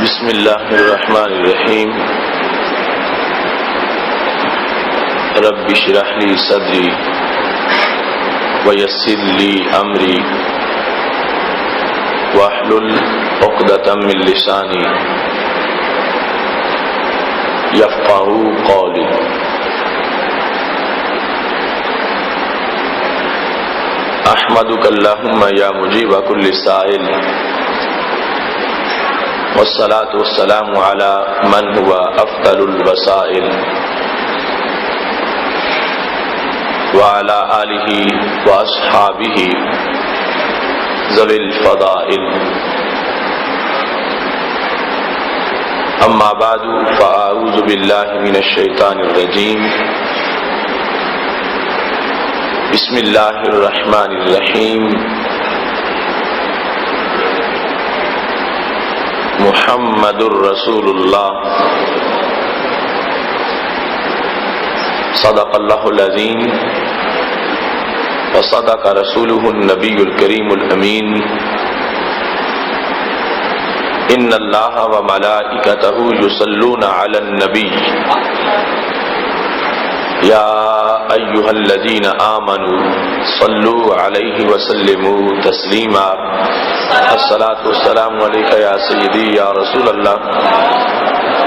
بسم اللہ الرحمن الرحیم رب اشرح لی صدری ویسر لی امری واحلل عقدۃ من لسانی یفقہوا قولی۔ احمدک اللہم یا مجیب کل سائل والصلاة والسلام على من هو أفضل الوسائل وعلى آله وأصحابه ذوي الفضائل، أما بعد فأعوذ بالله من الشيطان الرجيم، بسم الله الرحمن الرحيم، محمد الرسول اللہ صدق اللہ العظیم وصدق رسولہ النبی الکریم الامین، ان اللہ وملائکتہ یصلون علی النبی یا ایہا الذین آمنوا صلوا علیہ وسلموا تسلیما۔ الصلاة والسلام علیک یا سیدی یا رسول اللہ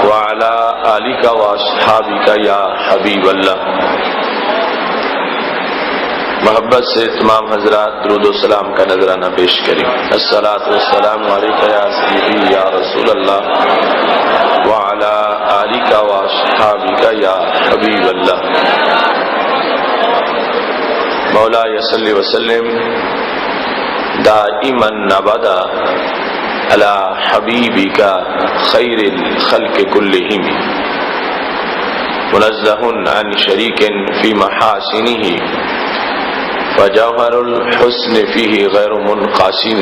وعلی آلک واصحابک یا حبیب اللہ۔ محبت سے تمام حضرات درود و سلام کا نذرانہ پیش کریں۔ الصلاة والسلام علیک یا سیدی یا رسول اللہ وعلی آلک واصحابک یا حبیب اللہ۔ مولا صلی وسلم دائما ابدا علی حبیبک خیر الخلق کلہم، منزہ عن شریک فی محاسنہ وجوہر الحسن فیہ غیر منقسم،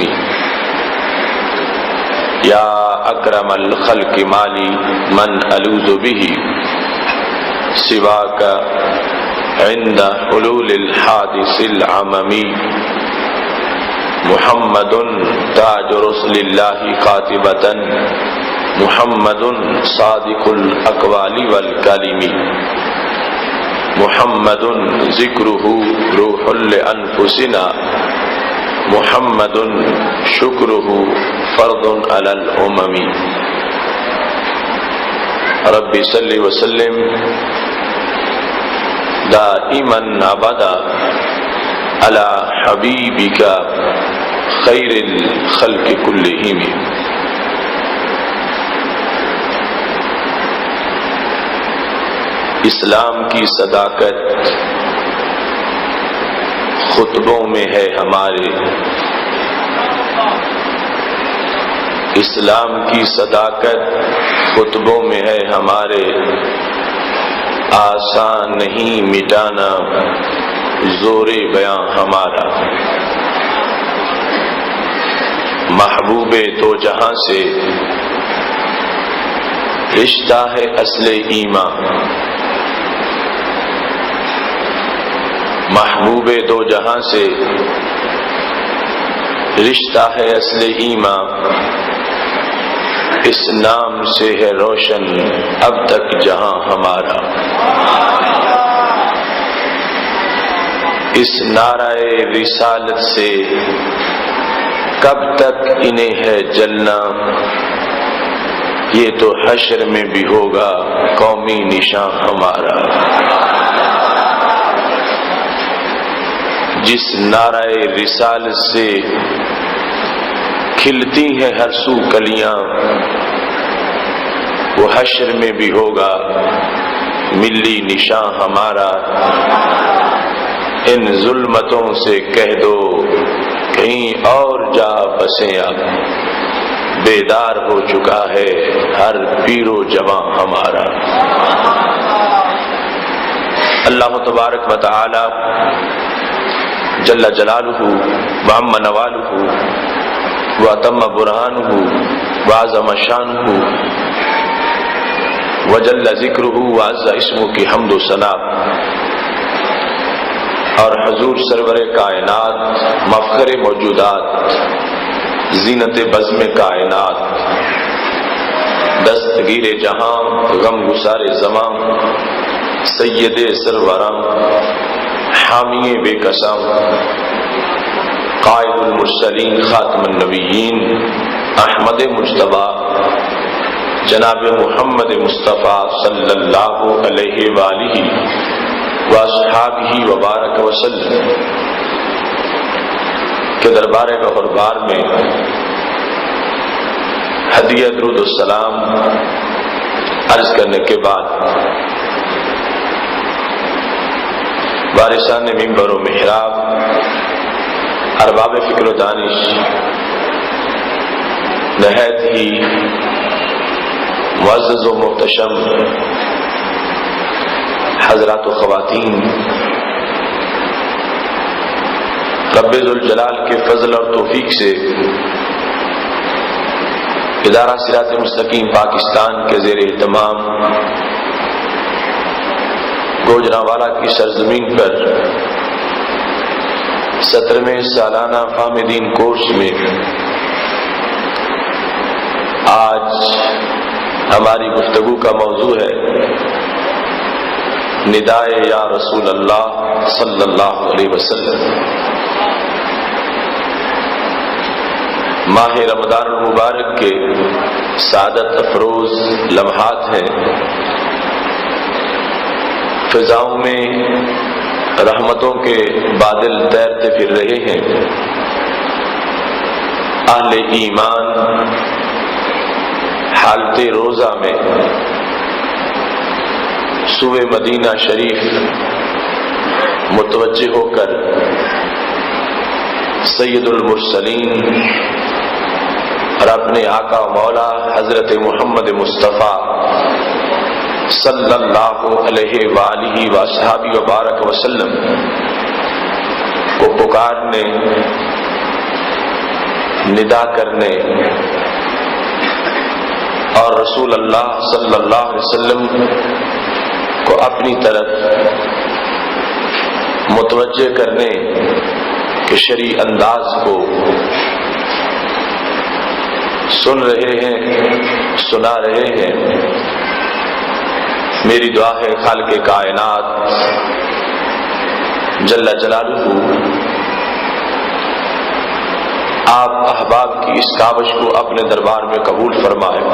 یا اکرم الخلق مالی من الوذ بہ سواک عند حلول الحادث العممی، محمد تاج رسل اللہ قاطبۃ، محمد صادق الاقوال والکلم، محمد ذکرہ روح لانفسنا، محمد شکرہ فرض علی الامم۔ رب صلی وسلم دائما ابدا علی حبیبک خیر الخلق کلہم۔ اسلام کی صداقت خطبوں میں ہے ہمارے، اسلام کی صداقت خطبوں میں ہے ہمارے، آسان نہیں مٹانا زور بیاں ہمارا، محبوب دو جہاں سے رشتہ ہے اصل ایمان، محبوب دو جہاں سے رشتہ ہے اصل ایمان، اس نام سے ہے روشن اب تک جہاں ہمارا، اس نعرہ رسالت سے کب تک انہیں ہے جلنا، یہ تو حشر میں بھی ہوگا قومی نشان ہمارا، جس نعرہ رسالت سے کھلتی ہیں ہر سو کلیاں، وہ حشر میں بھی ہوگا ملی نشان ہمارا، ان ظلمتوں سے کہہ دو کہیں اور جا بسیں، اب بیدار ہو چکا ہے ہر پیر و جواں ہمارا۔ اللہ تبارک و تعالی جل جلالہ وعم نوالہ واتم برہانہ وعظم شانہ وجل ذکرہ وعز اسمہ کی حمد و ثنا، اور حضور سرور کائنات مفخر موجودات زینت بزم کائنات دستگیر جہاں غم گسار زماں سید سروراں حامی بے قسم قائد المرسلین خاتم النبیین احمد مجتبی جناب محمد مصطفیٰ صلی اللہ علیہ وآلہ واصحابہ وبارک وسلم کے دربار گہربار میں ہدیہ درود السلام عرض کرنے کے بعد وارثان منبر و محراب، ارباب فکر و دانش، نہایت ہی معزز و محتشم حضرات و خواتین، رب ذوالجلال کے فضل اور توفیق سے ادارہ صراط مستقیم پاکستان کے زیر اہتمام گوجرانوالا کی سرزمین پر 17ویں سالانہ فامدین کورس میں آج ہماری گفتگو کا موضوع ہے ندائے یا رسول اللہ صلی اللہ علیہ وسلم۔ ماہ رمضان المبارک کے سعادت افروز لمحات ہیں، فضاؤں میں رحمتوں کے بادل تیرتے پھر رہے ہیں۔ اہل ایمان حالت روزہ میں صوبہ مدینہ شریف متوجہ ہو کر سید المرسلین اور اپنے آقا و مولا حضرت محمد مصطفیٰ صلی اللہ علیہ وآلہ وصحبہ وبارک وسلم کو پکارنے، ندا کرنے اور رسول اللہ صلی اللہ علیہ وسلم کو اپنی طرف متوجہ کرنے کے شرعی انداز کو سن رہے ہیں، سنا رہے ہیں۔ میری دعا ہے خالق کائنات جل جلالہ آپ احباب کی اس کاوش کو اپنے دربار میں قبول فرمائے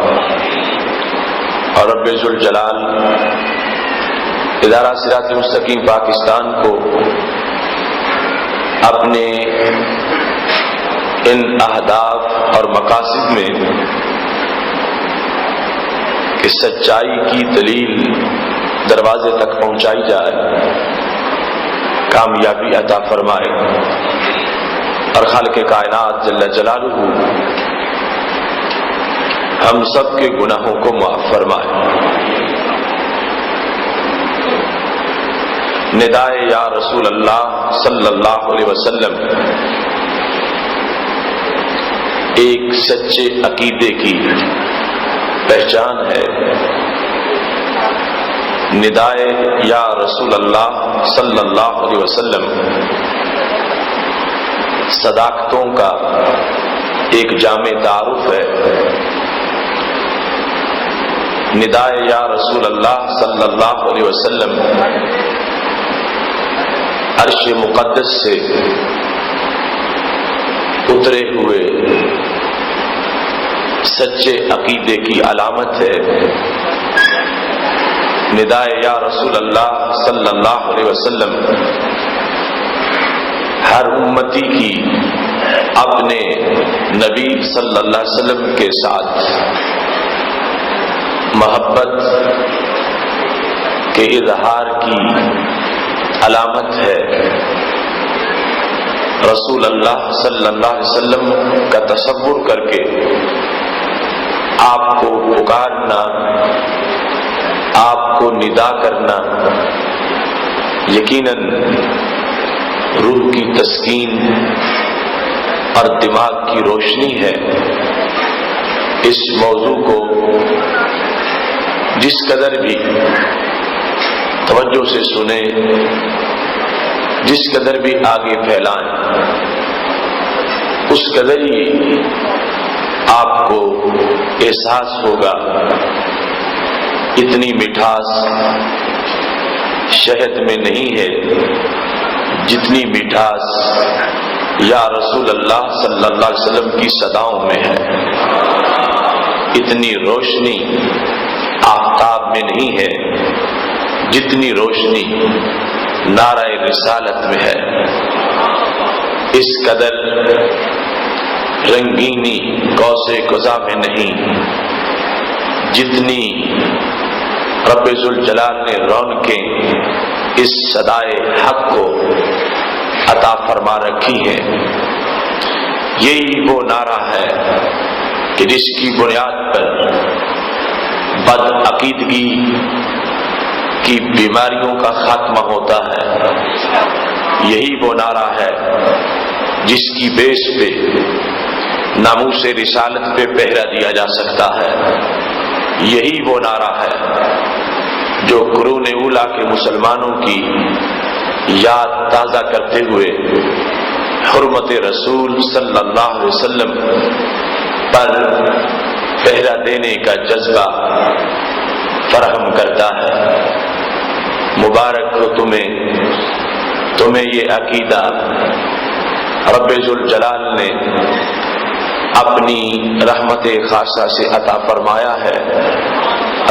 اور رب ذوالجلال ادارہ صراط مستقیم پاکستان کو اپنے ان اہداف اور مقاصد میں کہ سچائی کی دلیل دروازے تک پہنچائی جائے کامیابی عطا فرمائے اور خالق کائنات جل جلالہ ہم سب کے گناہوں کو معاف فرمائے۔ ندائے یا رسول اللہ صلی اللہ علیہ وسلم ایک سچے عقیدے کی پہچان ہے۔ ندائے یا رسول اللہ صلی اللہ علیہ وسلم صداقتوں کا ایک جامع تعارف ہے۔ ندائے یا رسول اللہ صلی اللہ علیہ وسلم عرش مقدس سے اترے ہوئے سچے عقیدے کی علامت ہے۔ ندائے یا رسول اللہ صلی اللہ علیہ وسلم ہر امتی کی اپنے نبی صلی اللہ علیہ وسلم کے ساتھ محبت کے اظہار کی علامت ہے۔ رسول اللہ صلی اللہ علیہ وسلم کا تصور کر کے آپ کو پکارنا، آپ کو ندا کرنا یقیناً روح کی تسکین اور دماغ کی روشنی ہے۔ اس موضوع کو جس قدر بھی توجہ سے سنیں، جس قدر بھی آگے پھیلائیں، اس قدر ہی آپ کو احساس ہوگا اتنی مٹھاس شہد میں نہیں ہے جتنی مٹھاس یا رسول اللہ صلی اللہ علیہ وسلم کی صداؤں میں ہے. اتنی روشنی آفتاب میں نہیں ہے جتنی روشنی نعرہ رسالت میں ہے. اس قدر رنگینی قوس قزح میں نہیں جتنی رب ذوالجلال نے رونقیں اس صدائے حق کو عطا فرما رکھی ہیں. یہی وہ نعرہ ہے کہ جس کی بنیاد پر بد عقیدگی کی بیماریوں کا خاتمہ ہوتا ہے. یہی وہ نعرہ ہے جس کی بیس پہ ناموس رسالت پہ پہرا دیا جا سکتا ہے. یہی وہ نعرہ ہے جو قرون اولیٰ کے مسلمانوں کی یاد تازہ کرتے ہوئے حرمت رسول صلی اللہ علیہ وسلم پر پہرا دینے کا جذبہ فراہم کرتا ہے. مبارک ہو تمہیں یہ عقیدہ رب ذوالجلال نے اپنی رحمت خاصہ سے عطا فرمایا ہے.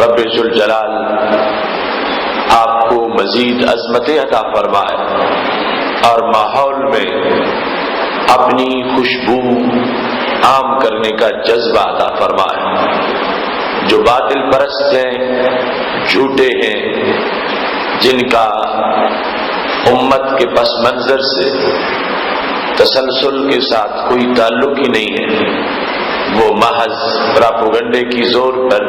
رب ذوالجلال آپ کو مزید عظمتیں عطا فرمائے اور ماحول میں اپنی خوشبو عام کرنے کا جذبہ عطا فرمائے. جو باطل پرست ہیں، جھوٹے ہیں، جن کا امت کے پس منظر سے تسلسل کے ساتھ کوئی تعلق ہی نہیں ہے، وہ محض پراپوگنڈے کی زور پر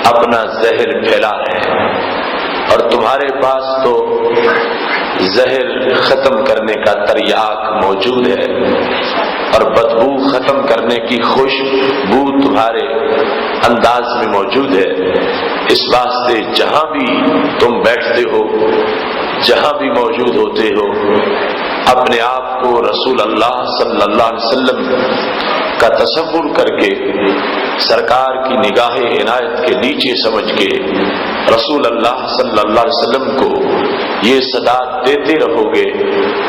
اپنا زہر پھیلا رہے ہیں. اور تمہارے پاس تو زہر ختم کرنے کا تریاق موجود ہے اور بدبو ختم کرنے کی خوشبو تمہارے انداز میں موجود ہے. اس واسطے جہاں بھی تم بیٹھتے ہو، جہاں بھی موجود ہوتے ہو، اپنے آپ کو رسول اللہ صلی اللہ علیہ وسلم کا تصور کر کے سرکار کی نگاہ عنایت کے نیچے سمجھ کے رسول اللہ صلی اللہ علیہ وسلم کو یہ صدا دیتے رہو گے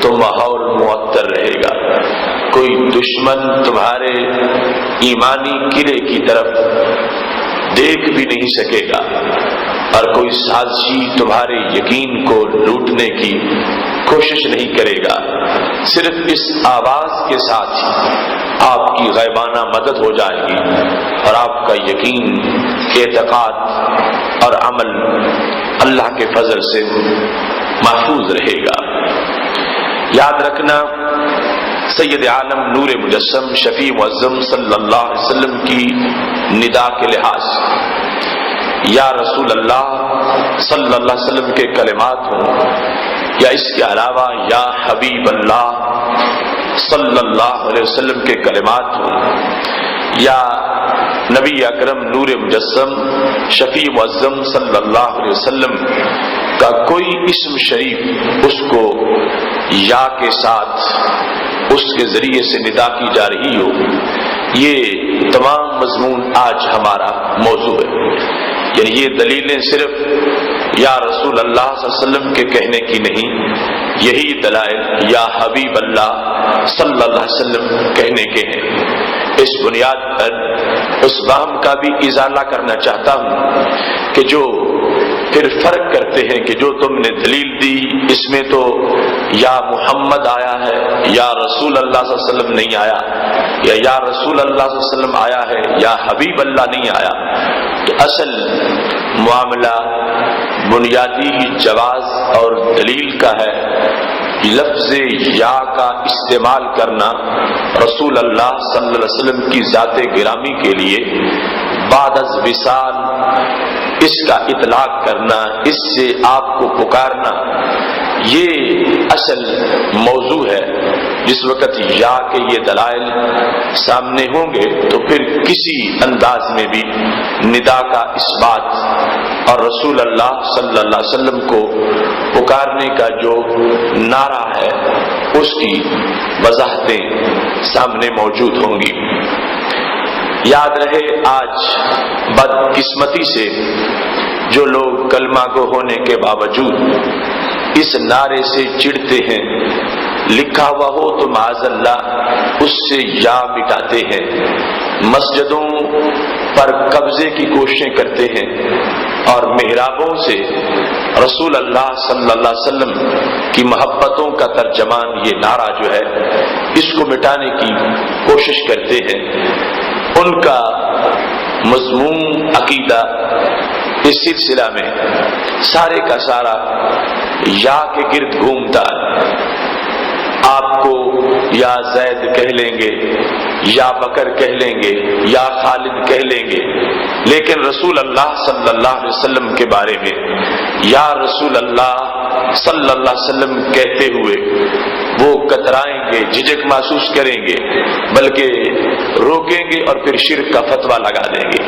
تو ماحول معطر رہے گا. کوئی دشمن تمہارے ایمانی قلعے کی طرف دیکھ بھی نہیں سکے گا اور کوئی سازشی تمہارے یقین کو لوٹنے کی کوشش نہیں کرے گا. صرف اس آواز کے ساتھ ہی آپ کی غیبانہ مدد ہو جائے گی اور آپ کا یقین، اعتقاد اور عمل اللہ کے فضل سے محفوظ رہے گا. یاد رکھنا، سید عالم نور مجسم شفیع معظم صلی اللہ علیہ وسلم کی ندا کے لحاظ یا رسول اللہ صلی اللہ علیہ وسلم کے کلمات ہوں یا اس کے علاوہ یا حبیب اللہ صلی اللہ علیہ وسلم کے کلمات ہوں یا نبی اکرم نور مجسم شفیع معظم صلی اللہ علیہ وسلم کا کوئی اسم شریف اس کو یا کے ساتھ اس کے ذریعے سے ندا کی جا رہی ہو، یہ تمام مضمون آج ہمارا موضوع ہے. یعنی یہ دلیلیں صرف یا رسول اللہ صلی اللہ علیہ وسلم کے کہنے کی نہیں، یہی دلائل یا حبیب اللہ صلی اللہ علیہ وسلم کہنے کے ہیں. اس بنیاد پر اس وہم کا بھی ازالہ کرنا چاہتا ہوں کہ جو پھر فرق کرتے ہیں کہ جو تم نے دلیل دی اس میں تو یا محمد آیا ہے یا رسول اللہ صلی اللہ علیہ وسلم نہیں آیا، یا رسول اللہ صلی اللہ علیہ وسلم آیا ہے یا حبیب اللہ نہیں آیا. تو اصل معاملہ بنیادی جواز اور دلیل کا ہے. لفظ یا کا استعمال کرنا رسول اللہ صلی اللہ علیہ وسلم کی ذات گرامی کے لیے بعد از وصال اس کا اطلاق کرنا، اس سے آپ کو پکارنا، یہ اصل موضوع ہے. جس وقت یا کے یہ دلائل سامنے ہوں گے تو پھر کسی انداز میں بھی ندا کا اثبات اور رسول اللہ صلی اللہ علیہ وسلم کو پکارنے کا جو نعرہ ہے اس کی وضاحتیں سامنے موجود ہوں گی. یاد رہے آج بدقسمتی سے جو لوگ کلمہ گو ہونے کے باوجود اس نعرے سے چڑھتے ہیں، لکھا ہوا ہو تو معاذ اللہ اس سے یا مٹاتے ہیں، مسجدوں پر قبضے کی کوششیں کرتے ہیں اور محرابوں سے رسول اللہ صلی اللہ علیہ وسلم کی محبتوں کا ترجمان یہ نعرہ جو ہے اس کو مٹانے کی کوشش کرتے ہیں۔ ان کا مذموم عقیدہ اس سلسلہ میں سارے کا سارا یا کے گرد گھومتا ہے۔ آپ کو یا زید کہہ لیں گے، یا بکر کہہ لیں گے، یا خالد کہہ لیں گے، لیکن رسول اللہ صلی اللہ علیہ وسلم کے بارے میں یا رسول اللہ صلی اللہ علیہ وسلم کہتے ہوئے وہ کترائیں گے، جھجک محسوس کریں گے، بلکہ روکیں گے اور پھر شرک کا فتویٰ لگا دیں گے۔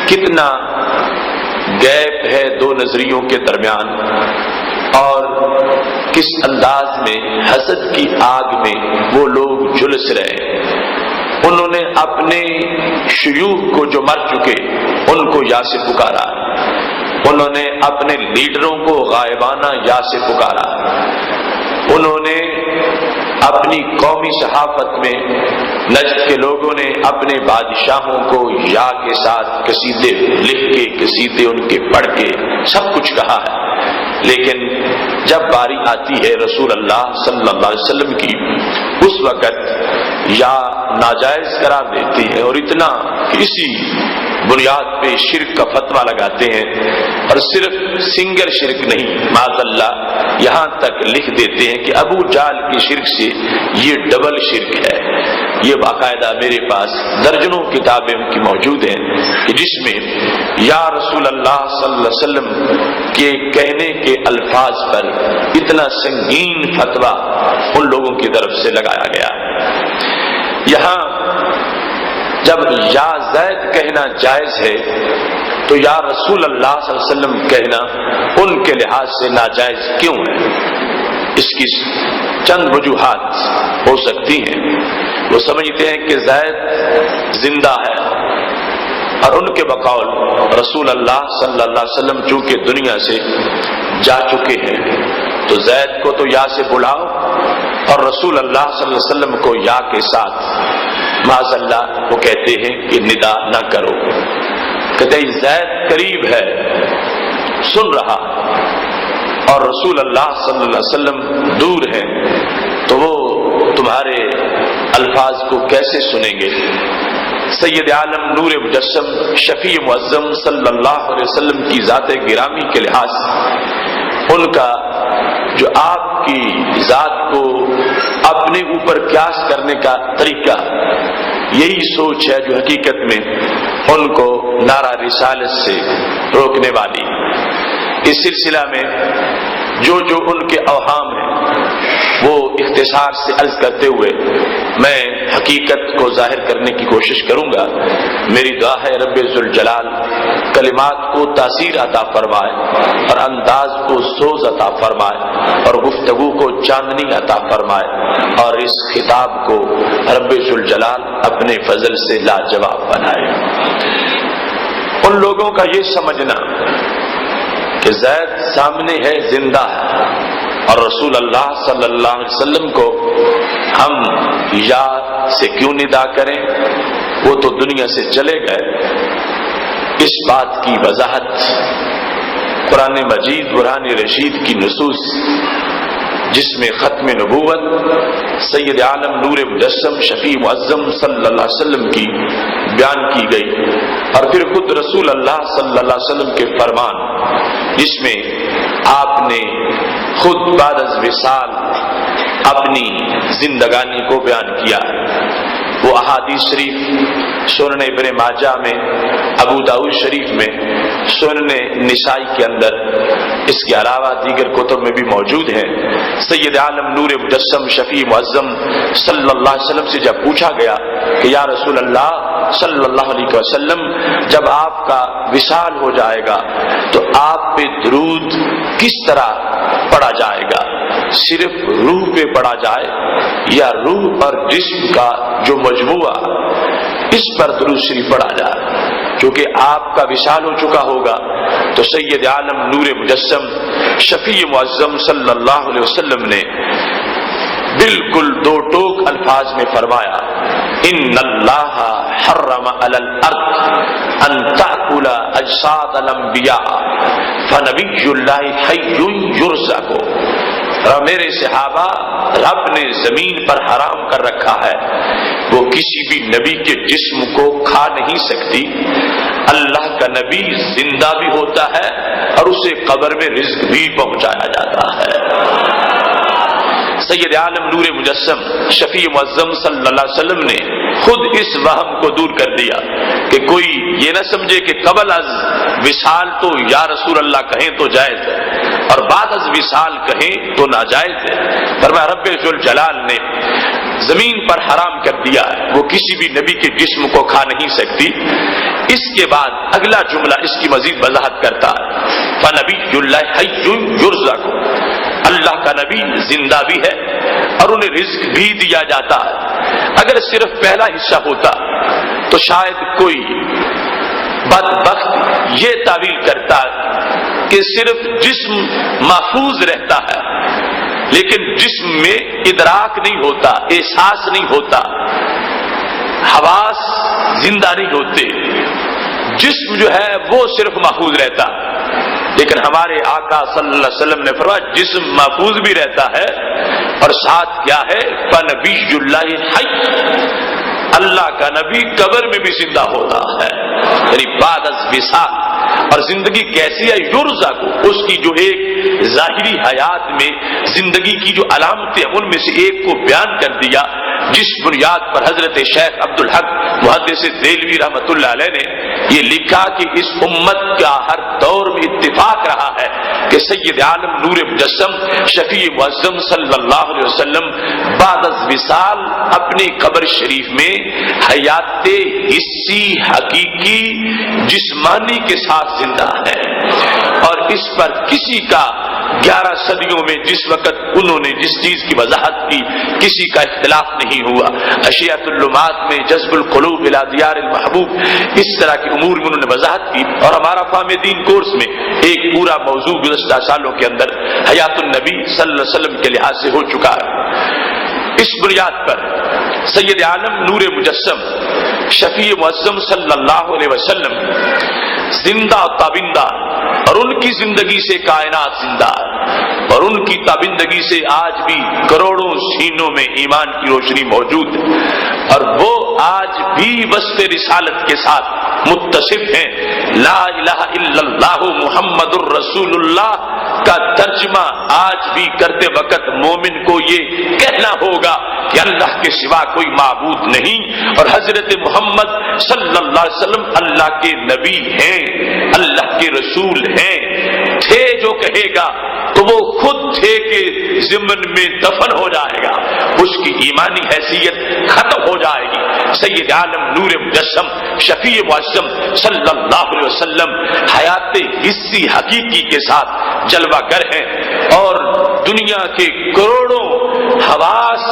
کتنا گیپ ہے دو نظریوں کے درمیان، اور کس انداز میں حسد کی آگ میں وہ لوگ جھلس رہے۔ انہوں نے اپنے شیوخ کو جو مر چکے ان کو یا سے پکارا، انہوں نے اپنے لیڈروں کو غائبانہ یا سے پکارا، انہوں نے اپنی قومی صحافت میں نجد کے لوگوں نے اپنے بادشاہوں کو یا کے ساتھ قصیدے لکھ کے، قصیدے ان کے پڑھ کے سب کچھ کہا ہے، لیکن جب باری آتی ہے رسول اللہ صلی اللہ علیہ وسلم کی اس وقت یا ناجائز قرار دیتے ہیں اور اتنا کہ اسی بنیاد پہ شرک کا فتویٰ لگاتے ہیں، اور صرف سنگل شرک نہیں، معاذ اللہ یہاں تک لکھ دیتے ہیں کہ ابو جہل کی شرک سے یہ ڈبل شرک ہے۔ یہ باقاعدہ میرے پاس درجنوں کتابیں کی موجود ہیں کہ جس میں یا رسول اللہ صلی اللہ علیہ وسلم کے کہنے کے الفاظ پر اتنا سنگین فتویٰ ان لوگوں کی طرف سے لگایا گیا۔ یہاں جب یا زید کہنا جائز ہے تو یا رسول اللہ صلی اللہ علیہ وسلم کہنا ان کے لحاظ سے ناجائز کیوں ہے؟ اس کی چند وجوہات ہو سکتی ہیں۔ وہ سمجھتے ہیں کہ زید زندہ ہے اور ان کے بقول رسول اللہ صلی اللہ علیہ وسلم چونکہ دنیا سے جا چکے ہیں تو زید کو تو یا سے بلاؤ اور رسول اللہ صلی اللہ علیہ وسلم کو یا کے ساتھ معاذ اللہ وہ کہتے ہیں کہ ندا نہ کرو، کہتے ہیں زید قریب ہے سن رہا اور رسول اللہ صلی اللہ علیہ وسلم دور ہے تو وہ تمہارے الفاظ کو کیسے سنیں گے؟ سید عالم نور مجسم شفیع معظم صلی اللہ علیہ وسلم کی ذات گرامی کے لحاظ ان کا جو آپ کی ذات کو اپنے اوپر قیاس کرنے کا طریقہ یہی سوچ ہے جو حقیقت میں ان کو نعرہ رسالت سے روکنے والی۔ اس سلسلہ میں جو ان کے اوہام ہیں وہ اختصار سے عرض کرتے ہوئے میں حقیقت کو ظاہر کرنے کی کوشش کروں گا۔ میری دعا ہے رب ذوالجلال کلمات کو تاثیر عطا فرمائے اور انداز کو سوز عطا فرمائے اور گفتگو کو چاندنی عطا فرمائے اور اس خطاب کو رب ذوالجلال اپنے فضل سے لاجواب بنائے۔ ان لوگوں کا یہ سمجھنا کہ زید سامنے ہے، زندہ ہے، اور رسول اللہ صلی اللہ علیہ وسلم کو ہم یا سے کیوں ندا کریں، وہ تو دنیا سے چلے گئے۔ اس بات کی وضاحت قرآن مجید برہان رشید کی نصوص جس میں ختم نبوت سید عالم نور مجسم شفیع معظم صلی اللہ علیہ وسلم کی بیان کی گئی، اور پھر خود رسول اللہ صلی اللہ علیہ وسلم کے فرمان جس میں آپ نے خود بعد از وصال اپنی زندگانی کو بیان کیا۔ وہ احادیث شریف سنن ابن ماجہ میں، ابو داؤد شریف میں، سنن نسائی کے اندر، اس کے علاوہ دیگر کتب میں بھی موجود ہیں۔ سید عالم نور مجسم شفیع معظم صلی اللہ علیہ وسلم سے جب پوچھا گیا کہ یا رسول اللہ صلی اللہ علیہ وسلم جب آپ کا وصال ہو جائے گا تو آپ پہ درود کس طرح پڑھا جائے گا؟ صرف روح پہ پڑھا جائے یا روح اور جسم کا جو مجموعہ کس پر درود شریف پڑھا جائے؟ کیونکہ آپ کا وصال ہو چکا ہوگا تو سید عالم نور مجسم شفیع معظم صلی اللہ علیہ وسلم نے بالکل دو ٹوک الفاظ میں فرمایا، ان اللہ حرم علی الارض ان تأکل اجساد الانبیاء فنبی اللہ حی یرزق۔ اور میرے صحابہ، رب نے زمین پر حرام کر رکھا ہے، وہ کسی بھی نبی کے جسم کو کھا نہیں سکتی۔ اللہ کا نبی زندہ بھی ہوتا ہے اور اسے قبر میں رزق بھی پہنچایا جاتا ہے۔ سید عالم نور مجسم شفیع معظم صلی اللہ علیہ وسلم نے خود اس وہم کو دور کر دیا کہ کوئی یہ نہ سمجھے کہ قبل از وصال تو یا رسول اللہ کہیں تو جائز ہے اور بعد از وصال کہیں تو ناجائز ہے۔ فرمایا رب ذوالجلال نے زمین پر حرام کر دیا ہے، وہ کسی بھی نبی کے جسم کو کھا نہیں سکتی۔ اس کے بعد اگلا جملہ اس کی مزید وضاحت کرتا ہے، فنبی اللہ حی یرزق، اللہ کا نبی زندہ بھی ہے اور انہیں رزق بھی دیا جاتا ہے۔ اگر صرف پہلا حصہ ہوتا تو شاید کوئی بدبخت یہ تعویل کرتا کہ صرف جسم محفوظ رہتا ہے لیکن جسم میں ادراک نہیں ہوتا، احساس نہیں ہوتا، حواس زندہ نہیں ہوتے، جسم جو ہے وہ صرف محفوظ رہتا۔ لیکن ہمارے آقا صلی اللہ علیہ وسلم نے فرمایا جسم محفوظ بھی رہتا ہے اور ساتھ کیا ہے، فنبی اللہ حی، اللہ کا نبی قبر میں بھی زندہ ہوتا ہے، یعنی بعد از وصال۔ اور زندگی کیسی ہے، یرزق، اس کی جو ایک ظاہری حیات میں زندگی کی جو علامتیں ان میں سے ایک کو بیان کر دیا، جس بنیاد پر حضرت شیخ عبدالحق محدث دہلوی رحمۃ اللہ علیہ نے یہ لکھا کہ اس امت کا ہر دور میں اتفاق رہا ہے کہ سید عالم نور مجسم شفیع معظم صلی اللہ علیہ وسلم بعد از وصال اپنی قبر شریف میں حیات حسی حقیقی جسمانی کے ساتھ زندہ ہے، اور اس پر کسی کا 11 صدیوں میں جس وقت انہوں نے جس چیز کی وضاحت کی کسی کا اختلاف نہیں ہوا۔ اشیاء اللمات میں جذب القلوب الی دیار المحبوب، اس طرح کے امور میں انہوں نے وضاحت کی، اور ہمارا فہم دین کورس میں ایک پورا موضوع گزشتہ سالوں کے اندر حیات النبی صلی اللہ علیہ وسلم کے لحاظ سے ہو چکا ہے۔ اس بنیاد پر سید عالم نور مجسم شفیع معظم صلی اللہ علیہ وسلم زندہ تابندہ، اور ان کی زندگی سے کائنات زندہ، اور ان کی تابندگی سے آج بھی کروڑوں سینوں میں ایمان کی روشنی موجود ہے، اور وہ آج بھی وصف رسالت کے ساتھ متصف ہیں۔ لا الہ الا اللہ محمد الرسول اللہ کا ترجمہ آج بھی کرتے وقت مومن کو یہ کہنا ہوگا کہ اللہ کے سوا کوئی معبود نہیں، اور حضرت محمد صلی اللہ علیہ وسلم اللہ کے نبی ہیں، اللہ کے رسول ہیں۔ تھے جو کہے گا تو وہ خود تھے کے ضمن میں دفن ہو جائے گا، اس کی ایمانی حیثیت ختم ہو جائے گی۔ سید عالم نور مجسم شفیع معظم صلی اللہ علیہ وسلم حیات حسی حقیقی کے ساتھ جلوہ گر ہیں، اور دنیا کے کروڑوں حواس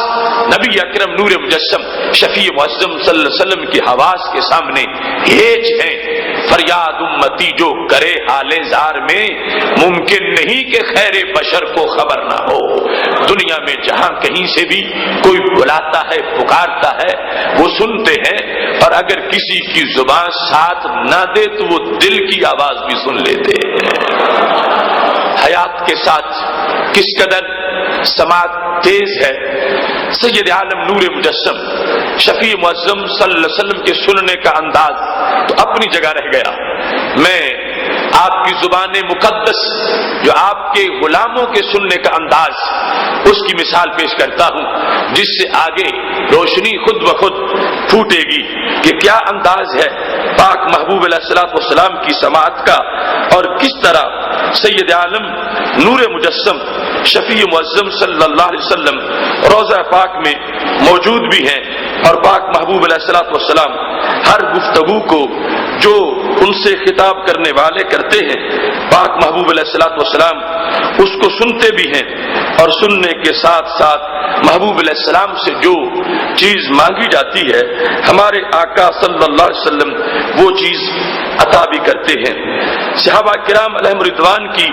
نبی اکرم نور مجسم شفیع معظم صلی اللہ علیہ وسلم کی حواس کے سامنے ہیج ہیں۔ فریاد امتی جو کرے حال زار میں، ممکن نہیں کہ خیر بشر کو خبر نہ ہو۔ دنیا میں جہاں کہیں سے بھی کوئی بلاتا ہے، پکارتا ہے، وہ سنتے ہیں، اور اگر کسی کی زبان ساتھ نہ دے تو وہ دل کی آواز بھی سن لیتے ہیں۔ حیات کے ساتھ کس قدر سماعت تیز ہے۔ سید عالم نور مجسم شفیع معظم صلی اللہ علیہ وسلم کے سننے کا انداز تو اپنی جگہ رہ گیا۔ میں آپ کی زبان مقدس جو آپ کے غلاموں کے سننے کا انداز، اس کی مثال پیش کرتا ہوں، جس سے آگے روشنی خود بخود پھوٹے گی کہ کیا انداز ہے پاک محبوب علیہ الصلوۃ والسلام کی سماعت کا، اور کس طرح سید عالم نور مجسم شفیع معظم صلی اللہ علیہ وسلم روضہ پاک میں موجود بھی ہیں، اور پاک محبوب علیہ الصلوۃ والسلام ہر گفتگو کو جو ان سے خطاب کرنے والے کرتے ہیں، پاک محبوب علیہ الصلوۃ والسلام اس کو سنتے بھی ہیں، اور سننے کے ساتھ ساتھ محبوب علیہ السلام سے جو چیز مانگی جاتی ہے ہمارے آقا صلی اللہ علیہ وسلم وہ چیز عطا بھی کرتے ہیں۔ صحابہ کرام علیہم رضوان کی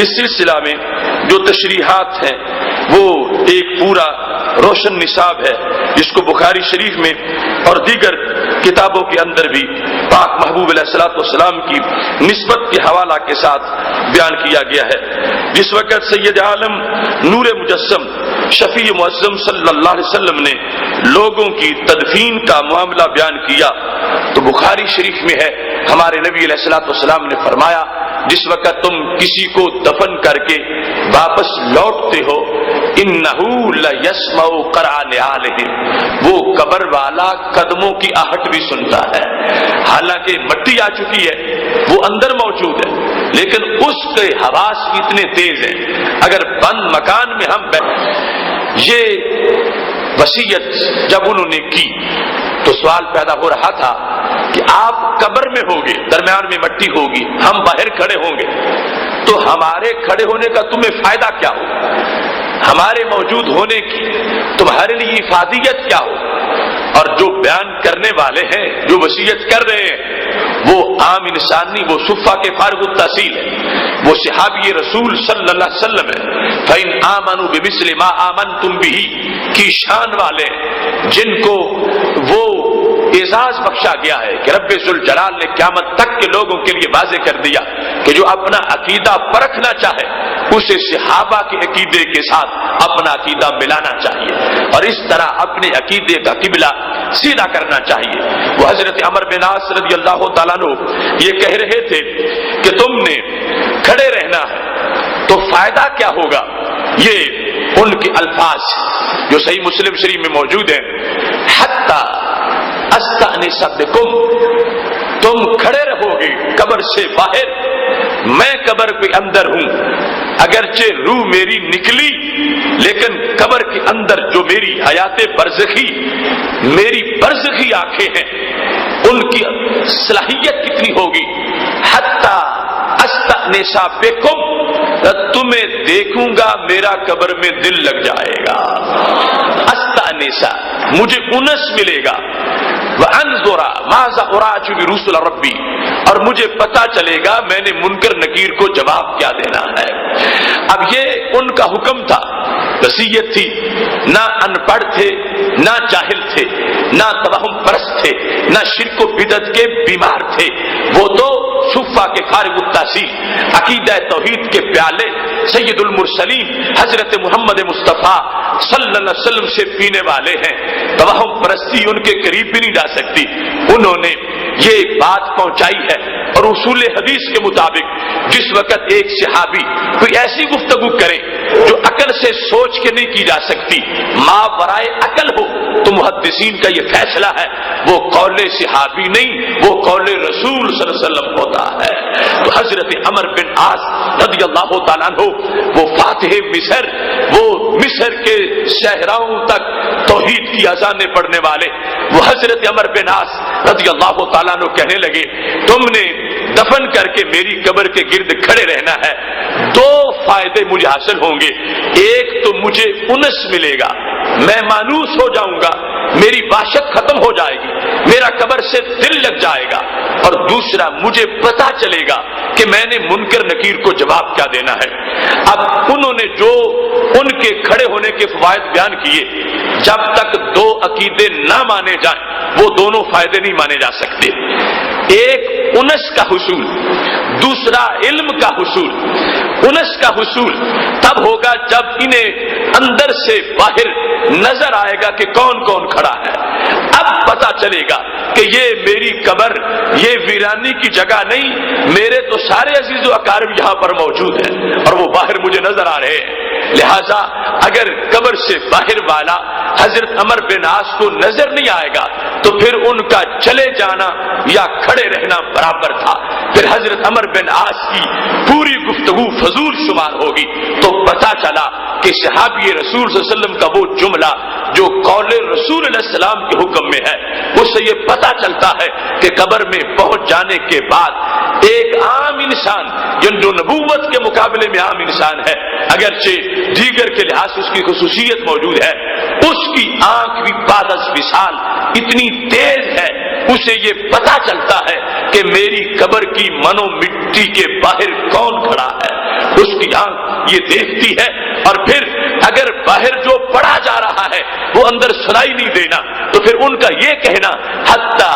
اس سلسلہ میں جو تشریحات ہیں وہ ایک پورا روشن نصاب ہے، جس کو بخاری شریف میں اور دیگر کتابوں کے اندر بھی پاک محبوب علیہ الصلوۃ والسلام کی نسبت کے حوالہ کے ساتھ بیان کیا گیا ہے۔ جس وقت سید عالم نور مجسم شفیع معظم صلی اللہ علیہ وسلم نے لوگوں کی تدفین کا معاملہ بیان کیا تو بخاری شریف میں ہے، ہمارے نبی علیہ الصلوۃ والسلام نے فرمایا جس وقت تم کسی کو دفن کر کے واپس لوٹتے ہو انہ لیسمع قرع نعالہم، وہ قبر والا قدموں کی آہٹ بھی سنتا ہے، حالانکہ مٹی آ چکی ہے وہ اندر موجود ہے لیکن اس کے حواس اتنے تیز ہیں۔ اگر بند مکان میں ہم یہ وصیت جب انہوں نے کی تو سوال پیدا ہو رہا تھا کہ آپ قبر میں ہوگے، درمیان میں مٹی ہوگی، ہم باہر کھڑے ہوں گے تو ہمارے کھڑے ہونے کا تمہیں فائدہ کیا ہو، ہمارے موجود ہونے کی تمہارے لیے افادیت کیا ہو؟ اور جو بیان کرنے والے ہیں جو وصیت کر رہے ہیں وہ عام انسان نہیں، وہ صفہ کے فارغ التحصیل ہے، وہ صحابی رسول صلی اللہ علیہ وسلم ہے۔ فَإِنْ آمَنُوا بِمِثْلِ مَا آمَنْتُمْ بِهِ کی شان والے جن کو وہ اعزاز بخشا گیا ہے کہ رب ذوالجلال نے قیامت تک کے لوگوں کے لیے واضح کر دیا کہ جو اپنا عقیدہ پرکھنا چاہے اسے صحابہ کے عقیدے کے ساتھ اپنا عقیدہ ملانا چاہیے اور اس طرح اپنے عقیدے کا قبلہ سیدھا کرنا چاہیے۔ وہ حضرت عمر بن عاص رضی اللہ تعالیٰ عنہ یہ کہہ رہے تھے کہ تم نے کھڑے رہنا ہے تو فائدہ کیا ہوگا، یہ ان کے الفاظ جو صحیح مسلم شریف میں موجود ہیں، حتی استأنس بکم، تم کھڑے رہو گے قبر سے باہر، میں قبر کے اندر ہوں، اگرچہ روح میری نکلی لیکن قبر کے اندر جو میری حیات برزخی، میری برزخی آنکھیں ہیں ان کی صلاحیت کتنی ہوگی، حتی استأنس بکم، تمہیں دیکھوں گا میرا قبر میں دل لگ جائے گا، استأنس مجھے انس ملے گا، وَأَنْظُرَ مَاذَا أُرَاجِعُ رُسُلَ رَبِّي، اور مجھے پتا چلے گا میں نے منکر نکیر کو جواب کیا دینا ہے۔ اب یہ ان کا حکم تھا، وصیت تھی، نہ ان پڑھ تھے، نہ جاہل تھے، نہ توہم پرست تھے، نہ شرک و بدعت کے بیمار تھے، وہ تو صفہ کے فارغ التحصیل عقیدہ توحید کے پیالے سید المرسلین حضرت محمد مصطفیٰ صلی اللہ علیہ وسلم سے پینے والے ہیں، توہم پرستی ان کے قریب بھی نہیں جا سکتی۔ انہوں نے یہ بات پہنچائی ہے اور اصول حدیث کے مطابق جس وقت ایک صحابی کوئی ایسی گفتگو کرے جو عقل سے سوچ کے نہیں کی جا سکتی، ما ورائے عقل ہو، تو محدثین کا یہ فیصلہ ہے وہ قول صحابی نہیں، وہ قول رسول صلی اللہ علیہ وسلم ہوتا ہے۔ تو حضرت عمر بن عاص رضی اللہ تعالیٰ عنہ وہ فاتح مصر، وہ مصر کے صحراؤں تک توحید کی اذانیں پڑھنے والے، وہ حضرت عمر بن عاص رضی اللہ تعالیٰ عنہ کہنے لگے تم نے دفن کر کے میری قبر کے گرد کھڑے رہنا ہے، دو فائدے مجھے حاصل ہوں گے، ایک تو مجھے انس ملے گا، میں مانوس ہو جاؤں گا، میری وحشت ختم ہو جائے گی، میرا قبر سے دل لگ جائے گا، اور دوسرا مجھے پتا چلے گا کہ میں نے منکر نکیر کو جواب کیا دینا ہے۔ اب انہوں نے جو ان کے کھڑے ہونے کے فوائد بیان کیے، جب تک دو عقیدے نہ مانے جائیں وہ دونوں فائدے نہیں مانے جا سکتے، ایک انس کا حصول، دوسرا علم کا حصول۔ انس کا حصول تب ہوگا جب انہیں اندر سے باہر نظر آئے گا کہ کون کون کھڑا ہے، اب پتا چلے گا کہ یہ میری قبر یہ ویرانی کی جگہ نہیں، میرے تو سارے عزیز و اقارب یہاں پر موجود ہیں اور وہ باہر مجھے نظر آ رہے ہیں۔ لہذا اگر قبر سے باہر والا حضرت عمر بن عاص کو نظر نہیں آئے گا تو پھر ان کا چلے جانا یا کھڑے رہنا برابر تھا، پھر حضرت عمر بن عاص کی پوری گفتگو فضول شمار ہوگی۔ تو پتا چلا کہ صحابی رسول صلی اللہ علیہ وسلم کا وہ جملہ جو قول رسول علیہ السلام کے حکم میں ہے، اس سے یہ پتہ چلتا ہے کہ قبر میں پہنچ جانے کے بعد ایک عام انسان جو نبوت کے مقابلے میں عام انسان ہے، اگرچہ دیگر کے لحاظ سے اس کی خصوصیت موجود ہے، اس کی آنکھ بھی بعد از وصال اتنی تیز ہے، اسے یہ پتہ چلتا ہے کہ میری قبر کی منو مٹی کے باہر کون کھڑا ہے، اس کی آنکھ یہ دیکھتی ہے۔ اور پھر اگر باہر جو پڑا جا رہا ہے وہ اندر سنائی نہیں دینا، تو پھر ان کا یہ کہنا حتی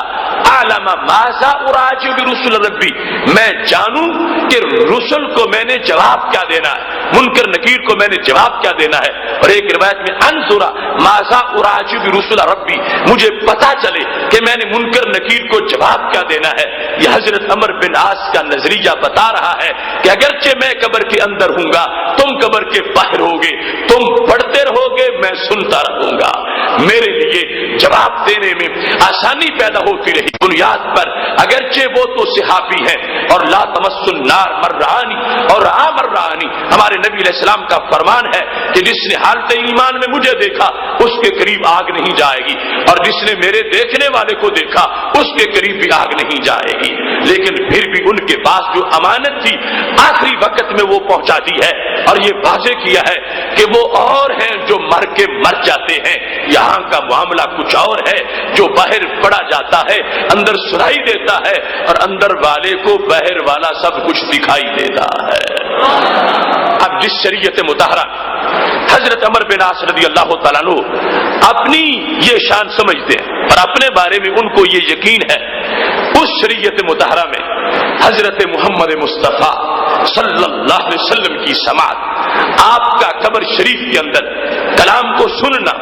عالم ماذا اراجع برسول ربی، میں جانوں کہ رسل کو میں نے جواب کیا دینا ہے، منکر نکیر کو میں نے جواب کیا دینا ہے۔ اور ایک روایت میں انظر ماذا اراجع برسول ربی، مجھے پتا چلے کہ میں نے منکر نکیر کو جواب کیا دینا ہے۔ یہ حضرت عمر بن عاص کا نظریہ بتا رہا ہے کہ اگرچہ میں قبر کے اندر ہوں گا، تم قبر کے باہر ہوگے، تم پڑھتے رہو گے، میں سنتا رہوں گا، میرے لیے جواب دینے میں آسانی پیدا ہوتی رہی۔ بنیاد پر اگرچہ وہ تو صحابی ہیں اور لا تمس النار مرانی اور مرانی، ہمارے نبی علیہ السلام کا فرمان ہے کہ جس نے حالت ایمان میں مجھے دیکھا اس کے قریب آگ نہیں جائے گی، اور جس نے میرے دیکھنے والے کو دیکھا اس کے قریب بھی آگ نہیں جائے گی۔ لیکن پھر بھی ان کے پاس جو امانت تھی آخری وقت میں وہ پہنچا دی ہے، اور یہ واضح کیا ہے کہ وہ اور ہیں جو مر کے مر جاتے ہیں، یہاں کا معاملہ کچھ اور ہے، جو باہر پڑا جاتا ہے اندر سنائی دیتا ہے، اور اندر والے کو باہر والا سب کچھ دکھائی دیتا ہے۔ اب جس شریعت مطہرہ حضرت عمر بن عاص رضی اللہ تعالیٰ عنہ اپنی یہ شان سمجھتے ہیں اور اپنے بارے میں ان کو یہ یقین ہے، اس شریعت مطہرہ میں حضرت محمد مصطفیٰ صلی اللہ علیہ وسلم کی سماعت، آپ کا قبر شریف کے اندر کلام کو سننا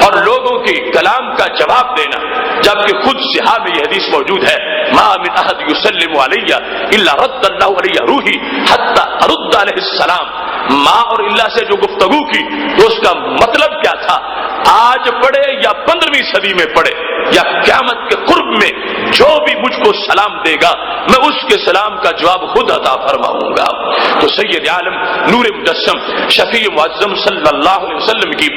اور لوگوں کے کلام کا جواب دینا، جبکہ خود صحابہ میں یہ حدیث موجود ہے، ما من احد یسلم علی الا رد اللہ علی روحی حتی ارد علیہ السلام۔ ماں اور اللہ سے جو گفتگو کی تو اس کا مطلب کیا تھا، آج پڑھے یا 15ویں صدی میں پڑھے یا قیامت کے قرب میں جو بھی مجھ کو سلام دے گا میں اس کے سلام کا جواب خود عطا فرماؤں گا۔ تو سید عالم نور مجسم شفیع معظم صلی اللہ علیہ وسلم کی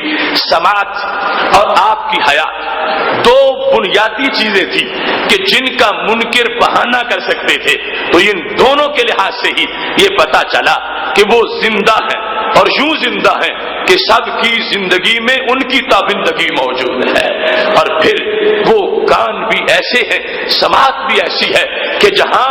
سماعت اور آپ کی حیات دو بنیادی چیزیں تھی کہ جن کا منکر بہانہ کر سکتے تھے، تو ان دونوں کے لحاظ سے ہی یہ پتا چلا کہ وہ زندہ ہیں، اور یوں زندہ ہیں کہ سب کی زندگی میں ان کی تابندگی موجود ہے۔ اور پھر وہ کان بھی ایسے ہیں، سماعت بھی ایسی ہے کہ جہاں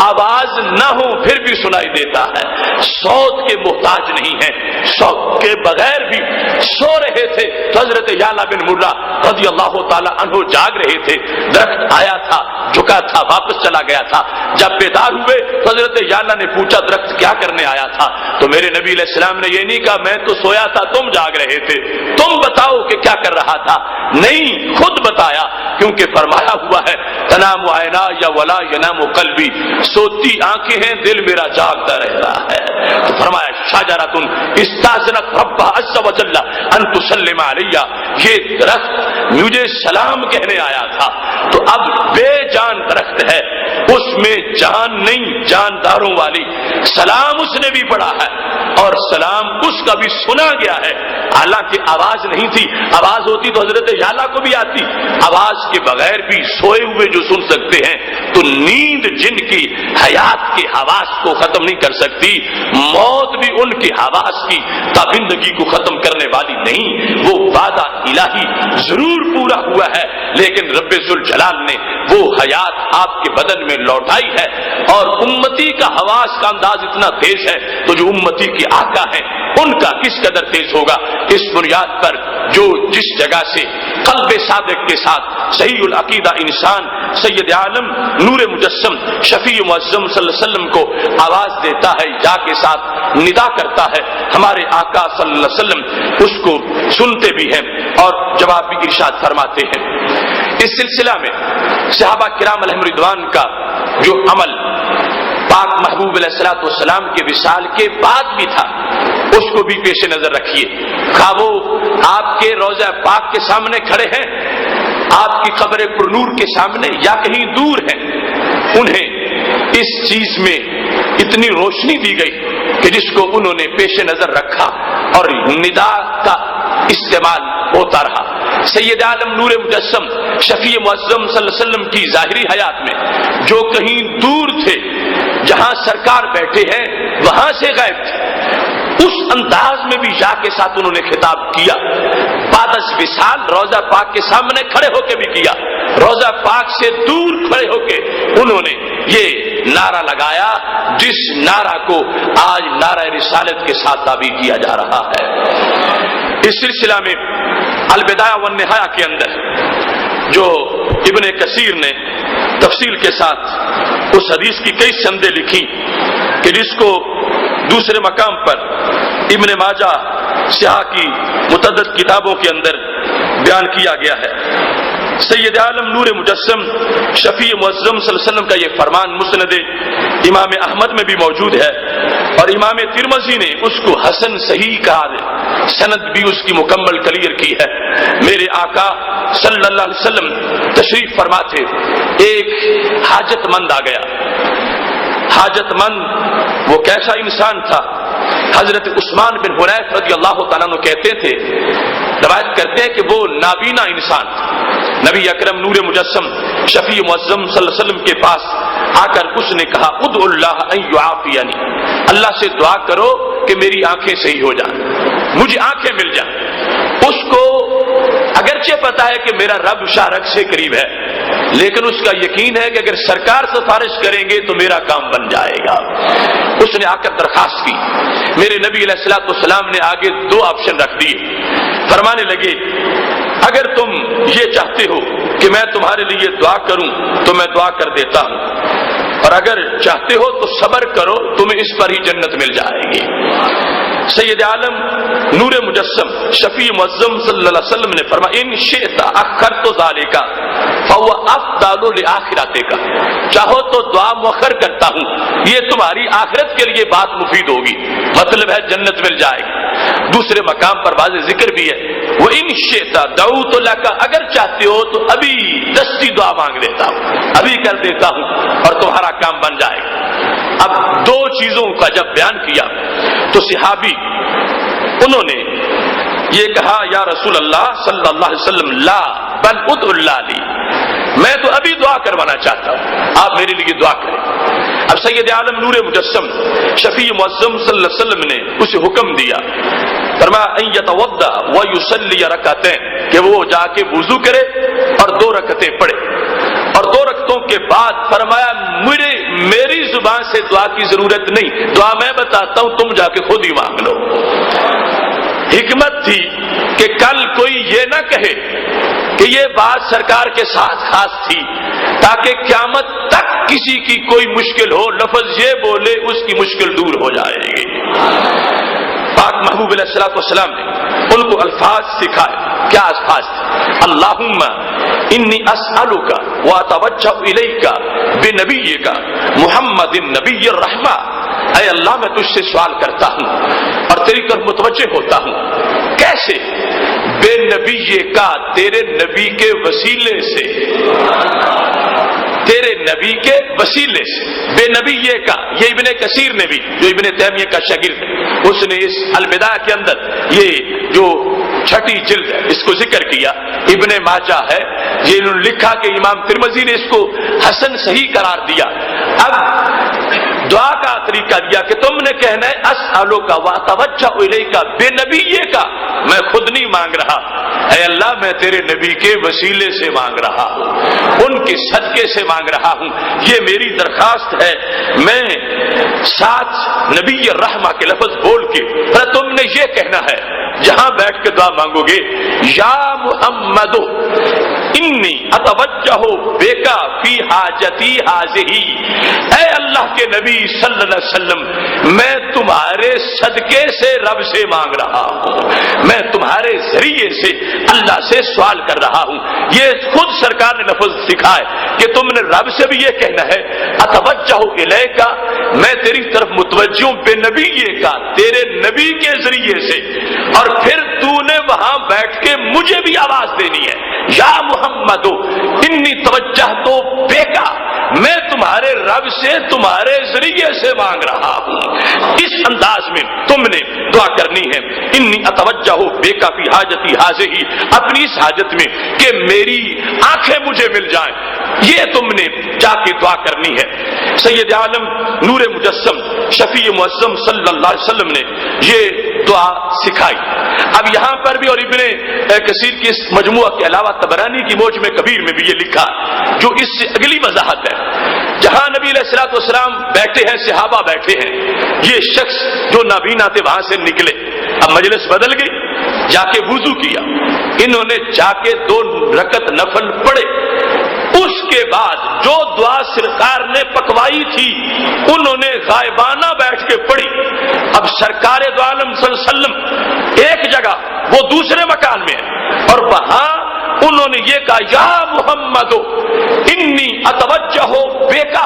آواز نہ ہو پھر بھی سنائی دیتا ہے، صوت کے محتاج نہیں ہے، صوت کے بغیر بھی سو رہے تھے تو حضرت یعلا بن مرہ رضی اللہ تعالی عنہ جاگ رہے تھے، درخت آیا تھا، جھکا تھا، واپس چلا گیا تھا، جب بیدار ہوئے تو حضرت یعلا نے پوچھا درخت کیا کرنے آیا تھا، تو میرے نبی علیہ السلام نے یہ نہیں کہا میں تو سویا تھا تم جاگ رہے تھے، تم بتاؤ کہ کیا کر رہا تھا، نہیں خود بتایا، کیونکہ فرمایا ہوا ہے تنام عینا یا ولا ینام قلبی، سوتی آنکھیں ہیں دل میرا جاگتا رہتا ہے۔ تو فرمایا شجرۃ استاذنت ربها عز وجل ان تسلم علی، یہ درخت مجھے سلام کہنے آیا تھا، تو اب بے جان درخت ہے، اس میں جان نہیں، جانداروں والی، سلام اس نے بھی پڑھا ہے اور سلام اس کا بھی سنا گیا ہے، حالانکہ آواز نہیں تھی، آواز ہوتی تو حضرت یعلا کو بھی آتی، آواز کے بغیر بھی سوئے ہوئے جو سن سکتے ہیں، تو نیند جن کی حیات کے حواس کو ختم نہیں کر سکتی، موت بھی ان کی حواس کی تابندگی کو ختم کرنے والی نہیں۔ وہ وعدہ الہی ضرور پورا ہوا ہے، لیکن رب ذوالجلال نے وہ حیات آپ کے بدن میں لوٹائی ہے، اور امتی کا حواس کا انداز اتنا تیز ہے تو جو امتی کی آقا ہے ان کا کس قدر تیز ہوگا۔ اس بنیاد پر جو جس جگہ سے قلب صادق کے ساتھ صحیح العقیدہ انسان سید عالم نور مجسم شفیع معظم صلی اللہ علیہ وسلم کو آواز دیتا ہے یا کے ساتھ ندا کرتا ہے، ہمارے آقا صلی اللہ علیہ وسلم اس کو سنتے بھی ہیں اور جواب بھی ارشاد فرماتے ہیں۔ اس سلسلہ میں صحابہ کرام علیہم رضوان کا جو عمل پاک محبوب علیہ الصلوۃ والسلام کے وصال کے بعد بھی تھا، اس کو بھی پیش نظر رکھیے، خواہ وہ آپ کے روضہ پاک کے سامنے کھڑے ہیں، آپ کی قبر پر نور کے سامنے، یا کہیں دور ہیں، انہیں اس چیز میں اتنی روشنی دی گئی کہ جس کو انہوں نے پیش نظر رکھا اور ندا کا استعمال ہوتا رہا۔ سید عالم نور مجسم شفیع معظم صلی اللہ علیہ وسلم کی ظاہری حیات میں جو کہیں دور تھے، جہاں سرکار بیٹھے ہیں وہاں سے غائب تھے، اس انداز میں بھی یا کے ساتھ انہوں نے خطاب کیا۔ بعد از وصال روضہ پاک کے سامنے کھڑے ہو کے بھی کیا، روضہ پاک سے دور کھڑے ہو کے انہوں نے یہ نعرہ لگایا جس نعرہ کو آج نعرہ رسالت کے ساتھ تعبیر کیا جا رہا ہے۔ اس سلسلہ میں البدایہ والنہایہ کے اندر جو ابن کثیر نے تفصیل کے ساتھ اس حدیث کی کئی سندیں لکھی کہ جس کو دوسرے مقام پر ابن ماجہ سیاح کی متعدد کتابوں کے اندر بیان کیا گیا ہے۔ سید عالم نور مجسم شفیع معظم صلی اللہ علیہ وسلم کا یہ فرمان مسند امام احمد میں بھی موجود ہے، اور امام ترمذی نے اس کو حسن صحیح کہا ہے، سند بھی اس کی مکمل کلیئر کی ہے۔ میرے آقا صلی اللہ علیہ وسلم تشریف فرما تھے، ایک حاجت مند آ گیا۔ حاجت مند وہ کیسا انسان تھا؟ حضرت عثمان بن حنیف رضی اللہ تعالیٰ عنہ کہتے تھے، روایت کرتے ہیں کہ وہ نابینا انسان تھا۔ نبی اکرم نور مجسم شفیع معظم صلی اللہ علیہ وسلم کے پاس آ کر اس نے کہا ادعو اللہ ان یعافینی، اللہ سے دعا کرو کہ میری آنکھیں صحیح ہو جائیں، مجھے آنکھیں مل جائیں۔ اس کو اگرچہ پتا ہے کہ میرا رب شارک سے قریب ہے، لیکن اس کا یقین ہے کہ اگر سرکار سفارش کریں گے تو میرا کام بن جائے گا۔ اس نے آ کر درخواست کی، میرے نبی علیہ الصلوۃ والسلام نے آگے دو آپشن رکھ دیے، فرمانے لگے اگر تم یہ چاہتے ہو کہ میں تمہارے لیے دعا کروں تو میں دعا کر دیتا ہوں، اور اگر چاہتے ہو تو صبر کرو، تمہیں اس پر ہی جنت مل جائے گی۔ سید عالم نور مجسم شفیع معظم صلی اللہ علیہ وسلم نے فرمایا ان شئت اخرت ذالک فهو افضل لآخرتک، چاہو تو دعا مؤخر کرتا ہوں، یہ تمہاری آخرت کے لیے بات مفید ہوگی، مطلب ہے جنت مل جائے گی۔ دوسرے مقام پر واضح ذکر بھی ہے وہ ان شئت دعوت لک، اگر چاہتے ہو تو ابھی دستی دعا مانگ دیتا ہوں، ابھی کر دیتا ہوں اور تمہارا کام بن جائے گا۔ اب دو چیزوں کا جب بیان کیا تو صحابی انہوں نے یہ کہا یا رسول اللہ صلی اللہ علیہ وسلم لا بل ادعو اللہ لی، میں تو ابھی دعا کروانا چاہتا ہوں، آپ میرے لیے دعا کریں۔ اب سید عالم نور مجسم شفیع معظم صلی اللہ علیہ وسلم نے اسے حکم دیا، فرمایا ان یتوضا ویصلی رکعتین، کہ وہ جا کے وضو کرے اور 2 رکعتیں پڑھے، اور 2 رکعتوں کے بعد فرمایا میری زبان سے دعا کی ضرورت نہیں، دعا میں بتاتا ہوں، تم جا کے خود ہی مانگ لو۔ حکمت تھی کہ کل کوئی یہ نہ کہے کہ یہ بات سرکار کے ساتھ خاص تھی، تاکہ قیامت تک کسی کی کوئی مشکل ہو، لفظ یہ بولے اس کی مشکل دور ہو جائے گی۔ پاک محبوب علیہ الصلوۃ والسلام نے ان کو الفاظ سکھائے، کیا الفاظ تھے؟ اللہم انی اسألک واتوجہ الیک بنبیک محمد النبی الرحمہ، اے اللہ میں تجھ سے سوال کرتا ہوں اور تیری طرف متوجہ ہوتا ہوں، کیسے؟ بے نبی کا، تیرے نبی کے وسیلے سے، تیرے نبی کے وسیلے سے، بے نبی کا۔ یہ ابن کثیر نے بھی، جو ابن تیمیہ کا شاگرد ہے، اس نے اس البدایہ کے اندر یہ جو 6ٹھی جلد ہے اس کو ذکر کیا، ابن ماجہ ہے، یہ انہوں نے لکھا کہ امام ترمذی نے اس کو حسن صحیح قرار دیا۔ اب دعا کا طریقہ دیا کہ تم نے کہنا ہے اسألک واتوجہ الیک بے نبی کا، میں خود نہیں مانگ رہا، اے اللہ میں تیرے نبی کے وسیلے سے مانگ رہا ہوں، ان کے صدقے سے مانگ رہا ہوں، یہ میری درخواست ہے۔ میں ساتھ نبی الرحمہ کے لفظ بول کے پھر تم نے یہ کہنا ہے جہاں بیٹھ کے دعا مانگو گے، یا محمد انی اتوجہ بیکا فی حاجتی ہذہ، اے اللہ کے نبی صلی اللہ علیہ وسلم میں تمہارے صدقے سے رب سے مانگ رہا ہوں، میں تمہارے ذریعے سے اللہ سے سوال کر رہا ہوں۔ یہ خود سرکار نے لفظ سکھائے کہ تم نے رب سے بھی یہ کہنا ہے اتوجہ الیک، میں تیری طرف متوجہ ہوں بے نبی کا، تیرے نبی کے ذریعے سے، اور پھر تو نے وہاں بیٹھ کے مجھے بھی آواز دینی ہے، یا محمد انی توجہ تو بیکا، میں تمہارے رب سے تمہارے ذریعے سے مانگ رہا ہوں۔ اس انداز میں تم نے دعا کرنی ہے، انی اتوجہ بیکا فی حاجتی حاضی، اپنی اس حاجت میں کہ میری آنکھیں مجھے مل جائیں، یہ تم نے جا کے دعا کرنی ہے۔ سید عالم نور مجسم شفیع معظم صلی اللہ علیہ وسلم نے یہ دعا سکھائی۔ اب یہاں پر بھی اور ابن کثیر کی اس مجموعہ کے علاوہ طبرانی کی موجم کبیر میں بھی یہ لکھا جو اس سے اگلی وضاحت ہے۔ جہاں نبی علیہ الصلوۃ والسلام بیٹھے ہیں، صحابہ بیٹھے ہیں، یہ شخص جو نابینا تھے وہاں سے نکلے، اب مجلس بدل گئی، جا کے وضو کیا، انہوں نے جا کے 2 رکعت نفل پڑھے، اس کے بعد جو دعا سرکار نے پکوائی تھی انہوں نے غائبانہ بیٹھ کے پڑھی۔ اب سرکار دو عالم صلی اللہ علیہ وسلم ایک جگہ، وہ دوسرے مکان میں ہے، اور وہاں انہوں نے یہ کہا یا محمد انی اتوجہ بیکا،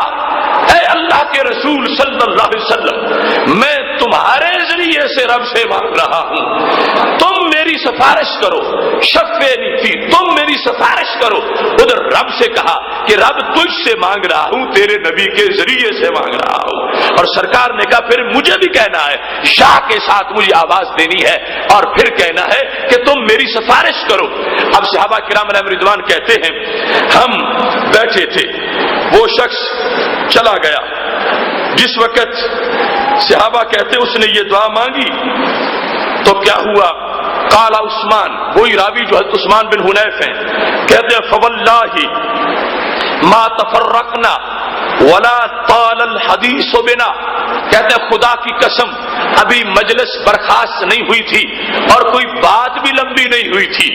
اے اللہ کے رسول صلی اللہ علیہ وسلم میں تمہارے ذریعے سے رب سے مانگ رہا ہوں، تم میری سفارش کرو، شفینی فی، تم میری سفارش کرو۔ ادھر رب سے کہا کہ رب تجھ سے مانگ رہا ہوں، تیرے نبی کے ذریعے سے مانگ رہا ہوں، اور سرکار نے کہا پھر مجھے بھی کہنا ہے، شاہ کے ساتھ مجھے آواز دینی ہے اور پھر کہنا ہے کہ تم میری سفارش کرو۔ اب صحابہ کرام علیہم رضوان کہتے ہیں ہم بیٹھے تھے، وہ شخص چلا گیا، جس وقت صحابہ کہتے اس نے یہ دعا مانگی تو کیا ہوا؟ قال عثمان، وہی راوی جو حضرت عثمان بن حنیف ہیں، کہتے ہیں فواللہ ما تفرقنا ولا طال الحدیث بنا، کہتے ہیں خدا کی قسم ابھی مجلس برخاست نہیں ہوئی تھی اور کوئی بات بھی لمبی نہیں ہوئی تھی،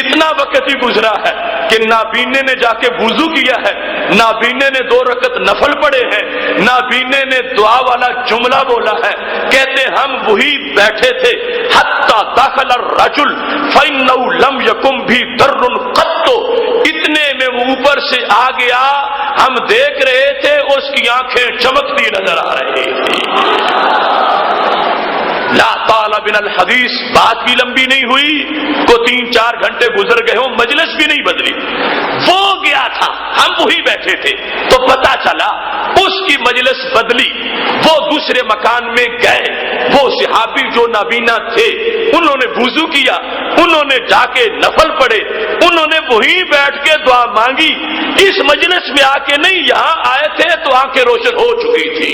اتنا وقت ہی گزرا ہے کہ نابینے نے جا کے وضو کیا ہے، نابینے نے 2 رکعت نفل پڑھے ہیں، نابینے نے دعا والا جملہ بولا ہے، کہتے ہم وہی بیٹھے تھے حتی داخل الرجل فإنه لم يكن بھی در قط، اتنے میں وہ اوپر سے آ گیا، ہم دیکھ رہے تھے اس کی آنکھیں چمکتی نظر آ رہی تھی۔ لا طال بنا الحدیث، بات بھی لمبی نہیں ہوئی، کو 3-4 گھنٹے گزر گئے ہوں، مجلس بھی نہیں بدلی، وہ گیا تھا، ہم وہی بیٹھے تھے، تو پتا چلا اس کی مجلس بدلی، وہ دوسرے مکان میں گئے، وہ صحابی جو نابینا تھے انہوں نے وضو کیا، انہوں نے جا کے نفل پڑھے، انہوں نے وہیں بیٹھ کے دعا مانگی، اس مجلس میں آ کے نہیں، یہاں آئے تھے تو آنکھیں روشن ہو چکی تھی،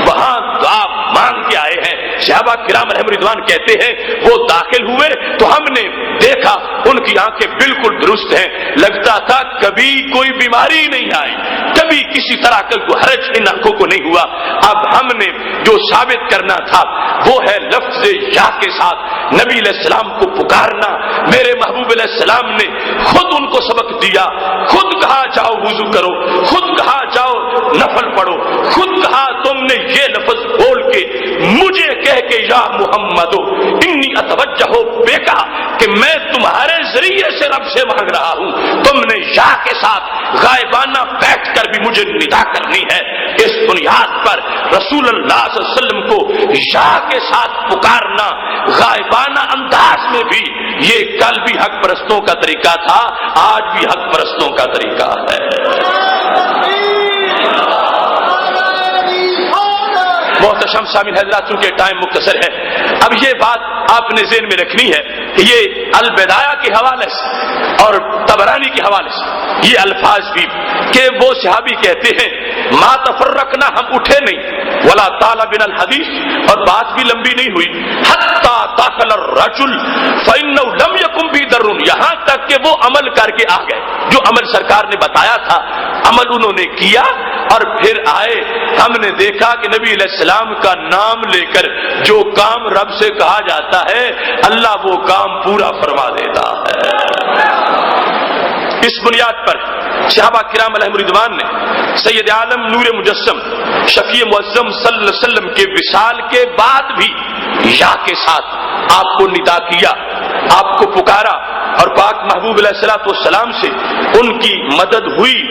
وہاں دعا مانگ کے آئے ہیں۔ صحابہ کرام علیہم رضوان کہتے ہیں وہ داخل ہوئے تو ہم نے دیکھا ان کی آنکھیں بالکل درست ہیں، لگتا تھا کبھی کوئی بیماری نہیں آئی، کبھی کسی طرح کا کوئی حرج ان آنکھوں کو نہیں ہوا۔ اب ہم نے جو ثابت کرنا تھا وہ ہے لفظ یا کے ساتھ نبی علیہ السلام کو پکارنا۔ میرے محبوب علیہ السلام نے خود ان کو سبق دیا، خود کہا جاؤ وضو کرو، خود کہا جاؤ نفل پڑھو، خود کہا تم نے یہ لفظ بول کے مجھے کہہ کے یا محمد انی اتوجہ بیکا، کہ میں تمہارے ذریعے سے رب سے مانگ رہا ہوں، تم نے یا کے ساتھ غائبانہ بیٹھ کر بھی مجھے ندا کرنی ہے۔ اس بنیاد پر رسول اللہ صلی اللہ علیہ وسلم کو یا کے ساتھ پکارنا غائبانہ انداز میں بھی، یہ کل بھی حق پرستوں کا طریقہ تھا، آج بھی حق پرستوں کا طریقہ ہے۔ محتشم شامل حضرات، چونکہ ٹائم مختصر ہے، اب یہ بات آپ نے ذہن میں رکھنی ہے کہ یہ البدایہ کے حوالے سے اور طبرانی کے حوالے سے یہ الفاظ بھی کہ وہ صحابی کہتے ہیں ما تفرقنا، ہم اٹھے نہیں، ولا طال بنا الحدیث، اور بات بھی لمبی نہیں ہوئی، حتی داخل الرجل فإنه لم يكن بھی در، یہاں تک کہ وہ عمل کر کے آ گئے، جو عمل سرکار نے بتایا تھا عمل انہوں نے کیا، اور پھر آئے، ہم نے دیکھا کہ نبی علیہ السلام کا نام لے کر جو کام رب سے کہا جاتا ہے اللہ وہ کام پورا فرما دیتا ہے۔ اس بنیاد پر صحابہ کرام علیہم رضوان نے سید عالم نور مجسم شفیع معظم صلی اللہ علیہ وسلم کے وصال کے بعد بھی یا کے ساتھ آپ کو ندا کیا، آپ کو پکارا، اور پاک محبوب علیہ الصلوۃ والسلام سے ان کی مدد ہوئی،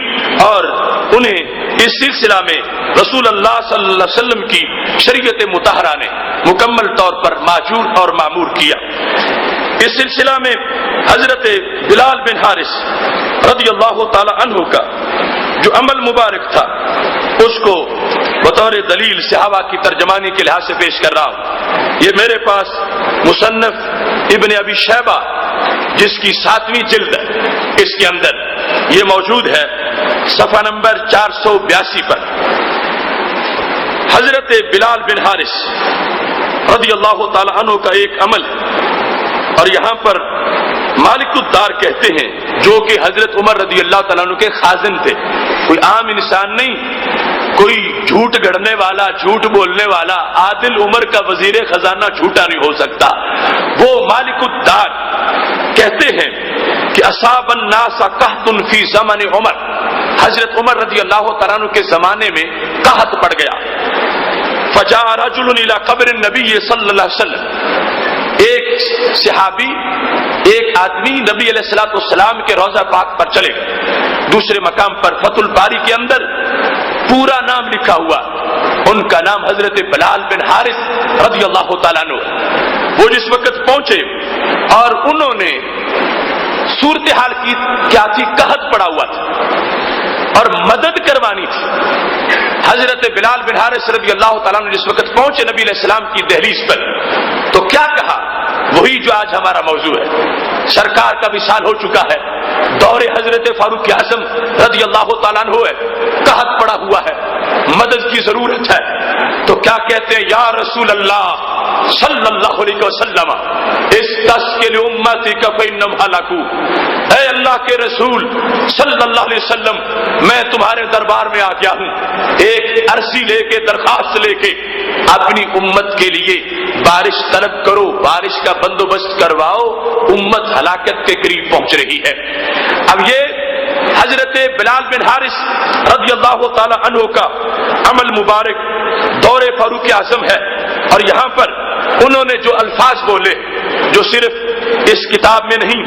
اور انہیں اس سلسلہ میں رسول اللہ صلی اللہ علیہ وسلم کی شریعت مطہرہ نے مکمل طور پر معجور اور معمور کیا۔ اس سلسلہ میں حضرت بلال بن حارث رضی اللہ تعالی عنہ کا جو عمل مبارک تھا اس کو بطور دلیل صحابہ کی ترجمانی کے لحاظ سے پیش کر رہا ہوں۔ یہ میرے پاس مصنف ابن ابی شیبہ جس کی 7ویں جلد ہے، اس کے اندر یہ موجود ہے، صفحہ نمبر 482 پر حضرت بلال بن حارث رضی اللہ تعالی عنہ کا ایک عمل، اور یہاں پر مالک الدار کہتے ہیں جو کہ حضرت عمر رضی اللہ تعالیٰ عنہ کے خازن تھے، کوئی عام انسان نہیں، کوئی جھوٹ گڑنے والا، جھوٹ بولنے والا، عادل عمر کا وزیر خزانہ جھوٹا نہیں ہو سکتا۔ وہ مالک الدار کہتے ہیں کہ اصاب الناس قحط فی زمن عمر، حضرت عمر رضی اللہ تعالیٰ عنہ کے زمانے میں قحط پڑ گیا۔ فجاء رجل الى قبر النبی صلی اللہ علیہ وسلم، ایک صحابی، ایک آدمی نبی علیہ الصلوۃ والسلام کے روضہ پاک پر چلے گئے۔ دوسرے مقام پر فتح الباری کے اندر پورا نام لکھا ہوا، ان کا نام حضرت بلال بن حارث رضی اللہ تعالیٰ عنہ۔ وہ جس وقت پہنچے اور انہوں نے صورتحال کی کیا تھی، قحط پڑا ہوا تھا اور مدد کروانی تھی۔ حضرت بلال بن حارث رضی اللہ تعالیٰ عنہ جس وقت پہنچے نبی علیہ السلام کی دہلیز پر، تو کیا کہا؟ وہی جو آج ہمارا موضوع ہے۔ سرکار کا وصال ہو چکا ہے، دور حضرت فاروق اعظم رضی اللہ تعالیٰ عنہ ہے، قحط پڑا ہوا ہے، مدد کی ضرورت ہے۔ تو کیا کہتے ہیں؟ یا رسول اللہ صلی اللہ علیہ وسلم استسقِ لأمتک فإنہم ہلکوا، اے اللہ کے رسول صلی اللہ علیہ وسلم، میں تمہارے دربار میں آ گیا ہوں، ایک عرضی لے کے، درخواست لے کے، اپنی امت کے لیے بارش طلب کرو، بارش کا بندوبست کرواؤ، امت ہلاکت کے قریب پہنچ رہی ہے۔ اب یہ حضرت بلال بن حارث رضی اللہ تعالی عنہ کا عمل مبارک دور فاروق اعظم ہے، اور یہاں پر انہوں نے جو الفاظ بولے، جو صرف اس کتاب میں نہیں،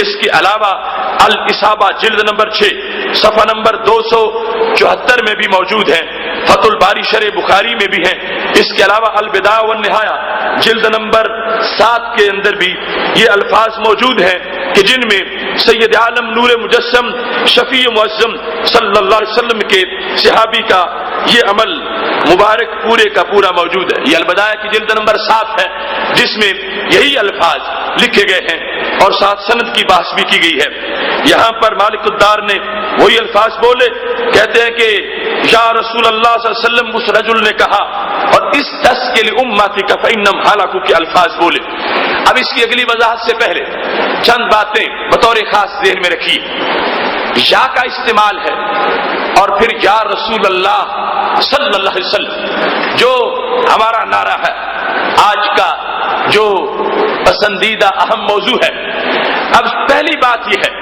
اس کے علاوہ الاصابہ جلد نمبر 6 صفحہ نمبر 274 میں بھی موجود ہیں، فتح الباری شرح بخاری میں بھی ہیں، اس کے علاوہ البدایہ والنہایہ جلد نمبر 7 کے اندر بھی یہ الفاظ موجود ہیں کہ جن میں سید عالم نور مجسم شفیع معظم صلی اللہ علیہ وسلم کے صحابی کا یہ عمل مبارک پورے کا پورا موجود ہے۔ یہ البدایہ کی جلد نمبر 7 ہے، جس میں یہی الفاظ لکھے گئے ہیں اور ساتھ سند کی بحث بھی کی گئی ہے۔ یہاں پر مالک الدار نے وہی الفاظ بولے، کہتے ہیں کہ یا رسول اللہ صلی اللہ علیہ وسلم، اس رجل نے کہا، اور اس تسقِ لأمتک فإنہم ہلکوا کے الفاظ بولے۔ اب اس کی اگلی وضاحت سے پہلے چند باتیں بطور خاص ذہن میں رکھیے۔ یا کا استعمال ہے اور پھر یا رسول اللہ صلی اللہ علیہ وسلم، جو ہمارا نعرہ ہے، آج کا جو پسندیدہ اہم موضوع ہے۔ اب پہلی بات یہ ہے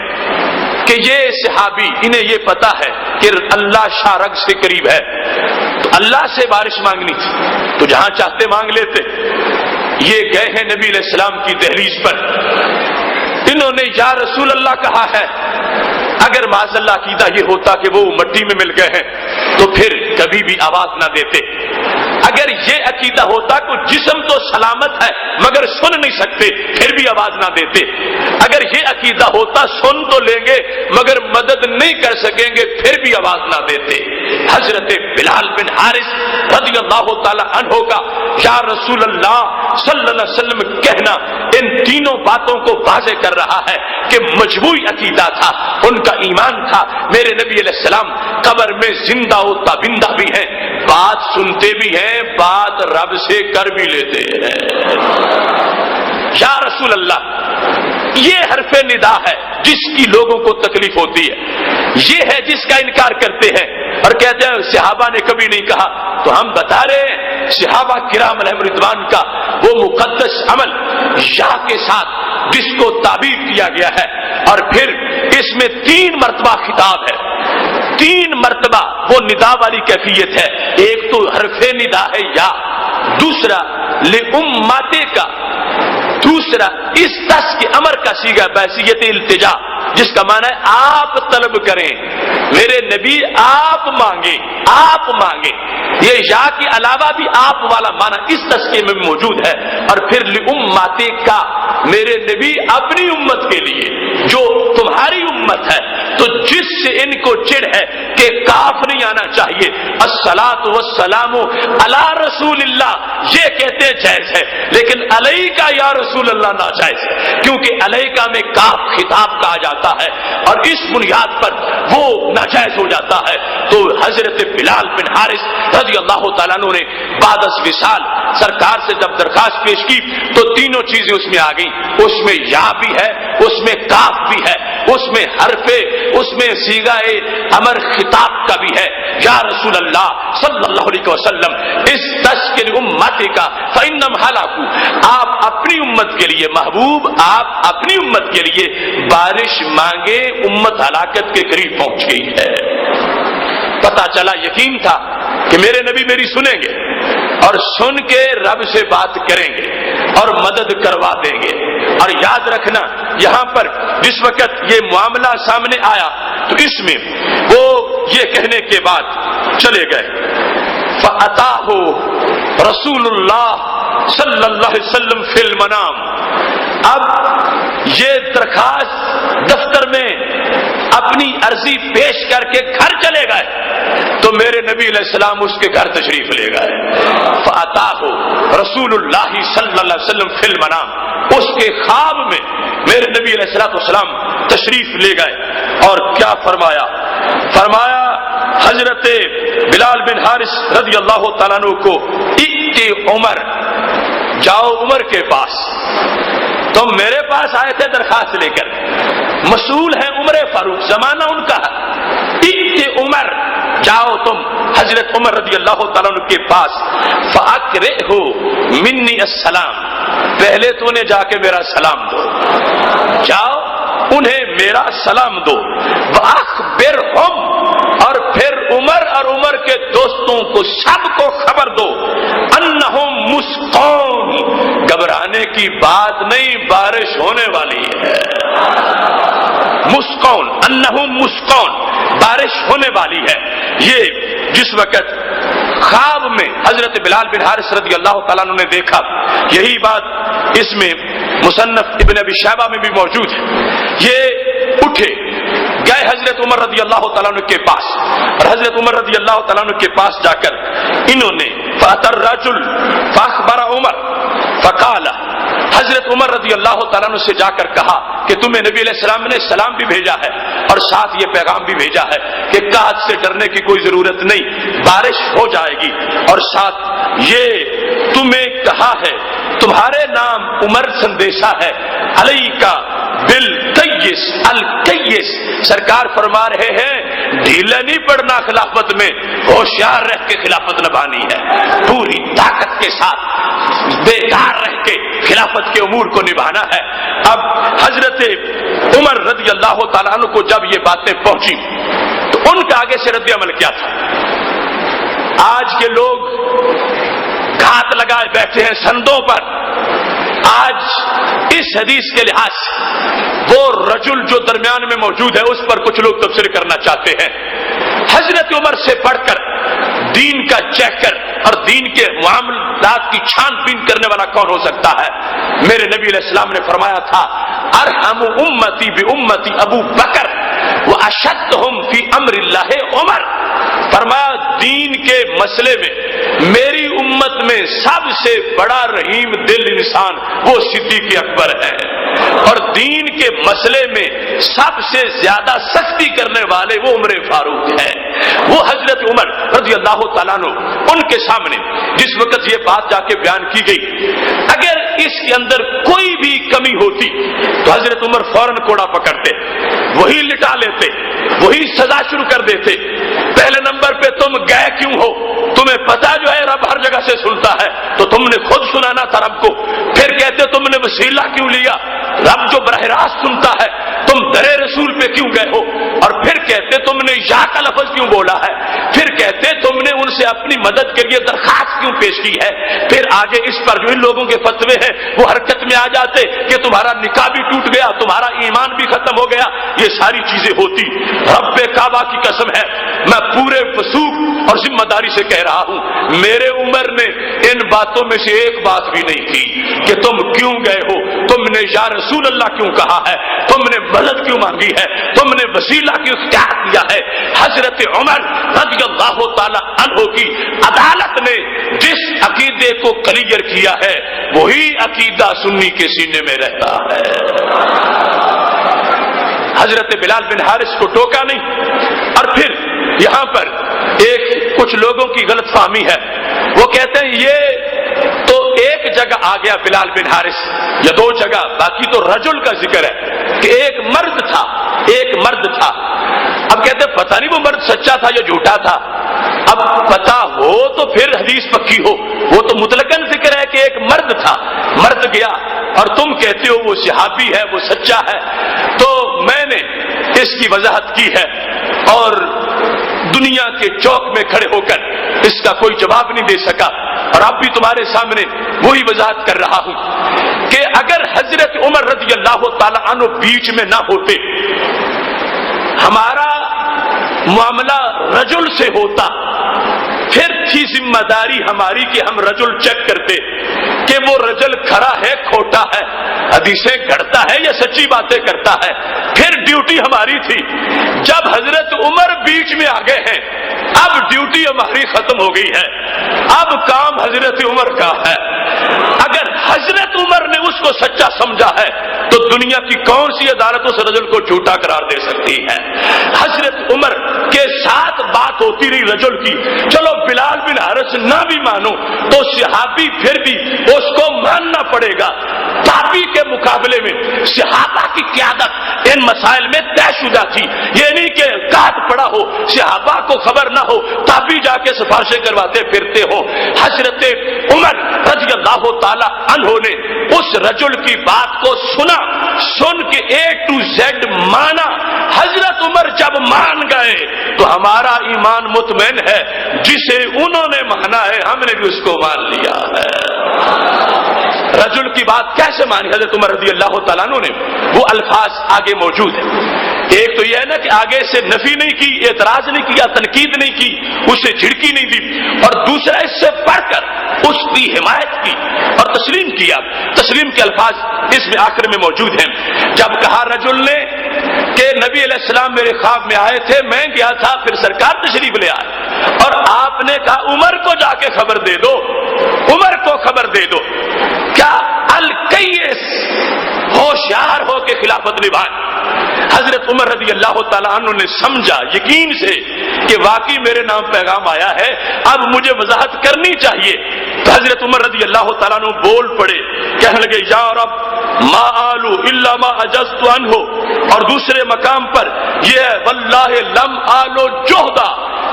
کہ یہ صحابی، انہیں یہ پتا ہے کہ اللہ شاہ رگ سے قریب ہے، تو اللہ سے بارش مانگنی تھی تو جہاں چاہتے مانگ لیتے۔ یہ گئے ہیں نبی علیہ السلام کی دہلیز پر، انہوں نے یا رسول اللہ کہا ہے۔ اگر معاذ اللہ عقیدہ یہ ہوتا کہ وہ مٹی میں مل گئے ہیں تو پھر کبھی بھی آواز نہ دیتے۔ اگر یہ عقیدہ ہوتا کہ جسم تو سلامت ہے مگر سن نہیں سکتے، پھر بھی آواز نہ دیتے۔ اگر یہ عقیدہ ہوتا سن تو لیں گے مگر مدد نہیں کر سکیں گے، پھر بھی آواز نہ دیتے۔ حضرت بلال بن حارث رضی اللہ تعالی عنہ کا یا رسول اللہ صلی اللہ علیہ وسلم کہنا ان تینوں باتوں کو واضح کر رہا ہے کہ مجموعی عقیدہ تھا، ان کا ایمان تھا۔ میرے نبی علیہ السلام قبر میں زندہ و تابندہ بھی ہیں، بات سنتے بھی ہیں، بات رب سے کر بھی لیتے ہیں۔ یا رسول اللہ، یہ حرف ندا ہے جس کی لوگوں کو تکلیف ہوتی ہے، یہ ہے جس کا انکار کرتے ہیں اور کہتے ہیں صحابہ نے کبھی نہیں کہا۔ تو ہم بتا رہے ہیں صحابہ کرام علیہم رضوان کا وہ مقدس عمل یا کے ساتھ جس کو تعبیر کیا گیا ہے، اور پھر اس میں 3 مرتبہ خطاب ہے، 3 مرتبہ وہ ندا والی کیفیت ہے۔ ایک تو حرف ندا ہے یا، دوسرا لأمتے کا، دوسرا اس تس کے امر کا صیغہ بحیثیت التجا، جس کا معنی ہے آپ طلب کریں، میرے نبی آپ مانگیں، آپ مانگیں۔ یہ یا کے علاوہ بھی آپ والا معنی اس تسکیے میں موجود ہے۔ اور پھر لأمتے کا، میرے نبی اپنی امت کے لیے جو تمہاری امت ہے، تو جس سے ان کو چڑ ہے کہ کاف نہیں آنا چاہیے الصلاۃ والسلام علی رسول اللہ یہ کہتے جائز ہے، لیکن علیکا یا رسول اللہ ناجائز ہے، کیونکہ علیکا میں کاف خطاب کہا جاتا ہے اور اس بنیاد پر وہ ناجائز ہو جاتا ہے۔ تو حضرت بلال بن حارث رضی اللہ تعالیٰ عنہ نے بعد از وصال سرکار سے جب درخواست پیش کی تو تینوں چیزیں اس میں آ گئیں، اس میں یا بھی ہے، اس میں کاف بھی ہے، اس میں حرف، اس میں صیغہ امر خطاب کا بھی ہے۔ یا رسول اللہ صلی اللہ علیہ وسلم استسقِ امتک فانہم ہلکوا، آپ اپنی امت کے لیے محبوب، آپ اپنی امت کے لیے بارش مانگے، امت ہلاکت کے قریب پہنچ گئی ہے۔ پتا چلا، یقین تھا کہ میرے نبی میری سنیں گے اور سن کے رب سے بات کریں گے اور مدد کروا دیں گے۔ اور یاد رکھنا یہاں پر جس وقت یہ معاملہ سامنے آیا تو اس میں وہ یہ کہنے کے بعد چلے گئے فَأَتَاهُ رسول اللہ صلی اللہ علیہ وسلم فی المنام۔ اب یہ درخواست دفتر میں اپنی عرضی پیش کر کے گھر چلے گئے تو میرے نبی علیہ السلام اس کے گھر تشریف لے گئے۔ فَأَتَاهُ رسول اللہ صلی اللہ علیہ وسلم فی المنام، اس کے خواب میں میرے نبی علیہ السلام تشریف لے گئے اور کیا فرمایا؟ فرمایا حضرت بلال بن حارث رضی اللہ تعالیٰ عنہ کو اِتِ عمر، جاؤ عمر کے پاس، تم میرے پاس آئے تھے درخواست لے کر، مسئول ہے عمر فاروق، زمانہ ان کا ہے، اِتِ عمر، جاؤ تم حضرت عمر رضی اللہ تعالیٰ عنہ کے پاس، فَأَقْرِئْهُ مِنِّي السلام، پہلے تو انہیں جا کے میرا سلام دو، جاؤ انہیں میرا سلام دو، وَأَخْبِرْهُمْ، اور پھر عمر اور عمر کے دوستوں کو سب کو خبر دو، انہم مسقون، گھبرانے کی بات نہیں، بارش ہونے والی ہے، مسقون، انہم مسقون، بارش ہونے والی ہے۔ یہ جس وقت خواب میں حضرت بلال بن حارث رضی اللہ تعالیٰ عنہ نے دیکھا، یہی بات اس میں مصنف ابن ابی شیبہ میں بھی موجود ہے، یہ اٹھے گئے حضرت عمر رضی اللہ تعالیٰ عنہ کے پاس، اور حضرت عمر رضی اللہ تعالیٰ عنہ کے پاس جا کر انہوں نے فَأَتَى الرَّجُلُ فَأَخْبَرَ عمر فَقَالَ، حضرت عمر رضی اللہ تعالیٰ عنہ سے جا کر کہا کہ تمہیں نبی علیہ السلام نے سلام بھی بھیجا ہے اور ساتھ یہ پیغام بھی بھیجا ہے کہ قحط سے ڈرنے کی کوئی ضرورت نہیں، بارش ہو جائے گی، اور ساتھ یہ تمہیں کہا ہے تمہارے نام عمر سندیشہ ہے، علیکا بالکیس الکیس، سرکار فرما رہے ہیں ڈھیلا نہیں پڑنا خلافت میں، ہوشیار رہ کے خلافت نبھانی ہے، پوری طاقت کے ساتھ بیدار رہ کے خلافت کے امور کو نبھانا ہے۔ اب حضرت عمر رضی اللہ تعالیٰ عنہ کو جب یہ باتیں پہنچی تو ان کا آگے سے رد عمل کیا تھا؟ آج کے لوگ گھات لگائے بیٹھے ہیں سندوں پر، آج اس حدیث کے لحاظ سے وہ رجل جو درمیان میں موجود ہے اس پر کچھ لوگ تبصرہ کرنا چاہتے ہیں۔ حضرت عمر سے پڑھ کر دین کا چیکر اور دین کے معاملات کی چھان بین کرنے والا کون ہو سکتا ہے؟ میرے نبی علیہ السلام نے فرمایا تھا ارحم امتی بامتی ابو بکر واشدہم فی امر اللہ عمر، فرمایا دین کے مسئلے میں میری امت میں سب سے بڑا رحیم دل انسان وہ صدیق اکبر ہے، اور دین کے مسئلے میں سب سے زیادہ سختی کرنے والے وہ عمر فاروق ہے۔ وہ حضرت عمر رضی اللہ تعالیٰ عنہ ان کے سامنے جس وقت یہ بات جا کے بیان کی گئی، اگر اس کے اندر کوئی بھی کمی ہوتی تو حضرت عمر فوراً کوڑا پکڑتے، وہی لٹا لیتے، وہی سزا شروع کر دیتے۔ پہلے نمبر پہ تم گئے کیوں ہو؟ تمہیں پتا جو ہے رب ہر جگہ سے سنتا ہے تو تم نے خود سنانا تھا رب کو، پھر کہتے تم نے وسیلہ کیوں لیا؟ رب جو براہ راست سنتا ہے تم درے رسول پہ کیوں گئے ہو؟ اور پھر کہتے تم نے یا کا لفظ کیوں بولا ہے؟ پھر کہتے تم نے ان سے اپنی مدد کے لیے درخواست کیوں پیش کی ہے؟ پھر آگے اس پر جو ان لوگوں کے فتوے ہیں وہ حرکت میں آ جاتے کہ تمہارا نکاح بھی ٹوٹ گیا، تمہارا ایمان بھی ختم ہو گیا، یہ ساری چیزیں ہوتی۔ رب کعبہ کی قسم ہے، میں پورے وثوق اور ذمہ داری سے کہہ رہا ہوں، میرے عمر نے ان باتوں میں سے ایک بات بھی نہیں کی کہ تم کیوں گئے ہو، تم نے یا رسول اللہ کیوں کہا ہے، تم نے مدد کیوں مانگی ہے، تم نے وسیلہ کیوں اختیار کیا ہے۔ حضرت عمر رضی اللہ تعالی عنہ کی عدالت نے جس عقیدے کو کلیئر کیا ہے وہی عقیدہ سنی کے سینے میں رہتا ہے۔ حضرت بلال بن حارث کو ٹوکا نہیں۔ اور پھر یہاں پر کچھ لوگوں کی غلط فہمی ہے، وہ کہتے ہیں یہ تو ایک جگہ آ گیا بلال بن حارث یا دو جگہ، باقی تو رجل کا ذکر ہے کہ ایک مرد تھا۔ اب کہتے ہیں پتہ نہیں وہ مرد سچا تھا یا جھوٹا تھا، اب پتہ ہو تو پھر حدیث پکی ہو، وہ تو مطلقاً ذکر ہے کہ ایک مرد تھا، مرد گیا، اور تم کہتے ہو وہ صحابی ہے، وہ سچا ہے۔ تو میں نے اس کی وضاحت کی ہے اور دنیا کے چوک میں کھڑے ہو کر اس کا کوئی جواب نہیں دے سکا، اور اب بھی تمہارے سامنے وہی وضاحت کر رہا ہوں کہ اگر حضرت عمر رضی اللہ تعالی عنہ بیچ میں نہ ہوتے، ہمارا معاملہ رجل سے ہوتا، پھر تھی ذمہ داری ہماری کہ ہم رجل چیک کرتے کہ وہ رجل کھرا ہے کھوٹا ہے، حدیثیں گھڑتا ہے یا سچی باتیں کرتا ہے، پھر ڈیوٹی ہماری تھی۔ جب حضرت عمر بیچ میں آ گئے ہیں اب ڈیوٹی ہماری ختم ہو گئی ہے، اب کام حضرت عمر کا ہے۔ اگر حضرت عمر نے اس کو سچا سمجھا ہے تو دنیا کی کون سی عدالت اس رجل کو جھوٹا قرار دے سکتی ہے؟ حضرت عمر کے ساتھ بات ہوتی رہی رجل کی، چلو بلال بن حارث نہ بھی مانو تو صحابی پھر بھی اس کو ماننا پڑے گا۔ تابعی کے مقابلے میں صحابہ کی قیادت ان مسائل میں طے شدہ تھی، یہ نہیں کہ کاٹ پڑا ہو، صحابہ کو خبر نہ ہو، تابعی جا کے سفارشیں کرواتے پھرتے ہو۔ حضرت عمر رضی اللہ تعالی عنہ نے اس رجل کی بات کو سن کے A to Z مانا۔ حضرت عمر جب مان گئے تو ہمارا ایمان مطمئن ہے، جسے انہوں نے مانا ہے ہم نے بھی اس کو مان لیا ہے۔ رجل کی بات کیسے مانی حضرت عمر رضی اللہ تعالیٰ عنہ نے؟ وہ الفاظ آگے موجود ہیں۔ ایک تو یہ ہے نا کہ آگے سے نفی نہیں کی، اعتراض نہیں کیا، تنقید نہیں کی، اسے جھڑکی نہیں دی، اور دوسرا اس سے بڑھ کر اس کی حمایت کی اور تسلیم کیا۔ تسلیم کے الفاظ اس میں آخر میں موجود ہیں۔ جب کہا رجل نے کہ نبی علیہ السلام میرے خواب میں آئے تھے، میں گیا تھا، پھر سرکار تشریف لے آئے، اور آپ نے کہا عمر کو جا کے خبر دے دو، عمر کو خبر دے دو۔ کیا الکیس ہوشیار ہو کے خلافت نبھائے۔ حضرت عمر رضی اللہ تعالیٰ عنہ نے سمجھا یقین سے کہ واقعی میرے نام پیغام آیا ہے، اب مجھے وضاحت کرنی چاہیے۔ تو حضرت عمر رضی اللہ تعالیٰ عنہ بول پڑے، کہنے لگے یا رب ما آلو الا ما عجزت عنہ، اور دوسرے مقام پر یہ واللہ لم آلو جہدا۔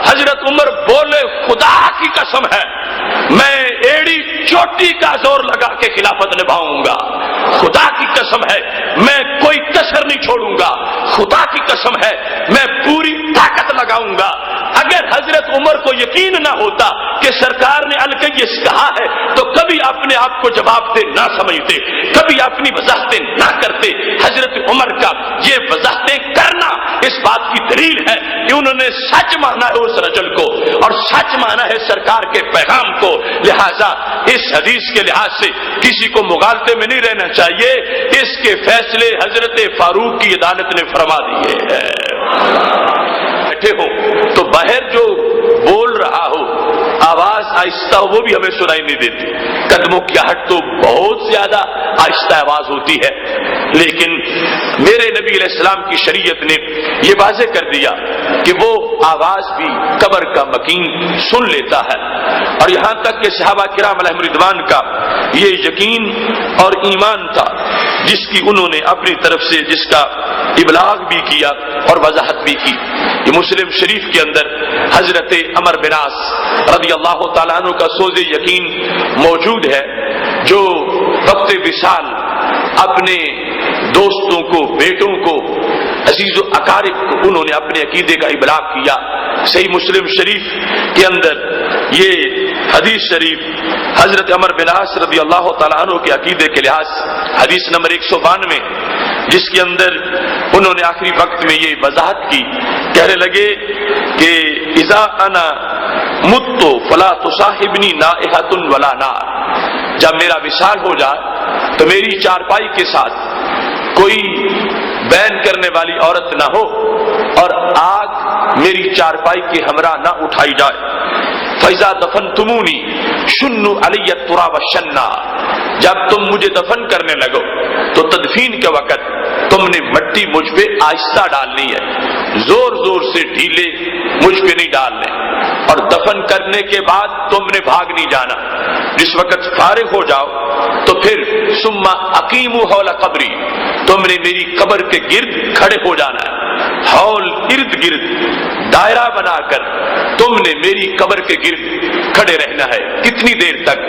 حضرت عمر بولے خدا کی قسم ہے میں ایڑی چوٹی کا زور لگا کے خلافت نبھاؤں گا، خدا کی قسم ہے میں کوئی کسر نہیں چھوڑوں گا، خدا کی قسم ہے میں پوری طاقت لگاؤں گا۔ اگر حضرت عمر کو یقین نہ ہوتا کہ سرکار نے الکیس کہا ہے تو کبھی اپنے آپ کو جواب دے نہ سمجھتے، کبھی اپنی وضاحتیں نہ کرتے۔ حضرت عمر کا یہ وضاحتیں کرنا اس بات کی دلیل ہے کہ انہوں نے سچ مانا ہے اس رجل کو اور سچ مانا ہے سرکار کے پیغام کو، لہذا اس حدیث کے لحاظ سے کسی کو مغالطے میں نہیں رہنا چاہیے۔ اس کے فیصلے حضرت فاروق کی عدالت نے فرما دیے ہیں۔ بیٹھے ہو تو باہر جو بول رہا ہو آواز آہستہ ہو وہ بھی ہمیں سنائی نہیں دیتی، قدموں کی آہٹ تو بہت زیادہ آہستہ آواز ہوتی ہے، لیکن میرے نبی علیہ السلام کی شریعت نے یہ واضح کر دیا کہ وہ آواز بھی قبر کا مکین سن لیتا ہے، اور یہاں تک کہ صحابہ کرام علیہم رضوان کا یہ یقین اور ایمان تھا جس کی انہوں نے اپنی طرف سے جس کا ابلاغ بھی کیا اور وضاحت بھی کی۔ یہ مسلم شریف کے اندر حضرت عمر بن عاص رضی اللہ تعالیٰ عنہ کا سوز یقین موجود ہے، جو وقت وصال اپنے دوستوں کو، بیٹوں کو، عزیز و اقارب کو انہوں نے اپنے عقیدے کا ابلاغ کیا۔ صحیح مسلم شریف کے اندر یہ حدیث شریف حضرت عمر بن عاص رضی اللہ تعالیٰ عنہ کے عقیدے کے لحاظ حدیث نمبر 192، جس کے اندر انہوں نے آخری وقت میں یہ وضاحت کی، کہنے لگے کہ اذا انا مت فلا تصاحبنی نائحۃ ولا نار، جب میرا وصال ہو جائے تو میری چارپائی کے ساتھ کوئی بین کرنے والی عورت نہ ہو اور آگ میری چارپائی کے ہمراہ نہ اٹھائی جائے۔ فَإِذَا دَفَنْتُمُونِي شُنُّوا عَلَيَّ التُّرَابَ شَنًّا، جب تم مجھے دفن کرنے لگو تو تدفین کے وقت تم نے مٹی مجھ پہ آہستہ ڈالنی ہے، زور زور سے ڈھیلے مجھ پہ نہیں ڈالنے، اور دفن کرنے کے بعد تم نے بھاگ نہیں جانا، جس وقت فارغ ہو جاؤ تو پھر ثم اقیموا حول قبری، تم نے میری قبر کے گرد کھڑے ہو جانا ہے، حول ارد گرد دائرہ بنا کر تم نے میری قبر کے گرد کھڑے رہنا ہے۔ کتنی دیر تک؟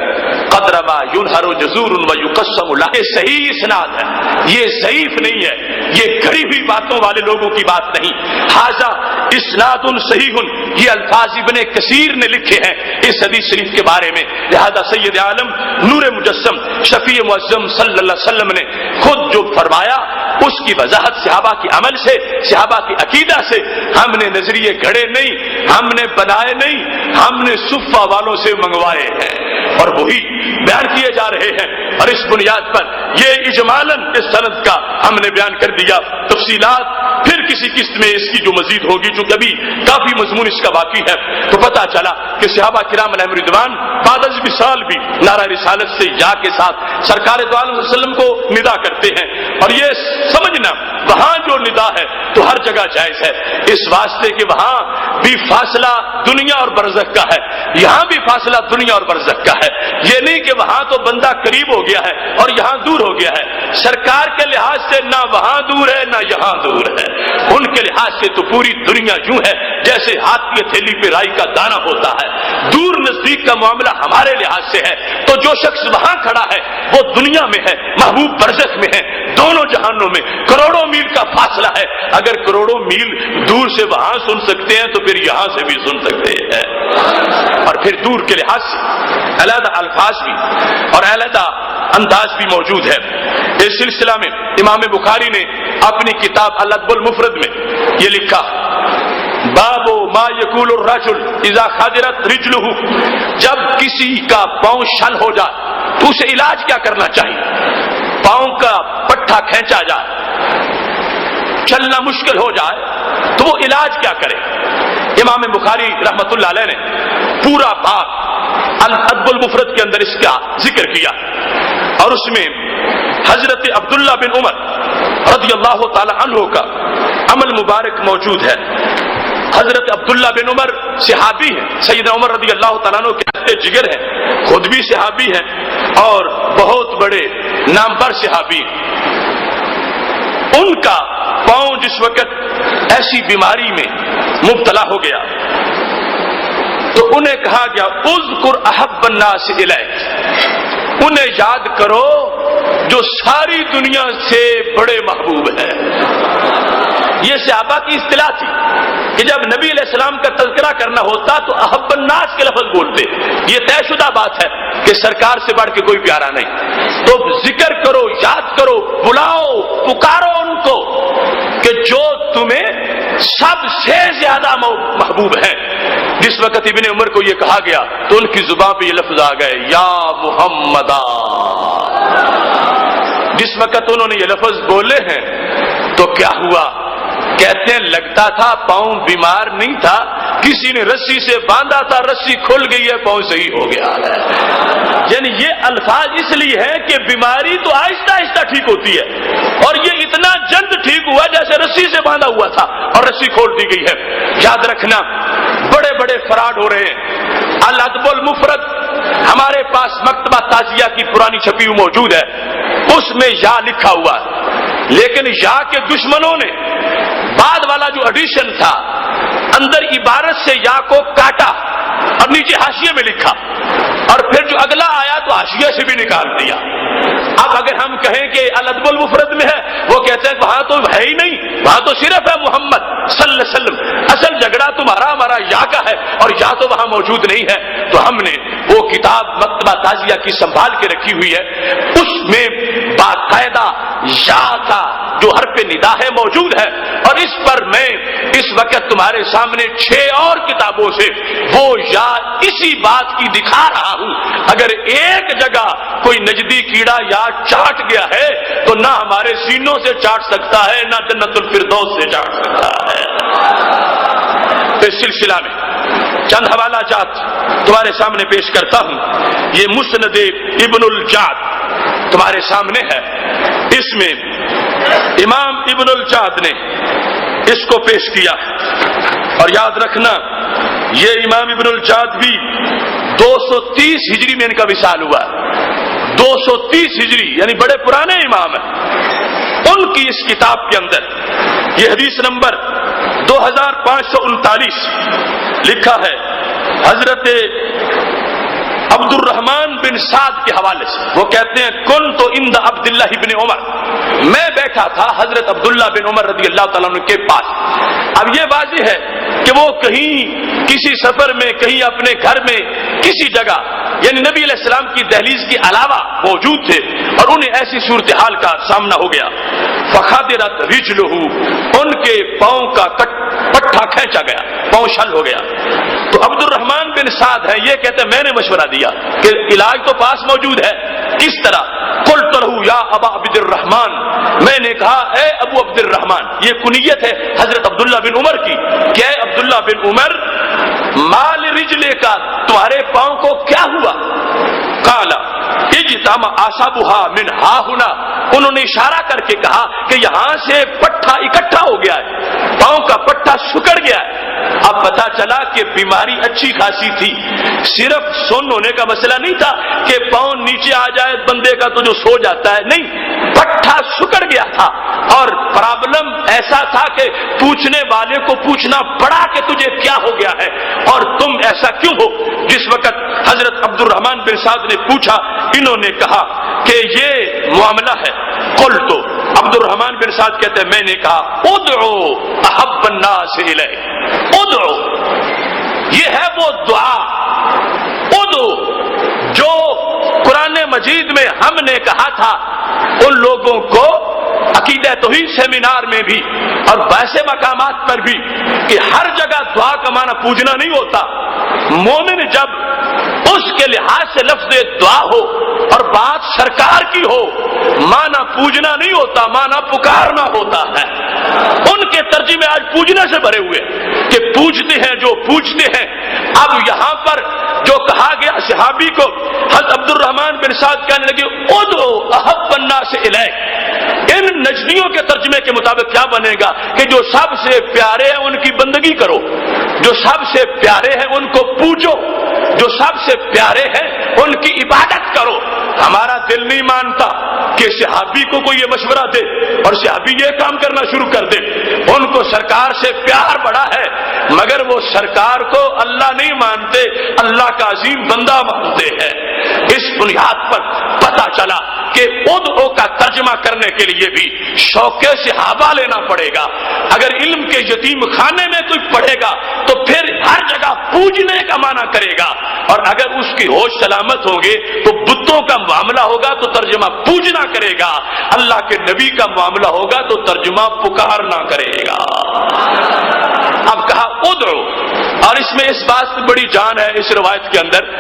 قدر ما ينہر جزور ويقسم له، یہ صحیح اسناد ہے، یہ ضعیف نہیں ہے، یہ گھڑی ہوئی باتوں والے لوگوں کی بات نہیں۔ ھذا اسناد صحیح، یہ الفاظ ابن کثیر نے لکھے ہیں اس حدیث شریف کے بارے میں، لہذا سید عالم نور مجسم شفیع معظم صلی اللہ علیہ وسلم نے خود جو فرمایا اس کی وضاحت صحابہ کے عمل سے، صحابہ کی عقیدہ سے، ہم نے نظریے گھڑے نہیں، ہم نے بنائے نہیں، ہم نے صفہ والوں سے منگوائے ہیں اور وہی بیان کیے جا رہے ہیں، اور اس بنیاد پر یہ اجمالاً اس سند کا ہم نے بیان کر دیا۔ تفصیلات پھر کسی قسط میں اس کی جو مزید ہوگی، چونکہ ابھی کافی مضمون اس کا باقی ہے، تو پتہ چلا کہ صحابہ کرام علیہم رضوان بعد از وصال بھی نعرہ رسالت سے یا کے ساتھ سرکار دو عالم صلی اللہ علیہ وسلم کو ندا کرتے ہیں، اور یہ سمجھنا وہاں جو ندا ہے تو ہر جگہ جائز ہے، اس واسطے کہ وہاں بھی فاصلہ دنیا اور برزخ کا ہے، یہاں بھی فاصلہ دنیا اور برزخ کا ہے، یہ نہیں کہ وہاں تو بندہ قریب ہو گیا ہے اور یہاں دور ہو گیا ہے، سرکار کے لحاظ سے نہ وہاں دور ہے نہ یہاں دور ہے، ان کے لحاظ سے تو پوری دنیا یوں ہے جیسے ہاتھ کی تھیلی پہ رائی کا دانہ ہوتا ہے، دور نزدیک کا معاملہ ہمارے لحاظ سے ہے، تو جو شخص وہاں کھڑا ہے وہ دنیا میں ہے، محبوب برزخ میں ہے، دونوں جہانوں میں کروڑوں میل کا فاصلہ ہے، اگر کروڑوں میل دور سے وہاں سن سکتے ہیں تو پھر یہاں سے بھی سن سکتے ہیں، اور پھر دور کے لحاظ سے علیحدہ الفاظ بھی اور علیحدہ انداز بھی موجود ہے۔ اس سلسلہ میں امام بخاری نے اپنی کتاب الادب المفرد میں یہ لکھا، باب ما یقول الرجل اذا خدرت رجلہ، جب کسی کا پاؤں شل ہو جائے تو اسے علاج کیا کرنا چاہیے، پاؤں کا پٹھا کھینچا جائے، چلنا مشکل ہو جائے تو وہ علاج کیا کرے۔ امام بخاری رحمت اللہ علیہ نے پورا باب الادب المفرد کے اندر اس کا ذکر کیا، اور اس میں حضرت عبداللہ بن عمر رضی اللہ تعالی عنہ کا عمل مبارک موجود ہے۔ حضرت عبداللہ بن عمر صحابی ہیں، سیدنا عمر رضی اللہ تعالیٰ عنہ کے ہتے جگر ہیں، خود بھی صحابی ہیں اور بہت بڑے نامور صحابی ہیں۔ ان کا پاؤں جس وقت ایسی بیماری میں مبتلا ہو گیا تو انہیں کہا گیا اذکر احب الناس الیک، انہیں یاد کرو جو ساری دنیا سے بڑے محبوب ہیں۔ یہ صحابہ کی اصطلاح تھی کہ جب نبی علیہ السلام کا تذکرہ کرنا ہوتا تو احب الناس کے لفظ بولتے، یہ طے شدہ بات ہے کہ سرکار سے بڑھ کے کوئی پیارا نہیں، تو ذکر کرو، یاد کرو، بلاؤ، پکارو ان کو کہ جو تمہیں سب سے زیادہ محبوب ہیں۔ جس وقت ابن عمر کو یہ کہا گیا تو ان کی زبان پہ یہ لفظ آ گئے، یا محمدا۔ جس وقت انہوں نے یہ لفظ بولے ہیں تو کیا ہوا، کہتے ہیں لگتا تھا پاؤں بیمار نہیں تھا، کسی نے رسی سے باندھا تھا، رسی کھل گئی ہے، پاؤں صحیح ہو گیا ہے۔ یعنی یہ الفاظ اس لیے ہے کہ بیماری تو آہستہ آہستہ ٹھیک ہوتی ہے، اور یہ اتنا جلد ٹھیک ہوا جیسے رسی سے باندھا ہوا تھا اور رسی کھول دی گئی ہے۔ یاد رکھنا بڑے بڑے فراڈ ہو رہے ہیں۔ الادب المفرد ہمارے پاس مکتبہ تازیہ کی پرانی چھپی ہوئی موجود ہے، اس میں یا لکھا ہوا ہے، لیکن یا کے دشمنوں نے بعد والا جو ایڈیشن تھا اندر عبارت سے یا کو کاٹا اور نیچے حاشیے میں لکھا، اور پھر جو اگلا آیا تو حاشیے سے بھی نکال دیا۔ اب اگر ہم کہیں کہ الادب المفرد میں ہے، وہ کہتے ہیں وہاں تو ہے ہی نہیں، وہاں تو صرف ہے محمد صلی اللہ علیہ وسلم۔ اصل جھگڑا یا تمہارا ہمارا یا کا ہے اور یا تو وہاں موجود نہیں ہے. تو ہم نے وہ کتاب مکتبہ تازیہ کی سنبھال کے رکھی ہوئی ہے, اس میں باقاعدہ یا کا جو حرف ندا ہے موجود ہے, اور اس پر میں اس وقت تمہارے سامنے 6 اور کتابوں سے وہ یا اسی بات کی دکھا رہا ہوں. اگر ایک جگہ کوئی نجدی کیڑا یا چاٹ گیا ہے تو نہ ہمارے سینوں سے چاٹ سکتا ہے نہ جنت الفردوس سے چاٹ سکتا ہے. اس سلسلہ میں چند حوالہ جات تمہارے سامنے پیش کرتا ہوں. یہ مسند ابن الجاد تمہارے سامنے ہے. اس میں امام ابن الجاد نے اس کو پیش کیا, اور یاد رکھنا یہ امام ابن الجاد بھی 230 ہجری میں ان کا وصال ہوا. 230 ہجری یعنی بڑے پرانے امام ہیں. ان کی اس کتاب کے اندر یہ حدیث نمبر 2539 لکھا ہے حضرت عبد الرحمن بن سعد کے حوالے سے. وہ کہتے ہیں کن تو عند عبداللہ بن عمر, میں بیٹھا تھا حضرت عبداللہ بن عمر رضی اللہ تعالیٰ عنہ کے پاس. اب یہ واضح ہے کہ وہ کہیں کسی سفر میں, کہیں اپنے گھر میں, کسی جگہ یعنی نبی علیہ السلام کی دہلیز کے علاوہ موجود تھے اور انہیں ایسی صورتحال کا سامنا ہو گیا. فخادرت رجلہ, ان کے پاؤں کا پٹھا کھینچا گیا, پاؤں شل ہو گیا. تو عبد الرحمن بن سعد ہے, یہ کہتے ہیں میں نے مشورہ دیا کہ علاج تو پاس موجود ہے. کس طرح؟ قلت لہ یا ابا عبد الرحمن, میں نے کہا اے ابو عبد الرحمن, یہ کنیت ہے حضرت عبداللہ بن عمر کی, کہ اے عبداللہ بن عمر مال رجلے کا, تمہارے پاؤں کو کیا ہوا؟ قالا اجتمع اصابها من ہا ہنا, انہوں نے اشارہ کر کے کہا کہ یہاں سے پٹھا اکٹھا ہو گیا ہے, پاؤں کا پٹھا سکڑ گیا ہے. اب پتا چلا کہ بیماری اچھی خاصی تھی, صرف سن ہونے کا مسئلہ نہیں تھا کہ پاؤں نیچے آ جائے بندے کا تو جو سو جاتا ہے, نہیں, پٹھا سکڑ گیا تھا. اور پرابلم ایسا تھا کہ پوچھنے والے کو پوچھنا پڑا کہ تجھے کیا ہو گیا ہے اور تم ایسا کیوں ہو. جس وقت حضرت عبد الرحمن بن سعد نے پوچھا, انہوں نے کہا کہ یہ معاملہ ہے. قلت, عبد الرحمن بن سعد کہتے ہیں میں نے کہا ادعو احب الناس الیک, ادعو, یہ ہے وہ دعا, ادعو جو قرآن مجید میں ہم نے کہا تھا ان لوگوں کو عقیدہ توحید سیمینار میں بھی اور ویسے مقامات پر بھی کہ ہر جگہ دعا کا معنی پوجنا نہیں ہوتا. مومن جب اس کے لحاظ سے لفظ دعا ہو اور بات سرکار کی ہو, معنی پوجنا نہیں ہوتا, معنی پکارنا ہوتا ہے. ان کے ترجمے آج پوجنے سے بھرے ہوئے کہ پوجتے ہیں جو پوجتے ہیں. اب یہاں پر جو کہا گیا صحابی کو, حضرت عبد الرحمن بن سعد کہنے لگے ادعو احب الناس الیک. ان نجدیوں کے ترجمے کے مطابق کیا بنے گا کہ جو سب سے پیارے ہیں ان کی بندگی کرو, جو سب سے پیارے ہیں ان کو پوجو, جو سب سے پیارے ہیں ان کی عبادت کرو. ہمارا دل نہیں مانتا کہ صحابی کو کوئی یہ مشورہ دے اور صحابی یہ کام کرنا شروع کر دے. ان کو سرکار سے پیار بڑا ہے مگر وہ سرکار کو اللہ نہیں مانتے, اللہ کا عظیم بندہ مانتے ہیں. اس بنیاد پر پتا چلا کہ ادعو کا ترجمہ کرنے کے لیے بھی شوق صحابہ لینا پڑے گا. اگر علم کے یتیم خانے میں کوئی پڑھے گا تو پھر ہر جگہ پوجنے کا معنی کرے گا, اور اگر اس کی ہوش سلامت ہوں گے تو بتوں کا معاملہ ہوگا تو ترجمہ پوجنا کرے گا, اللہ کے نبی کا معاملہ ہوگا تو ترجمہ پکارنا کرے گا. اب کہا ادعو, اور اس میں اس بات کی بڑی جان ہے اس روایت کے اندر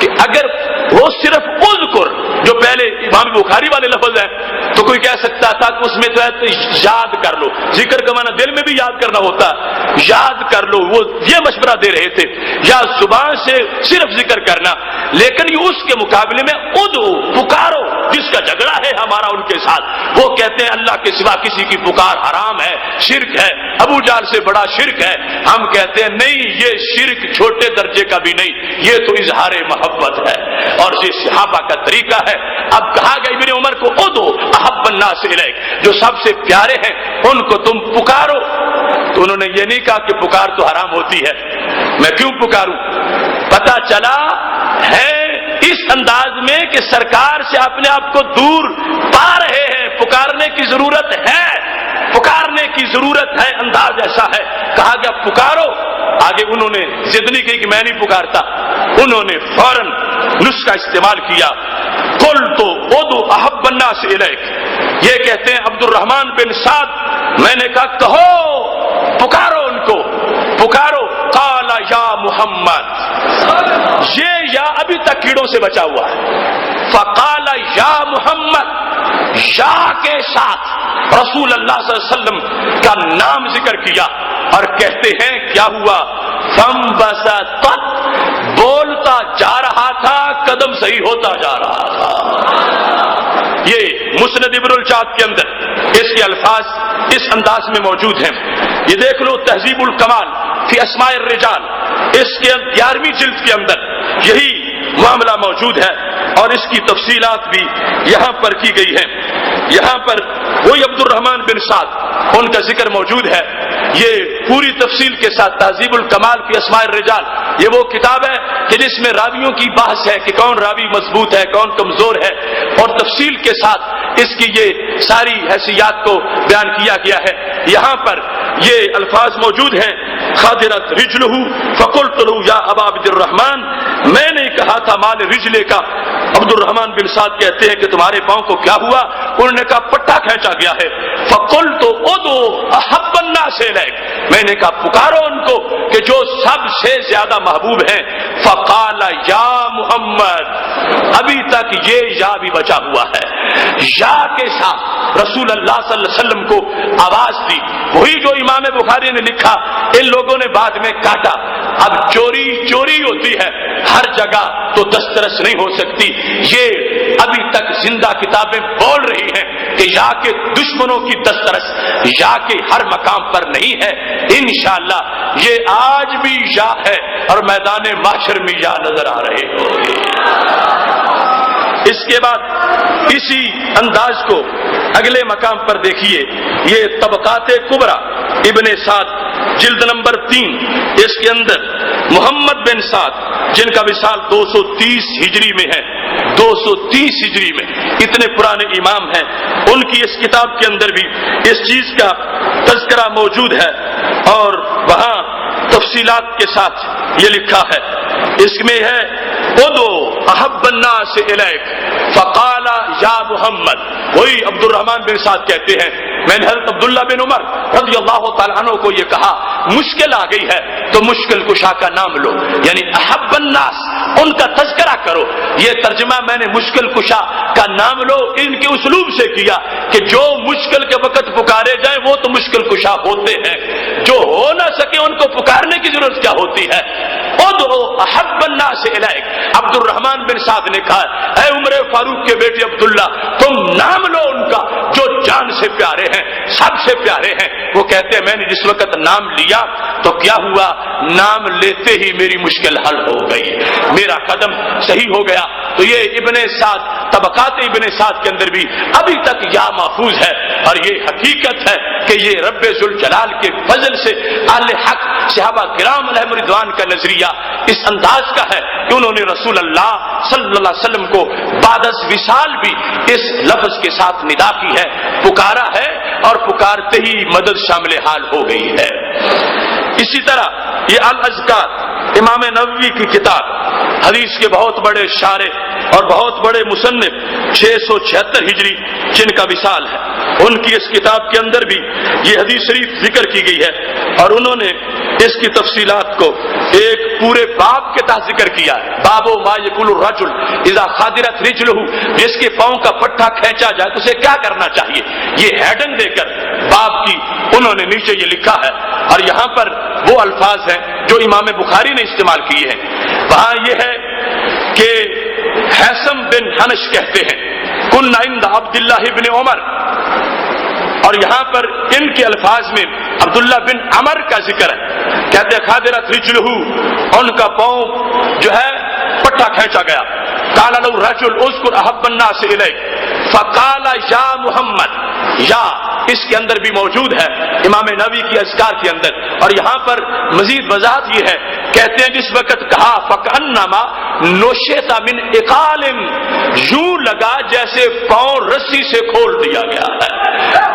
کہ اگر وہ صرف اذکر جو پہلے امام بخاری والے لفظ ہیں تو کوئی کہہ سکتا تھا کہ اس میں تو ہے تو یاد کر لو, ذکر کا معنی دل میں بھی یاد کرنا ہوتا ہے, یاد کر لو. وہ یہ مشورہ دے رہے تھے یا زبان سے صرف ذکر کرنا, لیکن یہ اس کے مقابلے میں ادعو, پکارو, جس کا جھگڑا ہے ہمارا ان کے ساتھ. وہ کہتے ہیں اللہ کے سوا کسی کی پکار حرام ہے, شرک ہے, ابو جہل سے بڑا شرک ہے. ہم کہتے ہیں نہیں, یہ شرک چھوٹے درجے کا بھی نہیں, یہ تو اظہار محبت ہے اور یہ صحابہ کا طریقہ ہے. اب کہا گیا ابن عمر کو ادعو احب الناس الیک, جو سب سے پیارے ہیں ان کو تم پکارو. تو انہوں نے یہ نہیں کہا کہ پکار تو حرام ہوتی ہے, میں کیوں پکاروں. پتا چلا ہے اس انداز میں کہ سرکار سے اپنے آپ کو دور پا رہے ہیں, پکارنے کی ضرورت ہے, پکارنے کی کی ضرورت ہے، انداز ایسا ہے، کہا گیا پکارو. آگے انہوں نے ضد نہیں کی کہ میں نہیں پکارتا، انہوں نے فوراً نسخہ استعمال کیا. قلت ادعو احب الناس الیک، یہ کہتے ہیں عبد الرحمن بن سعد، میں نے کہا کہو پکارو ان کو، پکارو. قال یا محمد، یہ یا ابھی تک کیڑوں سے بچا ہوا ہے. فقال یا محمد، یا کے ساتھ رسول اللہ صلی اللہ علیہ وسلم کا نام ذکر کیا اور کہتے ہیں کیا ہوا؟ فانبسطت، بولتا جا رہا تھا، قدم صحیح ہوتا جا رہا تھا. یہ مسند ابن الجعد کے اندر اس کے الفاظ اس انداز میں موجود ہیں. یہ دیکھ لو تہذیب الکمال فی اسماء الرجال، اس کے 11ویں جلد کے اندر یہی معاملہ موجود ہے اور اس کی تفصیلات بھی یہاں پر کی گئی ہیں. یہاں پر وہی عبد الرحمن بن سعد ان کا ذکر موجود ہے. یہ پوری تفصیل کے ساتھ تہذیب الکمال فی اسماء الرجال، یہ وہ کتاب ہے کہ جس میں راویوں کی بحث ہے کہ کون راوی مضبوط ہے کون کمزور ہے، اور تفصیل کے ساتھ اس کی یہ ساری حیثیات کو بیان کیا گیا ہے. یہاں پر یہ الفاظ موجود ہیں، خادرت رجلہ فقلت له یا ابا عبد الرحمن، میں نے کہا تھا مال رجلے کا. عبد الرحمن بن سعد کہتے ہیں کہ تمہارے پاؤں کو کیا ہوا؟ انہوں نے کہا پٹا کھینچا گیا ہے. فقلت ادعو احب الناس الیک، میں نے کہا پکارو ان کو کہ جو سب سے زیادہ محبوب ہیں. فقال یا محمد، ابھی تک یہ یا بھی بچا ہوا ہے. یا کے ساتھ رسول اللہ صلی اللہ علیہ وسلم کو آواز دی، وہی جو امام بخاری نے لکھا، ان لوگوں نے بعد میں کاٹا. اب چوری چوری ہوتی ہے ہر جگہ تو دسترس نہیں ہو سکتی. یہ ابھی تک زندہ کتابیں بول رہی ہیں کہ یا کے دشمنوں کی دسترس یا کے ہر مقام پر نہیں ہے. انشاءاللہ یہ آج بھی یا ہے اور میدان محشر میں یا نظر آ رہے ہوں. اس کے بعد اسی انداز کو اگلے مقام پر دیکھیے. یہ طبقات کبرا ابن سعد جلد نمبر 3، اس کے اندر محمد بن سعد جن کا وصال 230 ہجری میں ہے، 230 ہجری میں، اتنے پرانے امام ہیں، ان کی اس کتاب کے اندر بھی اس چیز کا تذکرہ موجود ہے اور وہاں تفصیلات کے ساتھ یہ لکھا ہے. اس میں ہے ادعو احب الناس الیک فقال یا محمد. وہی عبد الرحمن بن سعد کہتے ہیں میں نے حضرت عبداللہ بن عمر رضی اللہ تعالیٰ عنہ کو یہ کہا مشکل آ گئی ہے تو مشکل کشا کا نام لو، یعنی احب الناس ان کا تذکرہ کرو. یہ ترجمہ میں نے مشکل کشا کا نام لو ان کے اسلوب سے کیا کہ جو مشکل کے وقت پکارے جائیں وہ تو مشکل کشا ہوتے ہیں، جو ہو نہ سکے ان کو پکارنے کی ضرورت کیا ہوتی ہے. ادعو احب الناس الیک. عبد الرحمن بن سعد نے کہا اے عمر فاروق کے بیٹے عبداللہ تم نام لو ان کا جو جان سے پیارے ہیں، سب سے پیارے ہیں. وہ کہتے ہیں میں نے جس وقت نام لیا تو کیا ہوا، نام لیتے ہی میری مشکل حل ہو گئی، میرا قدم صحیح ہو گیا. تو یہ ابن سعد طبقات ابن سعد کے اندر بھی ابھی تک یا محفوظ ہے اور یہ حقیقت ہے کہ یہ رب ذوالجلال کے فضل سے اہل حق صحابہ کرام علیہم رضوان کا نظریہ اس انداز کا ہے کہ انہوں نے رسول اللہ صلی اللہ علیہ وسلم کو بعد از وصال بھی اس لفظ کے ساتھ ندا کی ہے، پکارا ہے اور پکارتے ہی مدد شامل حال ہو گئی ہے. اسی طرح یہ الاذکار امام نووی کی کتاب، حدیث کے بہت بڑے شارح اور بہت بڑے مصنف 676 ہجری جن کا وصال ہے، ان کی اس کتاب کے اندر بھی یہ حدیث شریف ذکر کی گئی ہے اور انہوں نے اس کی تفصیلات کو ایک پورے باب کے تحت ذکر کیا ہے. باب ما یقول الرجل اذا خادرت رجلہ، جس کے پاؤں کا پٹھا کھینچا جائے تو اسے کیا کرنا چاہیے، یہ ہیڈنگ دے کر باب کی انہوں نے نیچے یہ لکھا ہے. اور یہاں پر وہ الفاظ ہیں جو امام بخاری نے استعمال کیے ہیں. وہاں یہ ہے کہ حیثم بن حنش کہتے ہیں کن عند عبداللہ بن عمر، اور یہاں پر ان کے الفاظ میں عبداللہ بن عمر کا ذکر ہے. کہتے ہیں خادرت رجلہ، ان کا پاؤں جو ہے پٹھا کھینچا گیا. قال له الرجل اذكر احب الناس الیک فقال یا محمد. یا اس کے اندر بھی موجود ہے امام نووی کی اذکار کے اندر. اور یہاں پر مزید وضاحت یہ ہے، کہتے ہیں جس وقت کہا فکأنما نوشیت من اقال، یوں لگا جیسے پاؤں رسی سے کھول دیا گیا ہے.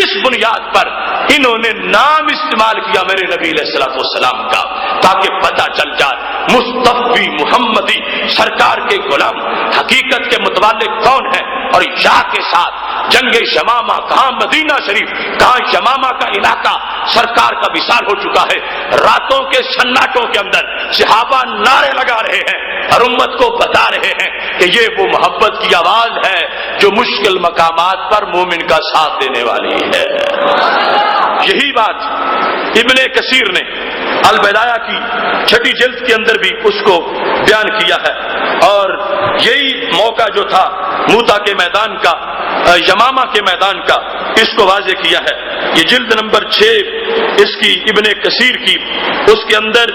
اس بنیاد پر انہوں نے نام استعمال کیا میرے نبی علیہ الصلوۃ والسلام کا، تاکہ پتہ چل جائے مصطفی محمدی سرکار کے غلام حقیقت کے متعلق کون ہے۔ اور یا کے ساتھ جنگ یمامہ، کہاں مدینہ شریف، کہاں یمامہ کا علاقہ سرکار کا وصال ہو چکا ہے، راتوں کے سناٹوں کے اندر صحابہ نعرے لگا رہے ہیں اور امت کو بتا رہے ہیں کہ یہ وہ محبت کی آواز ہے جو مشکل مقامات پر مومن کا ساتھ دینے والی ہے۔ یہی بات ابن کثیر نے البدایہ کی 6 جلد کے اندر بھی اس کو بیان کیا ہے، اور یہی موقع جو تھا موتا کے میدان کا، یمامہ کے میدان کا، اس کو واضح کیا ہے۔ یہ جلد نمبر 6 اس کی ابن کثیر کی، اس کے اندر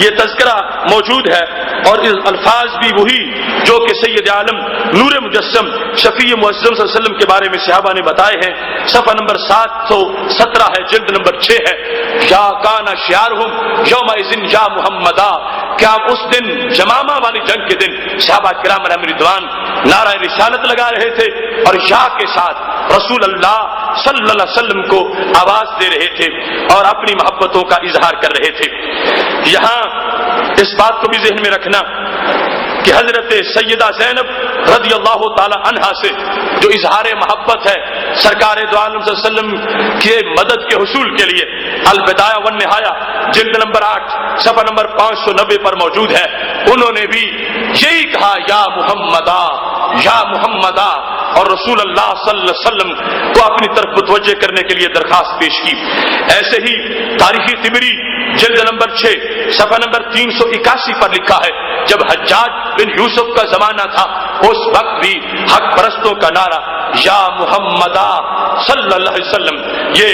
یہ تذکرہ موجود ہے، اور الفاظ بھی وہی جو کہ سید عالم نور مجسم شفیع معظم صلی اللہ علیہ وسلم کے بارے میں صحابہ نے بتائے ہیں۔ صفحہ نمبر 717 ہے، جلد نمبر 6 ہے۔ یا کانا شعارہم یومئذ یا محمدا، کیا اس دن یمامہ والی جنگ کے دن صحابہ کرام علیہم رضوان نعرہ رسالت لگا رہے تھے اور یا کے ساتھ رسول اللہ صلی اللہ علیہ وسلم کو آواز دے رہے تھے اور اپنی محبتوں کا اظہار کر رہے تھے۔ یہاں اس بات کو بھی ذہن میں رکھنا کہ حضرت سیدہ زینب رضی اللہ تعالی عنہا سے جو اظہار محبت ہے سرکار دو عالم صلی اللہ علیہ وسلم کے مدد کے حصول کے لیے البدایہ والنہایہ جلد نمبر 8 صفحہ نمبر 590 پر موجود ہے، انہوں نے بھی یہی کہا یا محمدہ یا محمدہ، اور رسول اللہ صلی اللہ علیہ وسلم کو اپنی طرف متوجہ کرنے کے لیے درخواست پیش کی۔ ایسے ہی تاریخی طبری جلد نمبر 6 صفحہ نمبر 381 پر لکھا ہے، جب حجاج بن یوسف کا زمانہ تھا اس وقت بھی حق پرستوں کا نعرہ یا محمدہ صلی اللہ علیہ وسلم یہ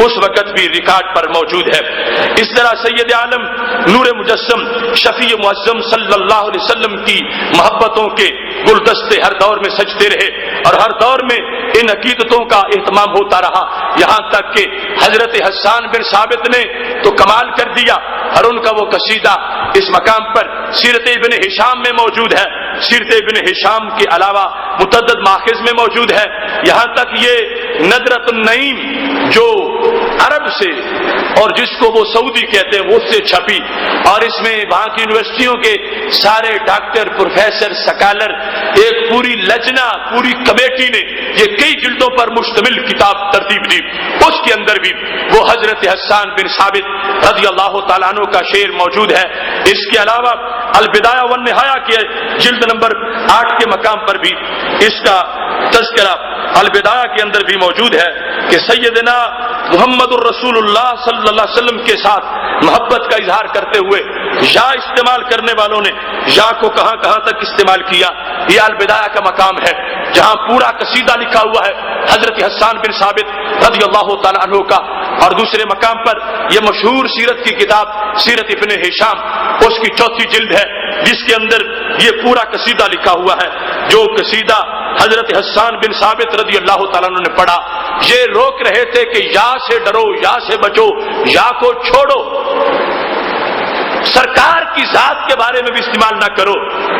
اس وقت بھی ریکارڈ پر موجود ہے۔ اس طرح سید عالم نور مجسم شفیع معظم صلی اللہ علیہ وسلم کی محبتوں کے گلدستے ہر دور میں سجتے رہے اور ہر دور میں ان عقیدتوں کا اہتمام ہوتا رہا، یہاں تک کہ حضرت حسان بن ثابت نے تو کمال کر دیا، اور ان کا وہ قصیدہ اس مقام پر سیرت ابن ہشام میں موجود ہے، سیرت ابن ہشام کے علاوہ متعدد ماخذ میں موجود ہے، یہاں تک یہ ندرۃ النعیم جو عرب سے اور جس کو وہ سعودی کہتے ہیں اس سے چھپی، اور اس میں وہاں کی یونیورسٹیوں کے سارے ڈاکٹر پروفیسر سکالر ایک پوری لجنہ پوری کمیٹی نے یہ کئی جلدوں پر مشتمل کتاب ترتیب دی، اس کے اندر بھی وہ حضرت حسان بن ثابت رضی اللہ تعالیٰ عنہ کا شعر موجود ہے۔ اس کے علاوہ البدایہ والنہایہ کے جلد نمبر 8 کے مقام پر بھی اس کا تذکرہ البدایہ کے اندر بھی موجود ہے کہ سیدنا محمد الرسول اللہ صلی اللہ علیہ وسلم کے ساتھ محبت کا اظہار کرتے ہوئے یا استعمال کرنے والوں نے یا کو کہاں کہاں تک استعمال کیا، یہ البدایہ کا مقام ہے جہاں پورا قصیدہ لکھا ہوا ہے حضرت حسان بن ثابت رضی اللہ تعالیٰ عنہ کا، اور دوسرے مقام پر یہ مشہور سیرت کی کتاب سیرت ابن ہشام اس کی 4 جلد ہے جس کے اندر یہ پورا قصیدہ لکھا ہوا ہے، جو قصیدہ حضرت حسان بن ثابت رضی اللہ تعالیٰ عنہ نے پڑھا، یہ روک رہے تھے کہ یا سے ڈرو یا سے بچو، یا کو چھوڑو، سرکار کی ذات کے بارے میں بھی استعمال نہ کرو۔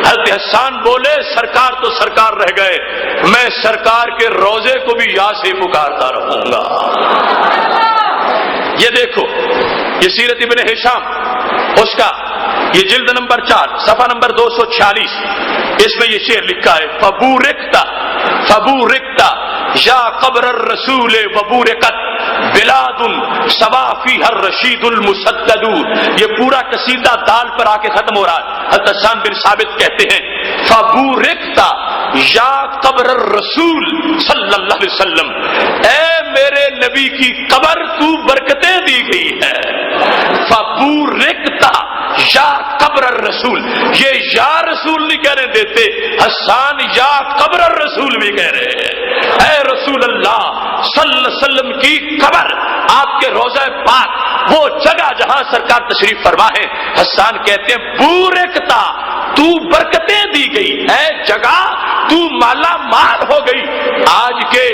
حضرت حسان بولے سرکار تو سرکار رہ گئے، میں سرکار کے روزے کو بھی یا سے پکارتا رہوں گا۔ یہ دیکھو یہ سیرت ابن ہشام اس کا یہ جلد نمبر 4 صفحہ نمبر 246 اس میں یہ شعر لکھا ہے، فبورکتا یا قبر الرسول وبورکت بلاد سوا فیہا الرشید المسدد۔ یہ پورا قصیدہ دال پر آ کے ختم ہو رہا ہے۔ حضرت حسان بن ثابت کہتے ہیں فبورکتا یا قبر الرسول صلی اللہ علیہ وسلم، اے میرے نبی کی قبر تو برکتیں دی گئی ہے۔ فبورکتا یا قبر الرسول، یہ یا رسول نہیں کہنے دیتے، حسان یا قبر الرسول بھی کہہ رہے ہیں، اے رسول اللہ صلی اللہ علیہ وسلم کی قبر، آپ کے روضہ پاک، وہ جگہ جہاں سرکار تشریف فرما ہے۔ حسان کہتے ہیں بورکتا، تو برکتیں دی گئی، اے جگہ تو مالا مال ہو گئی۔ آج کے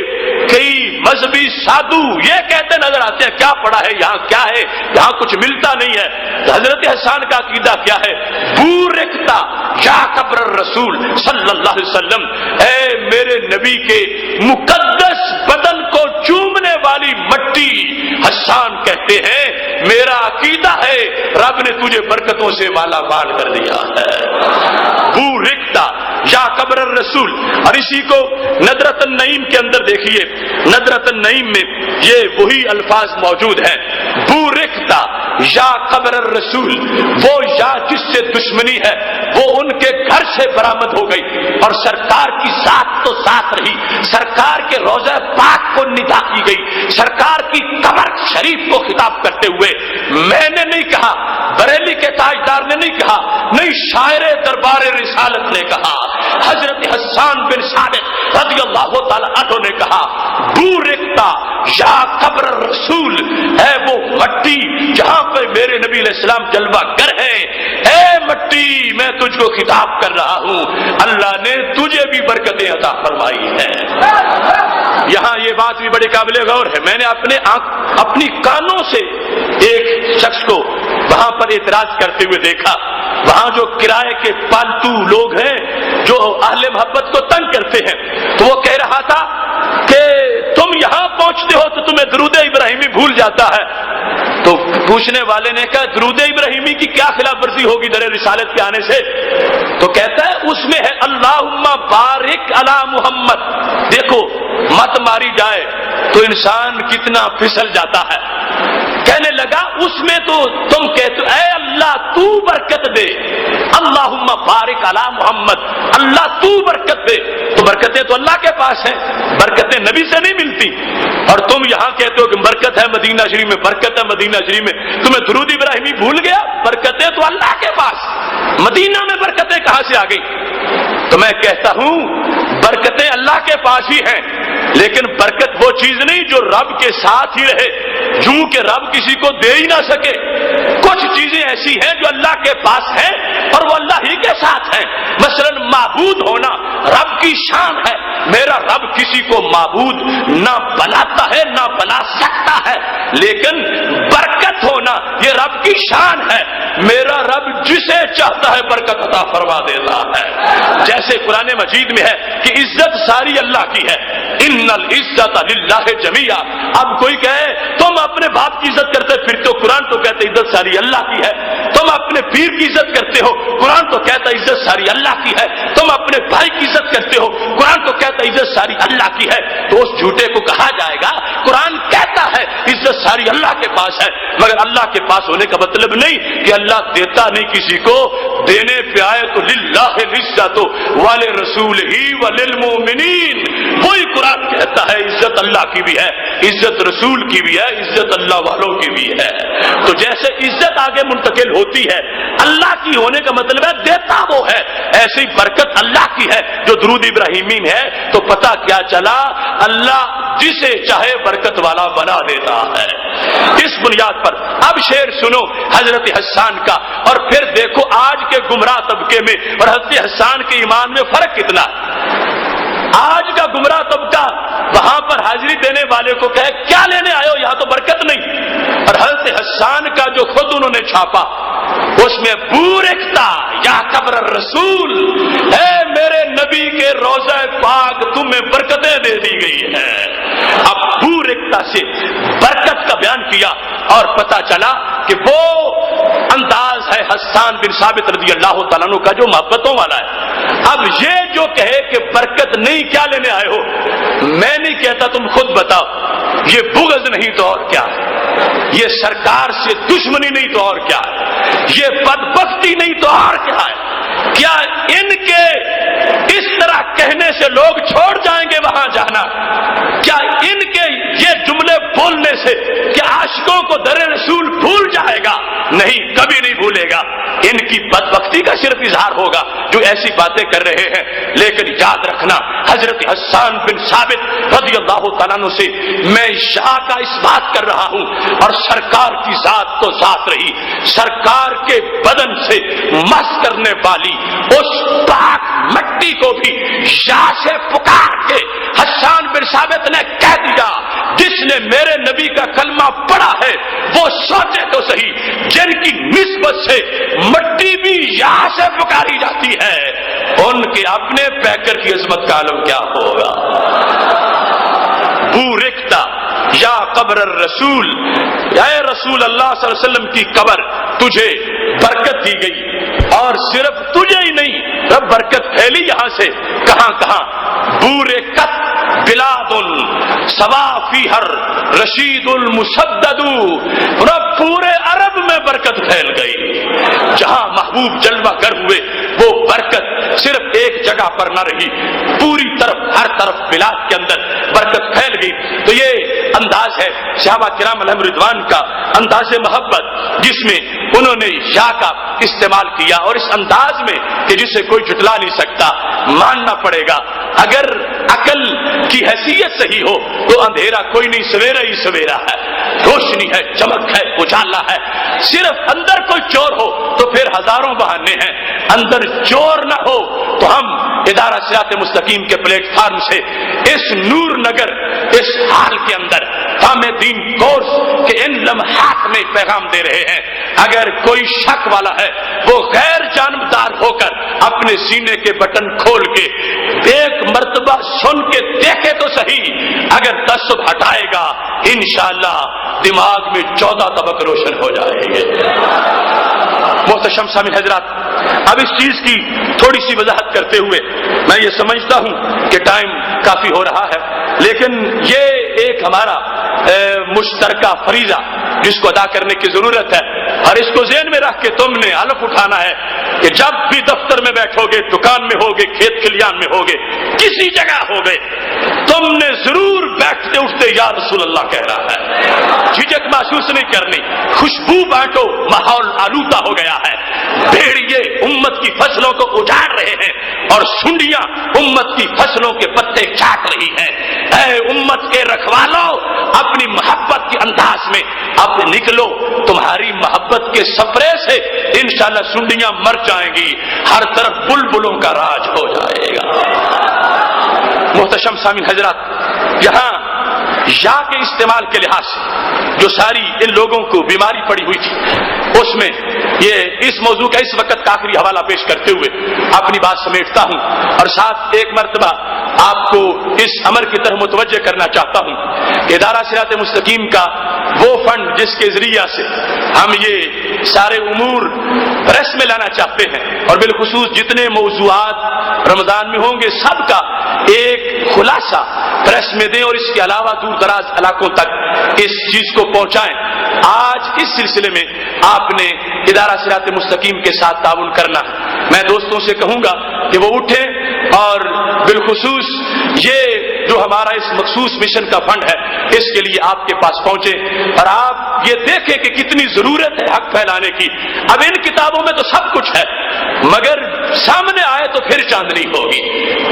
کئی مذہبی سادھو یہ کہتے نظر آتے ہیں کیا پڑا ہے یہاں، کیا ہے یہاں، کچھ ملتا نہیں ہے۔ حضرت حسان کا عقیدہ کیا ہے؟ بورکتا یا قبر الرسول صلی اللہ علیہ وسلم، اے میرے نبی کے مقدس بدن کو چومنے والی مٹی. حسان کہتے ہیں میرا عقیدہ ہے رب نے تجھے برکتوں سے مالا مال کر دیا ہے. بورکتا یا قبر الرسول. اور اسی کو ندرۃ النعیم کے اندر دیکھیے, ندرۃ النعیم میں یہ وہی الفاظ موجود ہیں. بورکتا یا قبر الرسول, وہ یا جس سے دشمنی ہے وہ ان کے گھر سے برآمد ہو گئی اور سرکار کی ذات تو ساتھ رہی, سرکار کے روضہ پاک کو ندا کی گئی, سرکار کی قبر شریف کو خطاب کرتے ہوئے میں نے نہیں کہا, بریلی کے تاجدار نے نہیں کہا, نہیں شاعر دربار رسالت نے کہا, حضرت حسان بن ثابت رضی اللہ تعالی عنہ نے کہا بورکتا یا قبر الرسول, ہے وہ مٹی جہاں پہ میرے نبی علیہ السلام جلوہ گر ہے. اے مٹی میں تجھ کو خطاب کر رہا ہوں, اللہ نے تجھے بھی برکتیں عطا فرمائی ہیں. یہاں یہ بات بھی بڑی قابل غور ہے. میں نے اپنی کانوں سے ایک شخص کو وہاں پر اعتراض کرتے ہوئے دیکھا. وہاں جو کرائے کے پالتو لوگ ہیں جو اہل محبت کو تنگ کرتے ہیں, تو وہ کہہ رہا تھا کہ تم یہاں پہنچتے ہو تو تمہیں درود ابراہیمی بھول جاتا ہے. تو پوچھنے والے نے کہا درود ابراہیمی کی کیا خلاف ورزی ہوگی در رسالت کے آنے سے؟ تو کہتا ہے اس میں ہے اللہم بارک علی محمد. دیکھو مت ماری جائے تو انسان کتنا پھسل جاتا ہے. کہنے لگا اس میں تو تم کہتے اے اللہ تو برکت دے, اللہم بارک علی محمد, اللہ تو برکت دے. تو برکتیں تو اللہ کے پاس ہیں, برکتیں نبی سے نہیں ملتی. اور تم یہاں کہتے ہو کہ برکت ہے مدینہ شریف میں, برکت ہے مدینہ شریف میں, تمہیں درود ابراہیمی بھول گیا. برکتیں تو اللہ کے پاس, مدینہ میں برکتیں کہاں سے آ گئی؟ تو میں کہتا ہوں برکتیں اللہ کے پاس ہی ہیں, لیکن برکت وہ چیز نہیں جو رب کے ساتھ ہی رہے, یوں کہ رب کسی کو دے ہی نہ سکے. کچھ چیزیں ایسی ہیں جو اللہ کے پاس ہیں اور وہ اللہ ہی کے ساتھ ہیں. مثلا معبود ہونا رب کی شان ہے. میرا رب کسی کو معبود نہ بناتا ہے نہ بنا سکتا ہے, لیکن برکت ہونا یہ رب کی شان ہے. میرا رب جسے چاہتا ہے برکت عطا فرما دیتا ہے. جیسے قرآن مجید میں ہے کہ عزت ساری اللہ کی ہے, ان العزت للہ جمیعا. اب کوئی کہے تم اپنے باپ کی عزت کرتے پھرتے ہو, قرآن تو کہتے عزت ساری اللہ کی ہے. تم اپنے پیر کی عزت کرتے ہو, قرآن تو کہتا عزت ساری اللہ کی ہے. تم اپنے بھائی کی عزت کرتے ہو, قرآن تو کہتا عزت ساری اللہ کی ہے. تو اس جھوٹے کو کہا جائے گا قرآن کہتا ہے عزت ساری اللہ کے پاس ہے, مگر اللہ کے پاس ہونے کا مطلب نہیں کہ اللہ دیتا نہیں کسی کو. دینے پہ آئے تو للہ العزت ولرسولہ وللمؤمنین. وہی قرآن کہتا ہے عزت اللہ کی بھی ہے, عزت رسول کی بھی ہے, عزت اللہ والوں کی بھی ہے. تو جیسے عزت آگے منتقل ہوتی ہے اللہ کی ہونے کا مطلب ہے دیتا وہ ہے, ایسی برکت اللہ کی ہے جو درود ابراہیمی ہے. تو پتہ کیا چلا, اللہ جسے چاہے برکت والا بنا دیتا ہے. اس بنیاد پر اب شعر سنو حضرت حسان کا, اور پھر دیکھو آج کے گمراہ طبقے میں اور حضرت حسان کے ایمان میں فرق کتنا. آج کا گمراہ طبقہ وہاں پر حاضری دینے والے کو کہے کیا لینے آئے ہو, یہاں تو برکت نہیں. اور حضرت حسان کا جو خود انہوں نے چھاپا اس میں بورکتا یا قبر الرسول, اے میرے نبی کے روضہ پاک تمہیں برکتیں دے دی گئی ہیں. اب بورکتا سے برکت کا بیان کیا اور پتا چلا کہ وہ انداز ہے حسان بن ثابت رضی اللہ تعالیٰ عنہ کا جو محبتوں والا ہے. اب یہ جو کہے کہ برکت نہیں کیا لینے آئے ہو, میں نہیں کہتا, تم خود بتاؤ. یہ بغض نہیں تو اور کیا ہے, یہ سرکار سے دشمنی نہیں تو اور کیا ہے, یہ بدبختی نہیں تو اور کیا ہے. کیا ان کے اس طرح کہنے سے لوگ چھوڑ جائیں گے وہاں جانا؟ کیا ان کے یہ جملے بولنے سے کیا عاشقوں کو در رسول بھول جائے گا؟ نہیں, کبھی نہیں بھولے گا. ان کی بدبختی کا صرف اظہار ہوگا جو ایسی باتیں کر رہے ہیں. لیکن یاد رکھنا حضرت حسان بن ثابت رضی اللہ تعالیٰ عنہ سے میں شاہ کا اس بات کر رہا ہوں, اور سرکار کی ذات تو ذات رہی, سرکار کے بدن سے مس کرنے والی اس پاک مٹی کو بھی شاہ سے پکار کے حسان بن ثابت نے کہہ دیا جس نے میرے نبی کا کلمہ پڑھا ہے وہ سوچے تو صحیح, جن کی نسبت سے مٹی بھی یہاں سے پکاری جاتی ہے, ان کے اپنے پیکر کی عظمت کا عالم کیا ہوگا. بورکتا یا قبر الرسول، اے رسول اللہ صلی اللہ علیہ وسلم کی قبر، تجھے برکت دی گئی، اور صرف تجھے ہی نہیں، رب برکت پھیلی یہاں سے کہاں کہاں، بورے کت بلاد سوا فیہر رشید المسدد، رب پورے عرب میں برکت پھیل گئی، جہاں محبوب جلوہ گر ہوئے وہ برکت صرف ایک جگہ پر نہ رہی، پوری طرف ہر طرف بلاد کے اندر برکت پھیل گئی۔ تو یہ انداز ہے صحابہ کرام علیہم رضوان کا، انداز محبت جس میں انہوں نے یا کا استعمال کیا، اور اس انداز میں کہ جسے کوئی جھٹلا نہیں سکتا، ماننا پڑے گا۔ اگر عقل کی حیثیت صحیح ہو تو اندھیرا کوئی نہیں، سویرا ہی سویرا ہے، روشنی ہے، چمک ہے، اجالا ہے۔ صرف اندر کوئی چور ہو تو پھر ہزاروں بہانے ہیں، اندر چور نہ ہو تو ہم ادارہ صراط مستقیم کے پلیٹ فارم سے اس نور نگر، اس حال کے اندر فہم دین کورس کے ان لمحات میں پیغام دے رہے ہیں۔ اگر کوئی شک والا ہے وہ غیر جانبدار ہو کر اپنے سینے کے بٹن کھول کے ایک مرتبہ سن کے دیکھے تو صحیح، اگر تعصب ہٹائے گا انشاءاللہ دماغ میں 14 طبق روشن ہو جائیں گے۔ محتشم سامعین حضرات، اب اس چیز کی تھوڑی سی وضاحت کرتے ہوئے میں یہ سمجھتا ہوں کہ ٹائم کافی ہو رہا ہے، لیکن یہ ایک ہمارا مشترکہ فریضہ جس کو ادا کرنے کی ضرورت ہے، اور اس کو ذہن میں رکھ کے تم نے حلف اٹھانا ہے کہ جب بھی دفتر میں بیٹھو گے، دکان میں ہوگے، کھیت کھلیان میں ہوگے، کسی جگہ ہوگے، تم نے ضرور بیٹھتے اٹھتے یا رسول اللہ کہہ رہا ہے، جھجک محسوس نہیں کرنی۔ خوشبو بانٹو، ماحول آلودہ ہو گیا ہے، بھیڑیے امت کی فصلوں کو اجاڑ رہے ہیں اور سنڈیاں امت کی فصلوں کے پتے چاٹ رہی ہیں۔ اے امت کے رکھوالو، اپنی محبت کے انداز میں اب نکلو، تمہاری محبت کے سفرے سے انشاءاللہ سنڈیاں مر جائیں گی، ہر طرف بلبلوں کا راج ہو جائے گا۔ محتشم سامعین حضرات، یہاں یا کے استعمال کے لحاظ سے جو ساری ان لوگوں کو بیماری پڑی ہوئی تھی، اس میں یہ اس موضوع کا اس وقت کا آخری حوالہ پیش کرتے ہوئے اپنی بات سمیٹتا ہوں، اور ساتھ ایک مرتبہ آپ کو اس امر کی طرف متوجہ کرنا چاہتا ہوں کہ ادارہ صراط مستقیم کا وہ فنڈ جس کے ذریعہ سے ہم یہ سارے امور پریس میں لانا چاہتے ہیں، اور بالخصوص جتنے موضوعات رمضان میں ہوں گے سب کا ایک خلاصہ پریس میں دیں، اور اس کے علاوہ دور دراز علاقوں تک اس چیز کو پہنچائیں۔ آج اس سلسلے میں آپ نے ادارہ صراط مستقیم کے ساتھ تعاون کرنا ہے۔ میں دوستوں سے کہوں گا کہ وہ اٹھیں اور بالخصوص یہ جو ہمارا اس مخصوص مشن کا فنڈ ہے اس کے لیے آپ کے پاس پہنچے، اور آپ یہ دیکھیں کہ کتنی ضرورت ہے حق پھیلانے کی۔ اب ان کتابوں میں تو سب کچھ ہے، مگر سامنے آئے تو پھر چاندنی ہوگی۔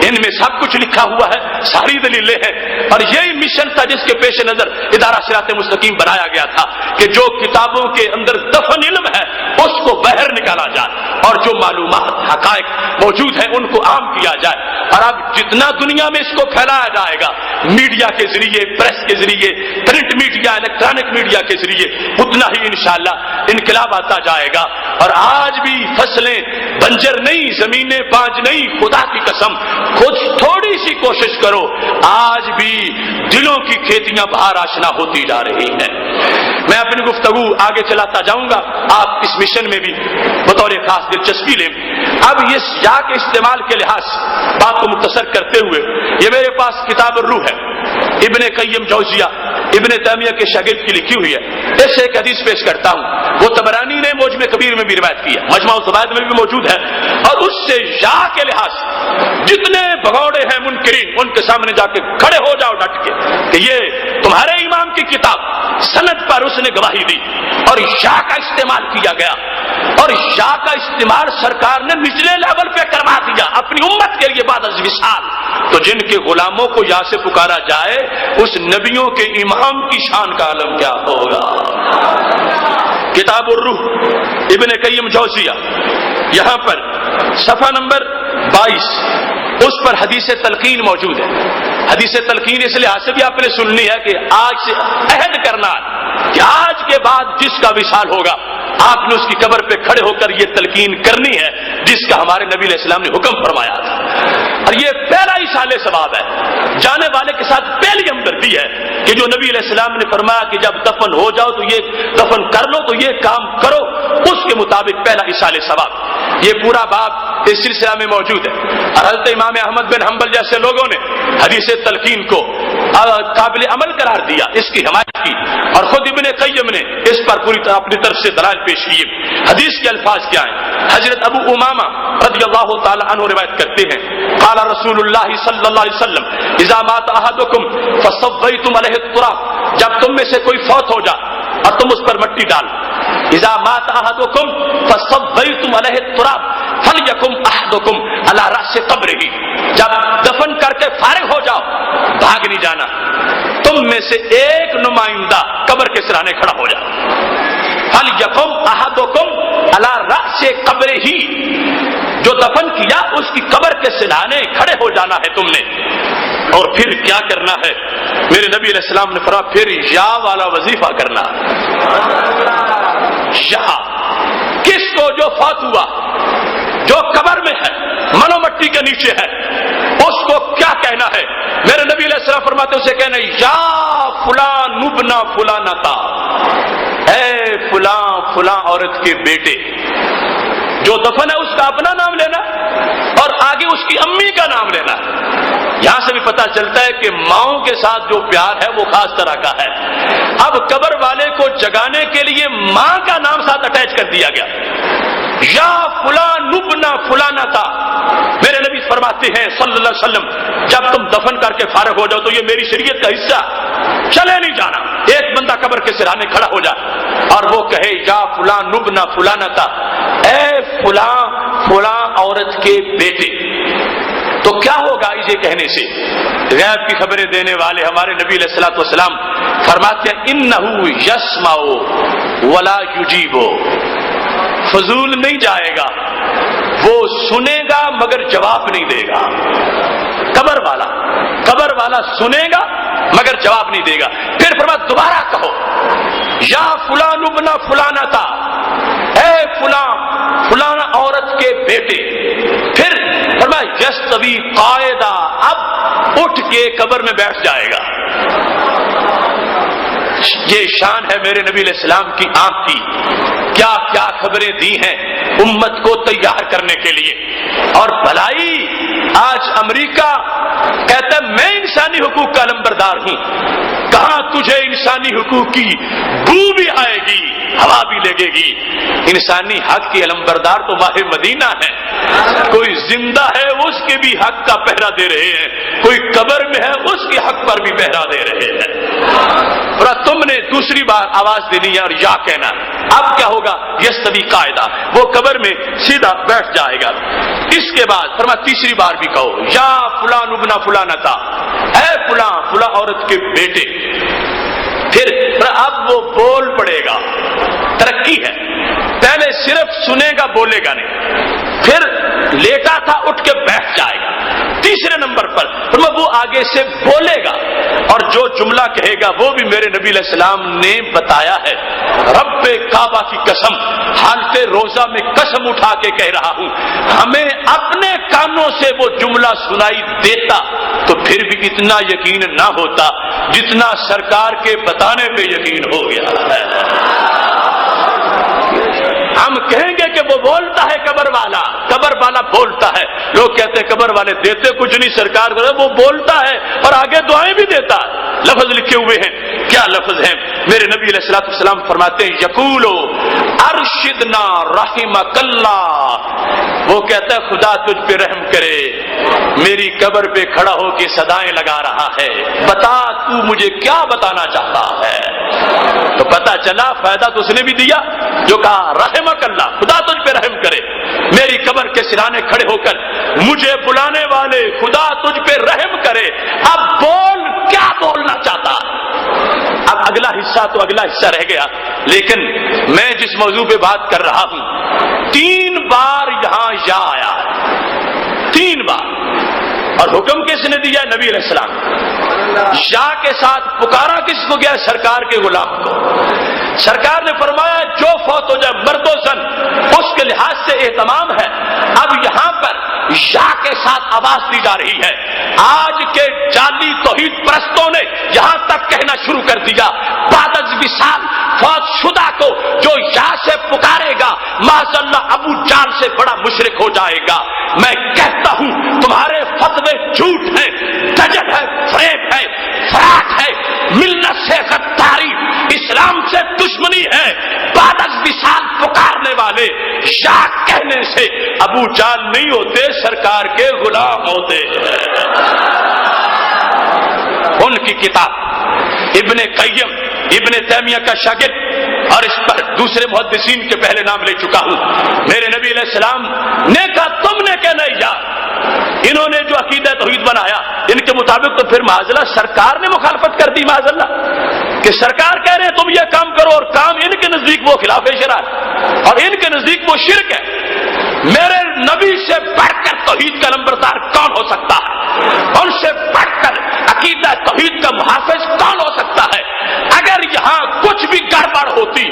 ان میں سب کچھ لکھا ہوا ہے، ساری دلیلیں ہیں، اور یہی مشن تھا جس کے پیش نظر ادارہ صراط مستقیم بنایا گیا تھا کہ جو کتابوں کے اندر دفن علم ہے اس کو باہر نکالا جائے، اور جو معلومات حقائق موجود ہیں ان کو عام کیا جائے۔ اور اب جتنا دنیا میں اس کو پھیلایا جائے گا میڈیا کے ذریعے، پریس کے ذریعے، پرنٹ میڈیا، الیکٹرانک میڈیا کے ذریعے، اتنا ہی انشاءاللہ انقلاب آتا جائے گا۔ اور آج بھی فصلیں بنجر نہیں، زمینیں بانج نہیں، خدا کی قسم خود تھوڑی سی کوشش کرو، آج بھی دلوں کی کھیتیاں باہر آشنا ہوتی جا رہی ہیں۔ میں اپنی گفتگو آگے چلاتا جاؤں گا، آپ اس مشن میں بھی بطور خاص دلچسپی لیں۔ اب یہ یا کے استعمال کے لحاظ بات کو مختصر کرتے ہوئے یہ میرے پاس کتاب الروح ہے، ابن قیم جوزیہ ابن تیمیہ کے شاگرد کی لکھی ہوئی ہے۔ اس ایک حدیث پیش کرتا ہوں، وہ طبرانی نے معجم کبیر میں بھی روایت کی ہے، مجمع الزوائد میں بھی موجود ہے، اور اس سے یا کے لحاظ جتنے بھگوڑے ہیں منکرین ان کے سامنے جا کے کھڑے ہو جاؤ ڈٹ کے کہ یہ تمہارے امام کی کتاب، سند پر اس نے گواہی دی، اور یا کا استعمال کیا گیا، اور یا کا استعمال سرکار نے نچلے لیول پہ کروا دیا اپنی امت کے لیے بعد از وصال۔ تو جن کے غلاموں کو یا سے پکارا جائے اس نبیوں کے امام کی شان کا عالم کیا ہوگا۔ کتاب الروح ابن قیم جوزیہ، یہاں پر صفحہ نمبر 22 اس پر حدیث تلقین موجود ہے۔ حدیث تلقین اس لحاظ سے بھی آپ نے سننی ہے کہ آج سے عہد کرنا کہ آج کے بعد جس کا وصال ہوگا آپ نے اس کی قبر پہ کھڑے ہو کر یہ تلقین کرنی ہے جس کا ہمارے نبی علیہ السلام نے حکم فرمایا تھا۔ اور یہ پہلا ایصال ثواب ہے، جانے والے کے ساتھ پہلی ہمدردی ہے کہ جو نبی علیہ السلام نے فرمایا کہ جب دفن ہو جاؤ تو یہ دفن کر لو، تو یہ کام کرو، اس کے مطابق پہلا ایصال ثواب۔ یہ پورا باب اس سلسلہ میں موجود ہے، اور حضرت امام احمد بن حنبل جیسے لوگوں نے حدیث تلقین کو قابل عمل قرار دیا، اس کی حمایت کی، اور خود ابن قیم نے اس پر پوری طرح اپنی طرف سے دلائل پیش کیے۔ حدیث کے الفاظ کیا ہیں؟ حضرت ابو امامہ رضی اللہ تعالی عنہ روایت کرتے ہیں، قال رسول اللہ صلی اللہ علیہ وسلم اذا مات احدکم فصبیتم علیہ التراب، جب تم میں سے کوئی فوت ہو جائے اور تم اس پر مٹی ڈال، اذا مات احدکم فصبیتم علیہ التراب فلیکم احدکم علی رأس قبرہ، جب دفن کر کے فارغ ہو جاؤ بھاگ نہیں جانا، تم میں سے ایک نمائندہ قبر کے سرانے کھڑا ہو جائے، فلیکم احدکم علی رأس قبرہ، جو دفن کیا اس کی قبر کے سرانے کھڑے ہو جانا ہے تم نے، اور پھر کیا کرنا ہے؟ میرے نبی علیہ السلام نے فرمایا پھر یا والا وظیفہ کرنا۔ یا کس کو جو فوت ہوا، جو قبر میں ہے، منو مٹی کے نیچے ہے، اس کو کیا کہنا ہے؟ میرے نبی علیہ السلام فرماتے اسے کہنا ہے یا فلاں نبنا فلاں تا، اے فلاں فلاں عورت کے بیٹے، جو دفن ہے اس کا اپنا نام لینا اور آگے اس کی امی کا نام لینا۔ یہاں سے بھی پتہ چلتا ہے کہ ماؤں کے ساتھ جو پیار ہے وہ خاص طرح کا ہے۔ اب قبر والے کو جگانے کے لیے ماں کا نام ساتھ اٹیچ کر دیا گیا، یا فلاں نبنا فلانا تھا۔ میرے نبی فرماتے ہیں صلی اللہ علیہ وسلم جب تم دفن کر کے فارغ ہو جاؤ تو یہ میری شریعت کا حصہ، چلے نہیں جانا، ایک بندہ قبر کے سرانے کھڑا ہو جائے اور وہ کہے یا فلاں نبنا فلانا تھا، اے فلاں فلاں عورت کے بیٹے، تو کیا ہوگا اسے کہنے سے؟ غیب کی خبریں دینے والے ہمارے نبی علیہ الصلوۃ والسلام فرماتے ہیں انہ یسمع ولا یجیب، فضول نہیں جائے گا، وہ سنے گا مگر جواب نہیں دے گا۔ قبر والا سنے گا مگر جواب نہیں دے گا۔ پھر فرمایا دوبارہ کہو یا فلاں ابن فلانا تھا، اے فلاں فلانا عورت کے بیٹے، پھر فرمایا یستوی قاعدہ، اب اٹھ کے قبر میں بیٹھ جائے گا۔ یہ شان ہے میرے نبی علیہ السلام کی آنکھ کی، کیا کیا خبریں دی ہیں امت کو تیار کرنے کے لیے۔ اور بھلائی آج امریکہ کہتا ہے میں انسانی حقوق کا علمبردار ہوں، کہاں تجھے انسانی حقوق کی بو بھی آئے گی، ہوا بھی لگے گی۔ انسانی حق کی علمبردار تو ماہ مدینہ ہے، کوئی زندہ ہے اس کے بھی حق کا پہرا دے رہے ہیں، کوئی قبر میں ہے اس کے حق پر بھی پہرا دے رہے ہیں۔ اور تم نے دوسری بار آواز دینی ہے اور یا کہنا، اب کیا ہوگا؟ یستوی قاعدہ، وہ قبر میں سیدھا بیٹھ جائے گا۔ اس کے بعد فرمایا تیسری بار بھی کہو یا فلاں ابن فلانا تھا، اے فلاں فلاں عورت کے بیٹے، پھر اب وہ بول پڑے گا۔ ترقی ہے، پہلے صرف سنے گا بولے گا نہیں، پھر لیٹا تھا اٹھ کے بیٹھ جائے گا۔ تیسرے نمبر پر وہ آگے سے بولے گا، اور جو جملہ کہے گا وہ بھی میرے نبی علیہ السلام نے بتایا ہے، رب کعبہ کی قسم، حالت روزہ میں قسم اٹھا کے کہہ رہا ہوں، ہمیں اپنے کانوں سے وہ جملہ سنائی دیتا تو پھر بھی اتنا یقین نہ ہوتا جتنا سرکار کے بتانے پہ یقین ہو گیا ہے۔ ہم کہیں گے کہ وہ بولتا ہے قبر والا بولتا ہے، لوگ کہتے ہیں قبر والے دیتے کچھ نہیں، سرکار وہ بولتا ہے اور آگے دعائیں بھی دیتا ہے۔ لفظ لکھے ہوئے ہیں، کیا لفظ ہیں؟ میرے نبی علیہ الصلوۃ والسلام فرماتے ہیں یقولو ارشدنا رحمک اللہ، وہ کہتا ہے خدا تجھ پہ رحم کرے، میری قبر پہ کھڑا ہو کے صدائیں لگا رہا ہے، بتا تو مجھے کیا بتانا چاہتا ہے۔ تو پتا چلا فائدہ تو اس نے بھی دیا جو کہا رحمک اللہ، خدا تجھ پہ رحم کرے، میری قبر کے سرانے کھڑے ہو کر مجھے بلانے والے خدا تجھ پہ رحم کرے۔ اب بول، کیا بولنا چاہتا؟ اب اگلا حصہ رہ گیا، لیکن میں جس موضوع پہ بات کر رہا ہوں 3 بار یہاں یا آیا ہے، 3 بار، اور حکم کس نے دیا؟ نبی علیہ السلام۔ یا کے ساتھ پکارا کس کو گیا؟ سرکار کے غلام کو۔ سرکار نے فرمایا جو فوت ہو جائے مرد و زن اس کے لحاظ سے اہتمام ہے۔ اب یہاں پر یا کے ساتھ آواز دی جا رہی ہے۔ آج کے جعلی توحید پرستوں نے یہاں تک کہنا شروع کر دیا بعد از وصال فوت شدہ کو جو یا سے پکارے گا معاذ اللہ ابو جہل سے بڑا مشرک ہو جائے گا۔ میں کہتا ہوں تمہارے فتوے جھوٹ ہیں، دجل ہے، فریب ہے، فراق ہے، ملت سے غداری، اسلام سے دشمنی ہے۔ بعد از وصال پکارنے والے یا کہنے سے ابو جہل نہیں ہوتے، سرکار کے غلام ہوتے ہیں۔ ان کی کتاب ابن قیم ابن تیمیہ کا شاگرد اور اس پر دوسرے محدثین کے پہلے نام لے چکا ہوں، میرے نبی علیہ السلام نے کہا تم نے کہ نہیں یار، انہوں نے جو عقیدہ توحید بنایا ان کے مطابق تو پھر معاذ اللہ سرکار نے مخالفت کر دی، معاذ اللہ کہ سرکار کہہ رہے ہیں تم یہ کام کرو اور کام ان کے نزدیک وہ خلاف شرع اور ان کے نزدیک وہ شرک ہے۔ میرے نبی سے بڑھ کر توحید کا نمبردار کون ہو سکتا ہے؟ ان سے بڑھ کر عقیدہ توحید کا محافظ کون ہو سکتا ہے؟ اگر یہاں کچھ بھی گڑبڑ ہوتی،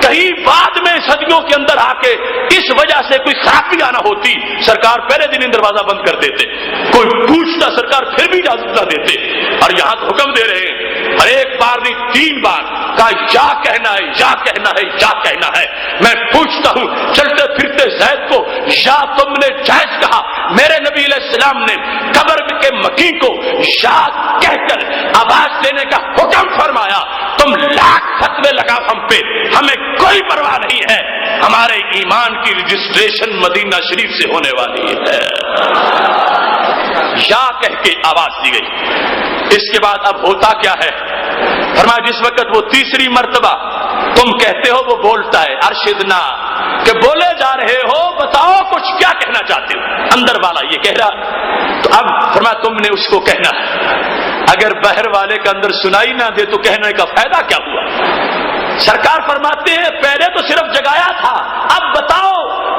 کہیں بعد میں صدیوں کے اندر آ کے اس وجہ سے کوئی خرابی آنا ہوتی، سرکار پہلے دن دروازہ بند کر دیتے، کوئی پوچھتا سرکار پھر بھی اجازت نہ دیتے، اور یہاں تو حکم دے رہے ہیں اور ایک بار نہیں 3 بار کہا یا کہنا ہے، یا کہنا ہے، یا کہنا ہے۔ میں پوچھتا ہوں چلتے پھرتے زید کو یا تم نے جائز کہا؟ میرے نبی علیہ السلام نے قبر کے مکین کو یا کہہ کر آواز دینے کا حکم فرمایا۔ تم لاکھ فتوے لگاؤ ہم پہ، ہمیں کوئی پرواہ نہیں ہے، ہمارے ایمان کی رجسٹریشن مدینہ شریف سے ہونے والی ہے۔ یا کہہ کے آواز دی گئی۔ اس کے بعد اب ہوتا کیا ہے؟ فرمایا جس وقت وہ تیسری مرتبہ تم کہتے ہو وہ بولتا ہے، ارشدنا، کہ بولے جا رہے ہو بتاؤ کچھ کیا کہنا چاہتے ہو؟ اندر والا یہ کہہ رہا، تو اب فرمایا تم نے اس کو کہنا ہے، اگر باہر والے کا اندر سنائی نہ دے تو کہنے کا فائدہ کیا ہوا؟ سرکار فرماتے ہیں پہلے تو صرف جگایا تھا، اب بتاؤ،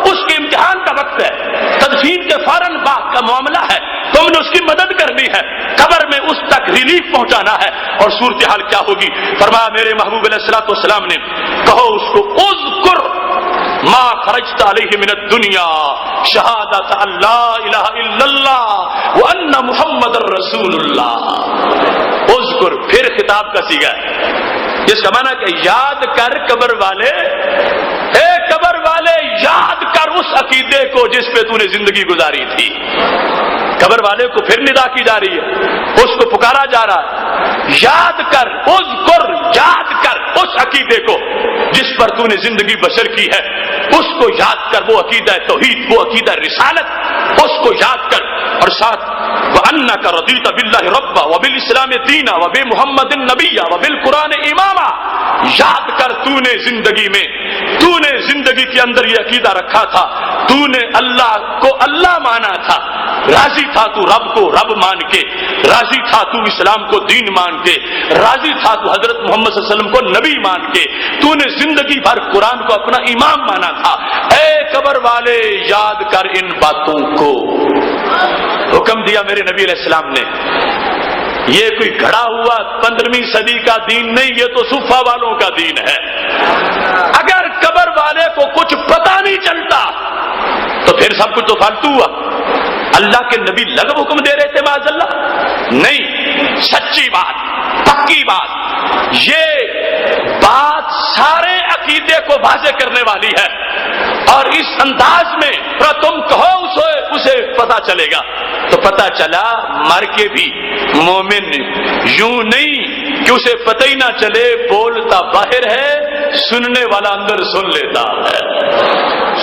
اس کے امتحان کا وقت ہے، تدفین کے فوراً بعد کا معاملہ ہے، تم نے اس کی مدد کرنی ہے، قبر میں اس تک ریلیف پہنچانا ہے، اور صورتحال کیا ہوگی؟ فرمایا میرے محبوب علیہ الصلوۃ والسلام نے کہو اس کو اذکر ما خرجت علیہ من الدنیا شہادت اللہ الہ الا اللہ وان محمد الرسول اللہ۔ اذکر پھر خطاب کا صیغہ ہے، جس کا معنی کہ یاد کر قبر والے، اے قبر والے یاد کر اس عقیدے کو جس پہ تو نے زندگی گزاری تھی۔ قبر والے کو پھر ندا کی جا رہی ہے، اس کو پکارا جا رہا ہے، یاد کر، اذکر، یاد کر اس عقیدے کو جس پر تو نے زندگی بسر کی ہے، اس کو یاد کر، وہ عقیدہ توحید، وہ عقیدہ رسالت، اس کو یاد کر، اور ساتھ وَأَنَّكَ رَضِيتَ بِاللَّهِ رَبًّا وَبِالْإِسْلَامِ دِينًا وَبِمُحَمَّدٍ نَبِيًّا وَبِالْقُرْآنِ إِمَامًا۔ یاد کر تو نے زندگی کے اندر یہ عقیدہ رکھا تھا، تو نے اللہ کو اللہ مانا تھا، راضی تھا تو رب کو رب مان کے، راضی تھا تو اسلام کو دین مان کے، راضی تھا تو حضرت محمد صلی اللہ علیہ وسلم کو نبی مان کے، تو نے زندگی بھر قرآن کو اپنا امام مانا تھا۔ اے قبر والے یاد کر ان باتوں کو۔ حکم دیا میرے نبی علیہ السلام نے، یہ کوئی گھڑا ہوا 15ویں صدی کا دین نہیں، یہ تو صوفہ والوں کا دین ہے۔ اگر قبر والے کو کچھ پتہ نہیں چلتا تو پھر سب کچھ تو فالتو ہوا۔ اللہ کے نبی لغو حکم دے رہے تھے معاذ اللہ؟ نہیں، سچی بات، پکی بات، یہ بات سارے عقیدے کو واضح کرنے والی ہے، اور اس انداز میں تم کہو اسے پتا چلے گا، تو پتا چلا مر کے بھی مومن یوں نہیں کہ اسے پتہ ہی نہ چلے، بولتا باہر ہے، سننے والا اندر سن لیتا ہے،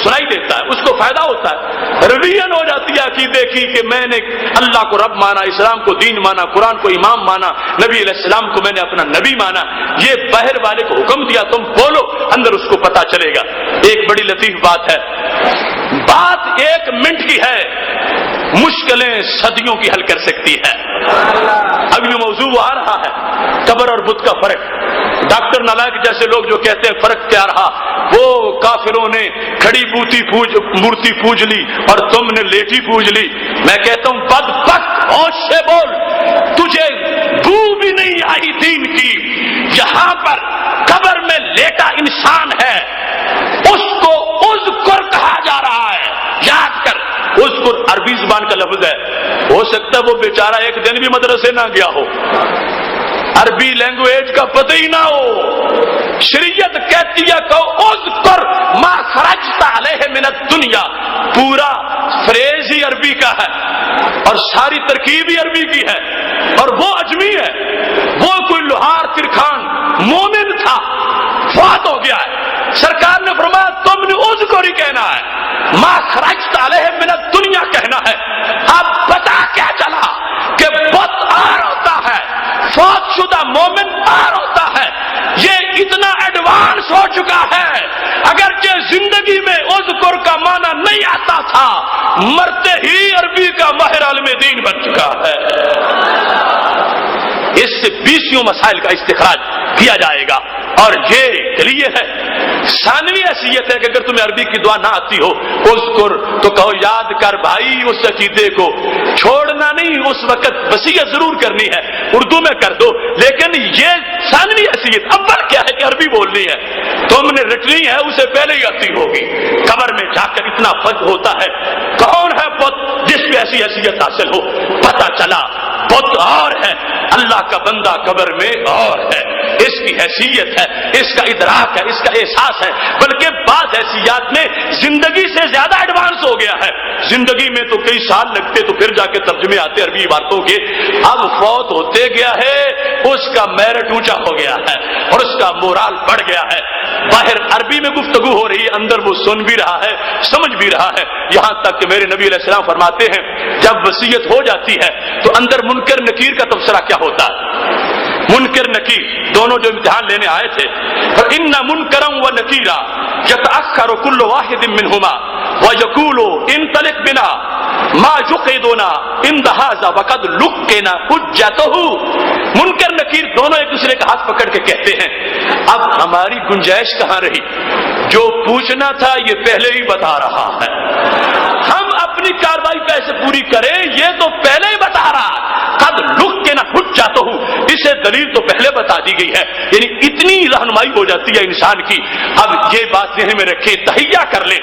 سنائی دیتا ہے، اس کو فائدہ ہوتا ہے، ریویژن ہو جاتی ہے عقیدے کی کہ میں نے اللہ کو رب مانا، اسلام کو دین مانا، قرآن کو امام مانا، نبی علیہ السلام کو میں نے اپنا نبی مانا۔ یہ باہر والے کو حکم دیا تم بولو، اندر اس کو پتا چلے گا۔ ایک بڑی لطیف بات ہے، بات 1 منٹ کی ہے، مشکلیں صدیوں کی حل کر سکتی ہے۔ اب یہ موضوع آ رہا ہے قبر اور بت کا فرق۔ ڈاکٹر نالائق جیسے لوگ جو کہتے ہیں فرق کیا رہا، وہ کافروں نے کھڑی مورتی پوج لی اور تم نے لیٹی پوج لی۔ میں کہتا ہوں بدبخت، ہوش سے بول، تجھے بو بھی نہیں آئی دین کی۔ یہاں پر قبر میں لیٹا انسان ہے، اس کو اذکر کہا جا رہا ہے، یاد کر۔ اذکر عربی زبان کا لفظ ہے، ہو سکتا ہے وہ بیچارہ ایک دن بھی مدرسے نہ گیا ہو، عربی لینگویج کا پتہ ہی نہ ہو۔ شریعت کہتی ہے کہ اذکر ما خرجت علیہ من الدنیا، پورا فریز ہی عربی کا ہے اور ساری ترکیب ہی عربی کی ہے، اور وہ اجمی ہے، وہ کوئی لوہار ترکھان مومن تھا، فوت ہو گیا ہے، سرکار نے فرمایا تم نے اذکر ہی کہنا ہے، ما خرجت علیہ من الدنیا کہنا ہے۔ اب پتا کیا چلا کہ بت آر ہوتا ہے، فوت شدہ مومن آر ہوتا ہے، یہ اتنا ایڈوانس ہو چکا ہے، اگرچہ زندگی میں اذکر کا معنی نہیں آتا تھا، مرتے ہی عربی کا ماہر عالم دین بن چکا ہے۔ اس سے 20 مسائل کا استخراج کیا جائے گا، اور یہ دلیل ہے، ثانوی حیثیت ہے کہ اگر تمہیں عربی کی دعا نہ آتی ہو اذکر تو کہو یاد کر بھائی اس عقیدے کو، چھوڑنا نہیں، اس وقت وصیت ضرور کرنی ہے، اردو میں کر دو، لیکن یہ ثانوی حیثیت، اول کیا ہے کہ عربی بولنی ہے، تم نے رٹنی ہے اسے پہلے ہی آتی ہوگی۔ قبر میں جا کر اتنا فرق ہوتا ہے، کون ہے بت جس پہ ایسی حیثیت حاصل ہو، پتہ چلا بت اور ہے، اللہ کا بندہ قبر میں اور ہے، اس کی حیثیت ہے، اس کا ادراک ہے، اس کا احساس ہے، بلکہ بعض حیثیات میں زندگی سے زیادہ ایڈوانس ہو گیا ہے، زندگی میں تو کئی سال لگتے تو پھر جا کے ترجمے آتے عربی عبارتوں کے، اب فوت ہوتے گیا ہے، اس کا میرٹ اونچا ہو گیا ہے اور اس کا مورال بڑھ گیا ہے، باہر عربی میں گفتگو ہو رہی ہے، اندر وہ سن بھی رہا ہے، سمجھ بھی رہا ہے، یہاں تک کہ میرے نبی علیہ السلام فرماتے ہیں جب وصیت ہو جاتی ہے تو اندر منکر نکیر کا تبصرہ کیا ہوتا ہے، منکر نکیر دونوں جو امتحان لینے آئے تھے، فَإِنَّ مُنْكَرًا وَنَكِيرًا يَتَأَخَّرُ كُلُّ وَاحِدٍ مِّنْهُمَا وَيَقُولُ انطلق بنا ما يقعدنا عند هذا وقد لقنا حجته۔ منکر نکیر دونوں ایک دوسرے کا ہاتھ پکڑ کے کہتے ہیں اب ہماری گنجائش کہاں رہی، جو پوچھنا تھا یہ پہلے ہی بتا رہا ہے، ہم اپنی کارروائی کیسے پوری کریں یہ تو پہلے ہی بتا رہا، قد لقنا حجته، اسے دلیل تو پہلے بتا دی گئی ہے، یعنی اتنی رہنمائی ہو جاتی ہے انسان کی۔ اب یہ بات ذہن میں رکھے، تہیہ کر لے،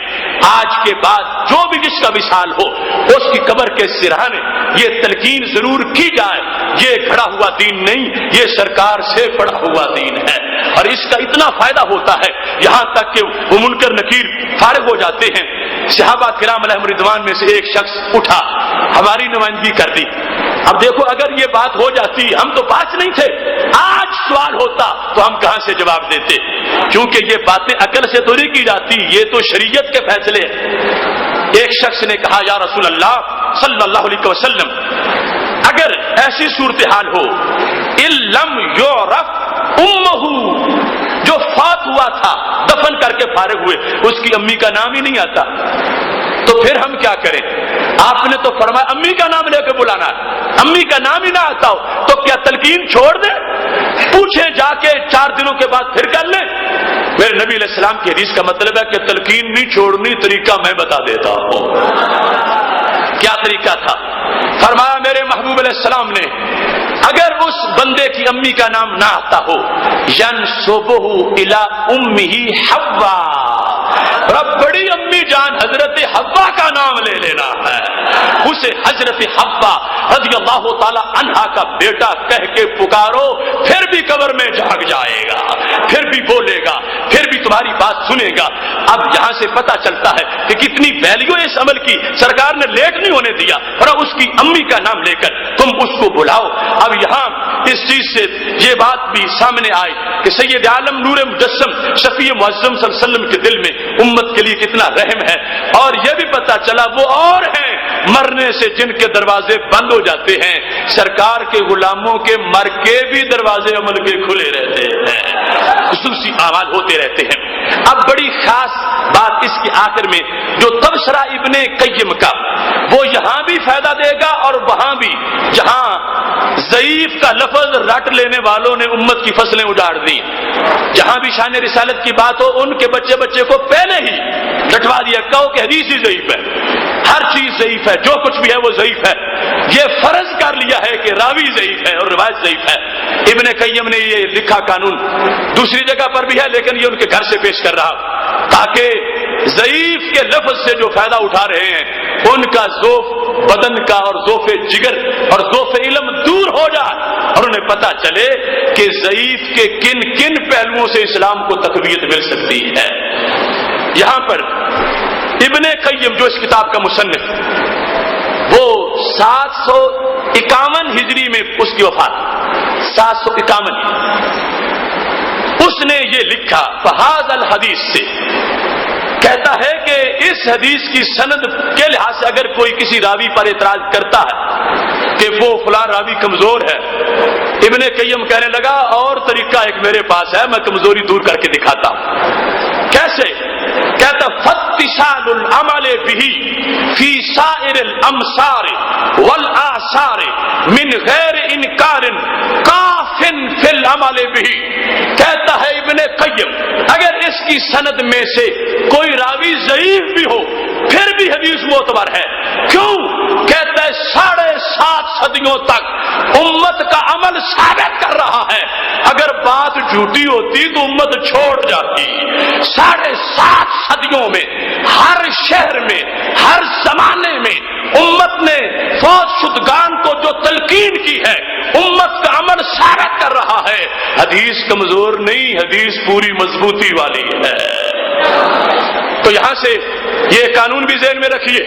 آج کے بعد جو بھی جس کا وصال ہو اس کی قبر کے سرہانے یہ تلقین ضرور کی جائے، یہ کھڑا ہوا دین نہیں، یہ سرکار سے پڑا ہوا دین ہے، اور اس کا اتنا فائدہ ہوتا ہے یہاں تک کہ وہ منکر نکیر فارغ ہو جاتے ہیں۔ صحابہ کرام علیہم رضوان میں سے ایک شخص اٹھا، ہماری نمائندگی کر دی۔ اب دیکھو اگر یہ بات ہو جاتی، ہم تو پاس نہیں تھے، آج سوال ہوتا تو ہم کہاں سے جواب دیتے، کیونکہ یہ باتیں عقل سے تو نہیں کی جاتی، یہ تو شریعت کے فیصلے ہیں۔ ایک شخص نے کہا یا رسول اللہ صلی اللہ علیہ وسلم، اگر ایسی صورتحال ہو ان لم یعرف امہ، جو فوت ہوا تھا دفن کر کے فارغ ہوئے اس کی امی کا نام ہی نہیں آتا، تو پھر ہم کیا کریں؟ آپ نے تو فرمایا امی کا نام لے کے بلانا ہے، امی کا نام ہی نہ آتا ہو تو کیا تلقین چھوڑ دیں؟ پوچھیں جا کے 4 دنوں کے بعد پھر کر لیں؟ میرے نبی علیہ السلام کی حدیث کا مطلب ہے کہ تلقین نہیں چھوڑنی، طریقہ میں بتا دیتا ہوں۔ کیا طریقہ تھا؟ فرمایا میرے محبوب علیہ السلام نے اگر اس بندے کی امی کا نام نہ آتا ہو ینسبہ الی امہ حوا، بڑی امی جان حضرت حوا کا نام لے لینا ہے، اسے حضرت حوا رضی اللہ تعالی عنہا کا بیٹا کہہ کے پکارو، پھر بھی قبر میں جاگ جائے گا، پھر بھی بولے گا، پھر بھی تمہاری بات سنے گا۔ اب یہاں سے پتہ چلتا ہے کہ کتنی ویلیو اس عمل کی، سرکار نے لیٹ نہیں ہونے دیا، اور اس کی امی کا نام لے کر تم اس کو بلاؤ۔ اب یہاں اس چیز سے یہ بات بھی سامنے آئی کہ سید عالم نور مجسم شفیع معظم صلی اللہ علیہ وسلم کے دل میں امت کے لیے کتنا رحم ہے، اور یہ بھی پتہ چلا وہ اور ہیں مرنے سے جن کے دروازے بند ہو جاتے ہیں، سرکار کے غلاموں کے مر کے بھی دروازے عمل کے کھلے رہتے ہیں، خصوصی اعمال ہوتے رہتے ہیں۔ اب بڑی خاص بات اس کے آخر میں جو تبصرہ ابن قیم کا، وہ یہاں بھی فائدہ دے گا اور وہاں بھی، جہاں ضعیف کا لفظ رٹ لینے والوں نے امت کی فصلیں اجاڑ دی، جہاں بھی شان رسالت کی بات ہو ان کے بچے کو پہلے ہی رٹوا دیا، کہو کہ حدیث ہی ضعیف ہے، ہر چیز ضعیف ہے، جو کچھ بھی ہے وہ ضعیف ہے، یہ فرض کر لیا ہے کہ راوی ضعیف ہے اور روایت ضعیف ہے۔ ابن قیم نے یہ لکھا قانون دوسری جگہ پر بھی ہے، لیکن یہ ان کے گھر سے پیش کر رہا تاکہ ضعیف کے لفظ سے جو فائدہ اٹھا رہے ہیں ان کا ذوف بدن کا اور ذوف جگر اور ذوف علم دور ہو جائے اور انہیں پتہ چلے کہ ضعیف کے کن کن پہلوؤں سے اسلام کو تقویت مل سکتی ہے۔ یہاں پر ابن قیم جو اس کتاب کا مصنف، وہ 751 ہجری میں اس کی وفات، 751 اس نے یہ لکھا فہذا الحدیث سے، کہتا ہے کہ اس حدیث کی سند کے لحاظ سے اگر کوئی کسی راوی پر اعتراض کرتا ہے کہ وہ فلاں راوی کمزور ہے، ابن قیم کہنے لگا اور طریقہ ایک میرے پاس ہے، میں کمزوری دور کر کے دکھاتا ہوں۔ کیسے؟ کہتا فتشال العمل به فی سائر الامصار والآثار من غیر انکار کاف فی العمل به۔ کہتا ہے ابن قیم اگر اس کی سند میں سے کوئی راوی ضعیف بھی ہو پھر بھی حدیث معتبر ہے۔ کیوں؟ کہتا ہے 7.5 صدیوں تک امت کا عمل ثابت کر رہا ہے، اگر بات جھوٹی ہوتی تو امت چھوڑ جاتی۔ 7.5 صدیوں میں ہر شہر میں ہر زمانے میں امت نے فوج شدگان کو جو تلقین کی ہے، امت کا عمل ثابت کر رہا ہے۔ حدیث کمزور نہیں، حدیث پوری مضبوطی والی ہے۔ تو یہاں سے یہ قانون بھی ذہن میں رکھیے،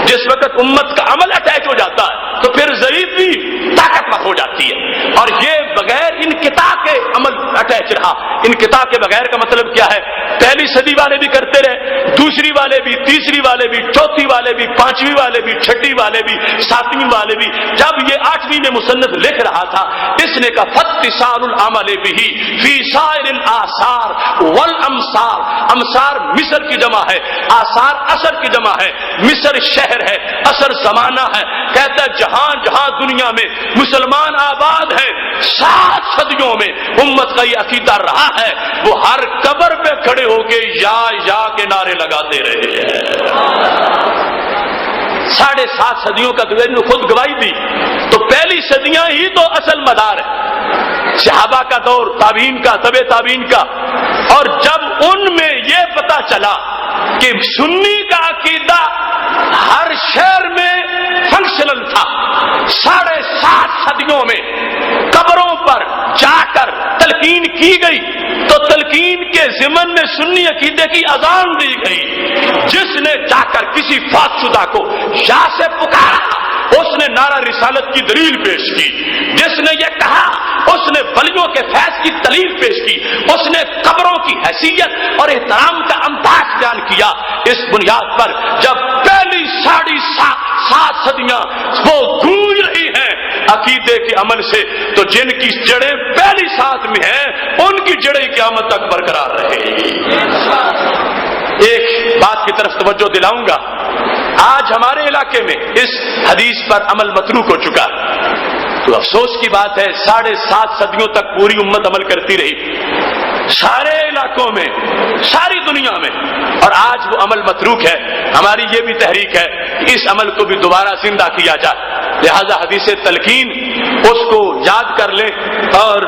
جس وقت امت کا عمل اٹیچ ہو جاتا ہے تو پھر ضعیف بھی طاقتور ہو جاتی ہے، اور یہ بغیر انقطاع کے عمل اٹیچ رہا۔ انقطاع کے بغیر کا مطلب کیا ہے؟ پہلی صدی والے بھی کرتے رہے، دوسری والے بھی، تیسری والے بھی، چوتھی والے بھی، پانچویں والے بھی، چھٹی والے بھی، ساتویں والے بھی۔ جب یہ 8ویں میں مصنف لکھ رہا تھا، اس نے کہا فاتصال العمل به فی سائر الاثار والامصار۔ امصار مصر کی جمع ہے، آثار اثر کی جمع ہے۔ مصر شہر ہے، اثر زمانہ ہے۔ کہتا ہے جہاں جہاں دنیا میں مسلمان آباد ہیں 7 صدیوں میں امت کا یہ عقیدہ رہا ہے، وہ ہر قبر پہ کھڑے ہو کے یا کے نعرے لگاتے رہے ہیں۔ 7.5 صدیوں کا تو نے خود گواہی دی، تو پہلی صدیاں ہی تو اصل مدار ہے، صحابہ کا دور، تابعین کا، تبع تابعین کا۔ اور جب ان میں یہ پتا چلا کہ سنی کا عقیدہ ہر شہر میں فنکشنل تھا، 7.5 صدیوں میں قبروں پر جا کر تلقین کی گئی، تو تلقین کے ضمن میں سنی عقیدے کی اذان دی گئی۔ جس نے جا کر کسی فوت شدہ کو یا سے پکارا، اس نے نعرہ رسالت کی دلیل پیش کی۔ جس نے یہ کہا، اس نے ولیوں کے فیض کی دلیل پیش کی۔ اس نے قبروں کی حیثیت اور احترام کا انداز بیان کیا۔ اس بنیاد پر جب پہلی 7.5 صدیاں وہ گونج رہی ہیں عقیدے کے عمل سے، تو جن کی جڑیں پہلی 7 میں ہیں ان کی جڑیں قیامت تک برقرار رہے۔ ایک بات کی طرف توجہ دلاؤں گا، آج ہمارے علاقے میں اس حدیث پر عمل متروک ہو چکا، تو افسوس کی بات ہے 7.5 صدیوں تک پوری امت عمل کرتی رہی، سارے علاقوں میں، ساری دنیا میں، اور آج وہ عمل متروک ہے۔ ہماری یہ بھی تحریک ہے کہ اس عمل کو بھی دوبارہ زندہ کیا جائے، لہذا حدیث تلقین اس کو یاد کر لیں اور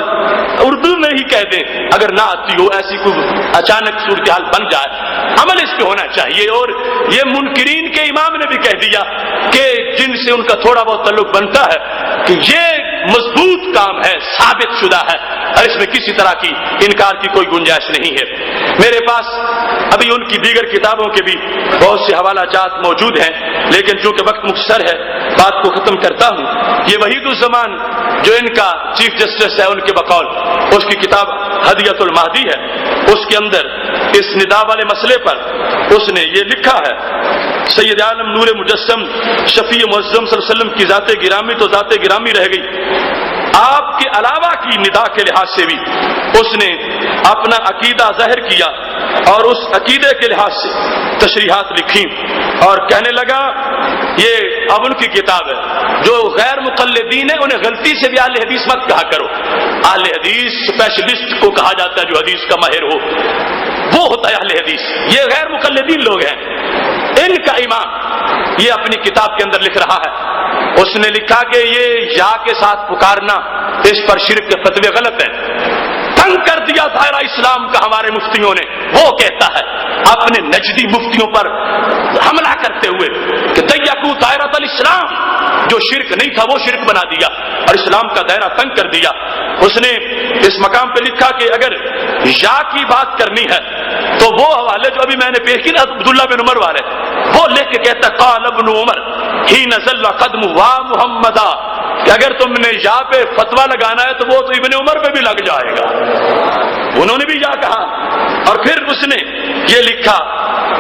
اردو میں ہی کہہ دیں، اگر نہ آتی ہو، ایسی کوئی اچانک صورتحال بن جائے، عمل اس پہ ہونا چاہیے۔ اور یہ منکرین کے امام نے بھی کہہ دیا کہ جن سے ان کا تھوڑا بہت تعلق بنتا ہے کہ یہ مضبوط کام ہے، ثابت شدہ ہے، اور اس میں کسی طرح کی انکار کی کوئی گنجائش نہیں ہے۔ میرے پاس ابھی ان کی دیگر کتابوں کے بھی بہت سے حوالہ جات موجود ہیں، لیکن چونکہ وقت مختصر ہے بات کو ختم کرتا ہوں۔ یہ وحید الزمان جو ان کا چیف جسٹس ہے، ان کے بقول اس کی کتاب ہدیۃ المہدی ہے، اس کے اندر اس ندا والے مسئلے پر اس نے یہ لکھا ہے، سید عالم نور مجسم شفیع معظم صلی اللہ علیہ وسلم کی ذات گرامی تو ذات گرامی رہ گئی، آپ کے علاوہ کی ندا کے لحاظ سے بھی اس نے اپنا عقیدہ ظاہر کیا اور اس عقیدے کے لحاظ سے تشریحات لکھی، اور کہنے لگا یہ اب ان کی کتاب ہے، جو غیر مقلدین ہیں انہیں غلطی سے بھی اہل حدیث مت کہا کرو۔ اہل حدیث اسپیشلسٹ کو کہا جاتا ہے جو حدیث کا ماہر ہو، وہ ہوتا ہے اہل حدیث، یہ غیر مقلدین لوگ ہیں۔ ان کا امام یہ اپنی کتاب کے اندر لکھ رہا ہے، اس نے لکھا کہ یہ یا کے ساتھ پکارنا اس پر شرک کے فتوے غلط ہیں، تنگ کر دیا دائرہ اسلام کا ہمارے مفتیوں نے۔ وہ کہتا ہے اپنے نجدی مفتیوں پر حملہ کرتے ہوئے کہ دیکھو دائرۃ الاسلام، جو شرک نہیں تھا وہ شرک بنا دیا اور اسلام کا دائرہ تنگ کر دیا۔ اس نے اس مقام پہ لکھا کہ اگر یا کی بات کرنی ہے تو وہ حوالے جو ابھی میں نے پیش کیا عبداللہ بن عمر والے، وہ لکھ کے کہتا قال ابن عمر حین زل قدم وا محمدا، کہ اگر تم نے یا پہ فتویٰ لگانا ہے تو وہ تو ابن عمر پہ بھی لگ جائے گا، انہوں نے بھی یا کہا۔ اور پھر اس نے یہ لکھا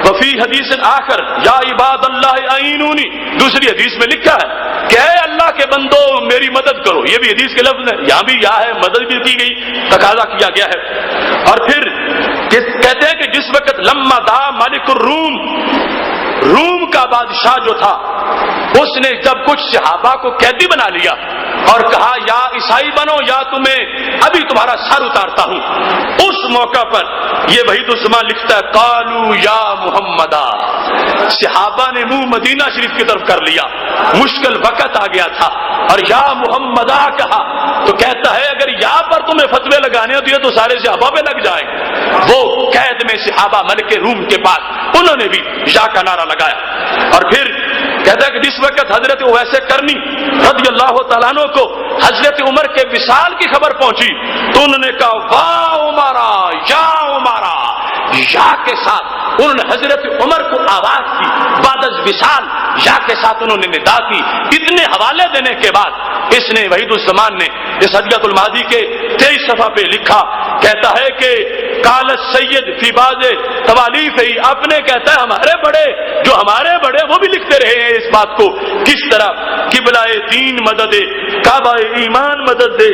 وفی حدیث آخر یا عباد اللہ اعینونی، دوسری حدیث میں لکھا ہے کہ اے اللہ کے بندو میری مدد کرو، یہ بھی حدیث کے لفظ ہے، یہاں بھی یا ہے، مدد بھی کی گئی، تقاضا کیا گیا ہے۔ اور پھر کہتے ہیں کہ جس وقت لما دا مالک الروم، روم کا بادشاہ جو تھا، اس نے جب کچھ صحابہ کو قیدی بنا لیا اور کہا یا عیسائی بنو یا تمہیں ابھی تمہارا سر اتارتا ہوں، اس موقع پر یہ وحید الزمان لکھتا ہے قالو یا محمدہ، صحابہ نے منہ مدینہ شریف کی طرف کر لیا، مشکل وقت آ گیا تھا اور یا محمدہ کہا تو کہتا ہے اگر یا پر تمہیں فتوے لگانے ہوتی ہے تو سارے صحابہ پہ لگ جائیں۔ وہ قید میں صحابہ ملک روم کے پاس انہوں نے بھی یا کا نعرہ لگایا۔ اور پھر کہتا ہے کہ جس وقت حضرت اویس کرنی رضی اللہ تعالیٰ عنہ کو حضرت عمر کے وصال کی خبر پہنچی تو انہوں نے کہا واہ عمرا یا عمرا، یا کے ساتھ انہوں نے حضرت عمر کو آواز کی، بعد از وصال یا کے ساتھ انہوں نے ندا کی۔ اتنے حوالے دینے کے بعد اس نے وحید الزمان نے اس حدیث المہدی کے 23 صفحہ پہ لکھا، کہتا ہے کہ قال السید فی بعض توالیف ہی، اپنے کہتا ہے ہمارے بڑے جو ہمارے بڑے وہ بھی لکھتے رہے ہیں اس بات کو، کس طرح قبلہ دین مدد، کعبہ ایمان مدد دے،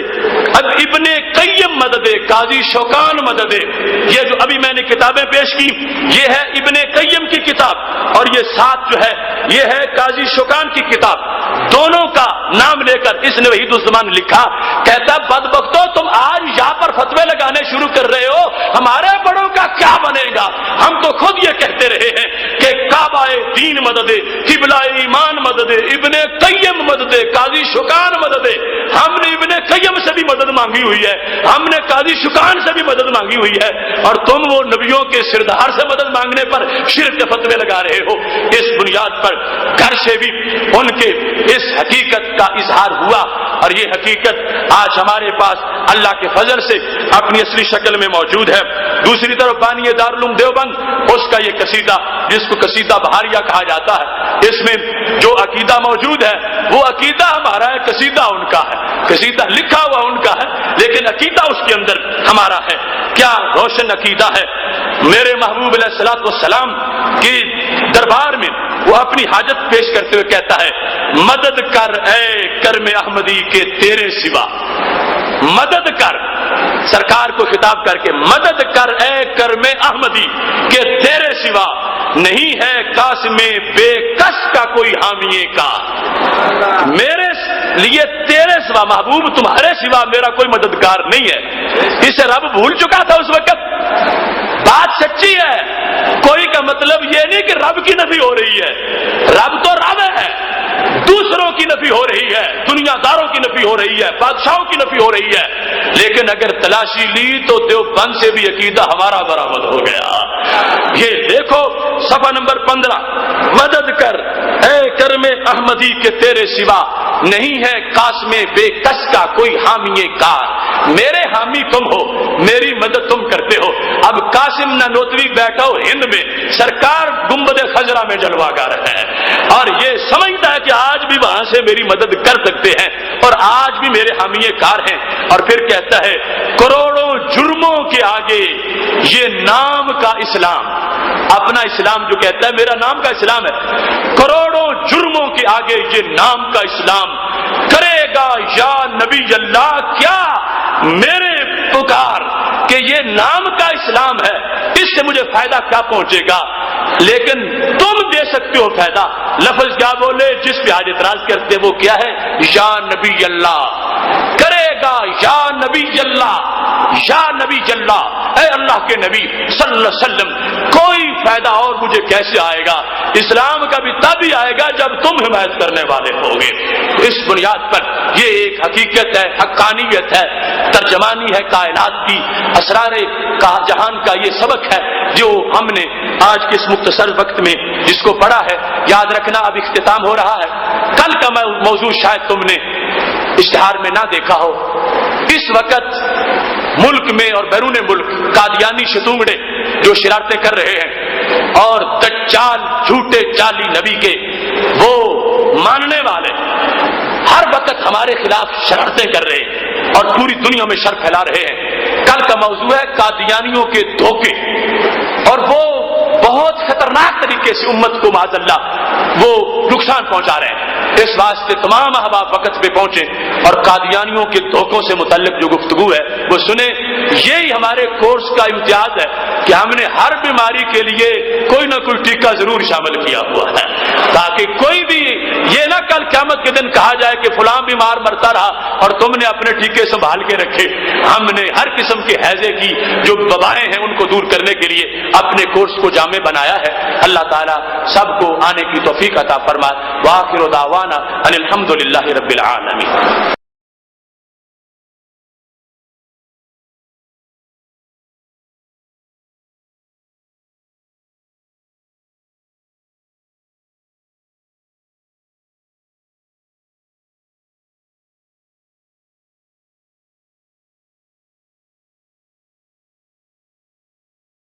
اب ابن قیم مدد، قاضی شوکان مدد۔ یہ جو ابھی میں نے کتابیں پیش کی یہ ہے ابن قیم کی کتاب اور یہ ساتھ جو ہے یہ ہے قاضی شوکان کی کتاب، دونوں کا نام لے کر اس نے وحید الزمان لکھا، کہتا بدبختو تم آج یہاں پر فتوے لگانے شروع کر رہے ہو، ہمارے بڑوں کا کیا بنے گا؟ ہم تو خود یہ کہتے رہے ہیں کہ کعبہ دین مدد، قبلہ ایمان مدد، ابن قیم مدد، قاضی شوکان مدد۔ ہم نے ابن قیم سے بھی مدد مانگی ہوئی ہے، ہم نے قاضی شوکان سے بھی مدد مانگی ہوئی ہے، اور تم وہ نبیوں کے سردار سے مدد مانگنے پر شرک کے فتوے لگا رہے ہو۔ اس بنیاد پر گھر سے بھی ان کے اس حقیقت کا اظہار ہوا اور یہ حقیقت آج ہمارے پاس اللہ کے فضل سے اپنی اصلی شکل میں موجود ہے۔ دوسری طرف بانی دارالعلوم دیوبند، اس کا یہ قصیدہ جس کو قصیدہ بہاریہ کہا جاتا ہے، اس میں جو عقیدہ موجود ہے وہ عقیدہ ہمارا ہے، قصیدہ ان کا ہے، قصیدہ لکھا ہوا ان کا ہے لیکن عقیدہ اس کے اندر ہمارا ہے۔ کیا روشن عقیدہ ہے! میرے محبوب علیہ الصلوۃ والسلام کی دربار میں وہ اپنی حاجت پیش کرتے ہوئے کہتا ہے مدد کر اے کرم احمدی کے تیرے سوا، مدد کر، سرکار کو خطاب کر کے مدد کر اے کرم احمدی کے تیرے سوا، نہیں ہے قاسم بے کس کا کوئی حامی کا، میرے لیے تیرے سوا محبوب تمہارے سوا میرا کوئی مددگار نہیں ہے۔ اسے رب بھول چکا تھا اس وقت، بات سچی ہے، کوئی کا مطلب یہ نہیں کہ رب کی نفی ہو رہی ہے، رب تو رب ہے، دوسروں کی نفی ہو رہی ہے، دنیا داروں کی نفی ہو رہی ہے، بادشاہوں کی نفی ہو رہی ہے، لیکن اگر تلاشی لی تو دیوبند سے بھی عقیدہ ہمارا برآمد ہو گیا۔ یہ دیکھو صفحہ نمبر 15، مدد کر اے کرم احمدی کے تیرے سوا، نہیں ہے قاسم بے کس کا کوئی حامی کار، میرے حامی تم ہو، میری مدد تم کرتے ہو۔ اب قاسم نانوتوی بیٹھا ہو ہند میں، سرکار گنبد خضرا میں جلوہ گر ہے اور یہ سمجھتا ہے کہ آج بھی وہاں سے میری مدد کر سکتے ہیں اور آج بھی میرے حامی کار ہیں، اور پھر کہتا ہے کروڑوں جرموں کے آگے یہ نام کا اسلام، اپنا اسلام جو کہتا ہے میرا نام کا اسلام ہے، کروڑوں جرموں کے آگے یہ نام کا اسلام کرے گا یا نبی اللہ کیا میرے پکار کہ یہ نام کا اسلام ہے، اس سے مجھے فائدہ کیا پہنچے گا؟ لیکن تم دے سکتے ہو فائدہ، لفظ کیا بولے جس پہ آج اعتراض کرتے وہ کیا ہے؟ یا نبی اللہ، کرے گا یا نبی اللہ، یا نبی اللہ، اے اللہ کے نبی صلی اللہ علیہ وسلم، کوئی فائدہ اور مجھے کیسے آئے گا؟ اسلام کا بھی تب ہی آئے گا جب تم حمایت کرنے والے ہوگے۔ اس بنیاد پر یہ ایک حقیقت ہے، حقانیت ہے، ترجمانی ہے کائنات کی، اسرار جہان کا یہ سبق ہے جو ہم نے آج کے اس مختصر وقت میں جس کو پڑھا ہے۔ یاد رکھنا اب اختتام ہو رہا ہے، کل کا موضوع شاید تم نے اشتہار میں نہ دیکھا ہو۔ اس وقت ملک میں اور بیرون ملک قادیانی شتونگڑے جو شرارتیں کر رہے ہیں اور دجال جھوٹے جعلی نبی کے وہ ماننے والے ہر وقت ہمارے خلاف شرارتیں کر رہے ہیں اور پوری دنیا میں شر پھیلا رہے ہیں۔ کل کا موضوع ہے قادیانیوں کے دھوکے، اور وہ بہت خطرناک طریقے سے امت کو معاذ اللہ وہ نقصان پہنچا رہے ہیں۔ اس واسطے تمام احباب وقت پہ پہنچے اور قادیانیوں کے دھوکوں سے متعلق جو گفتگو ہے وہ سنیں۔ یہی ہمارے کورس کا امتیاز ہے کہ ہم نے ہر بیماری کے لیے کوئی نہ کوئی ٹیکہ ضرور شامل کیا ہوا ہے، تاکہ کوئی بھی یہ نہ کل قیامت کے دن کہا جائے کہ فلاں بیمار مرتا رہا اور تم نے اپنے ٹیکے سنبھال کے رکھے۔ ہم نے ہر قسم کے ہیضے کی جو وبائیں ہیں ان کو دور کرنے کے لیے اپنے کورس کو جامع بنایا ہے۔ اللہ تعالیٰ سب کو آنے کی توفیق عطا فرمائے۔ وآخر دعوانا ان الحمد للہ رب العالمین۔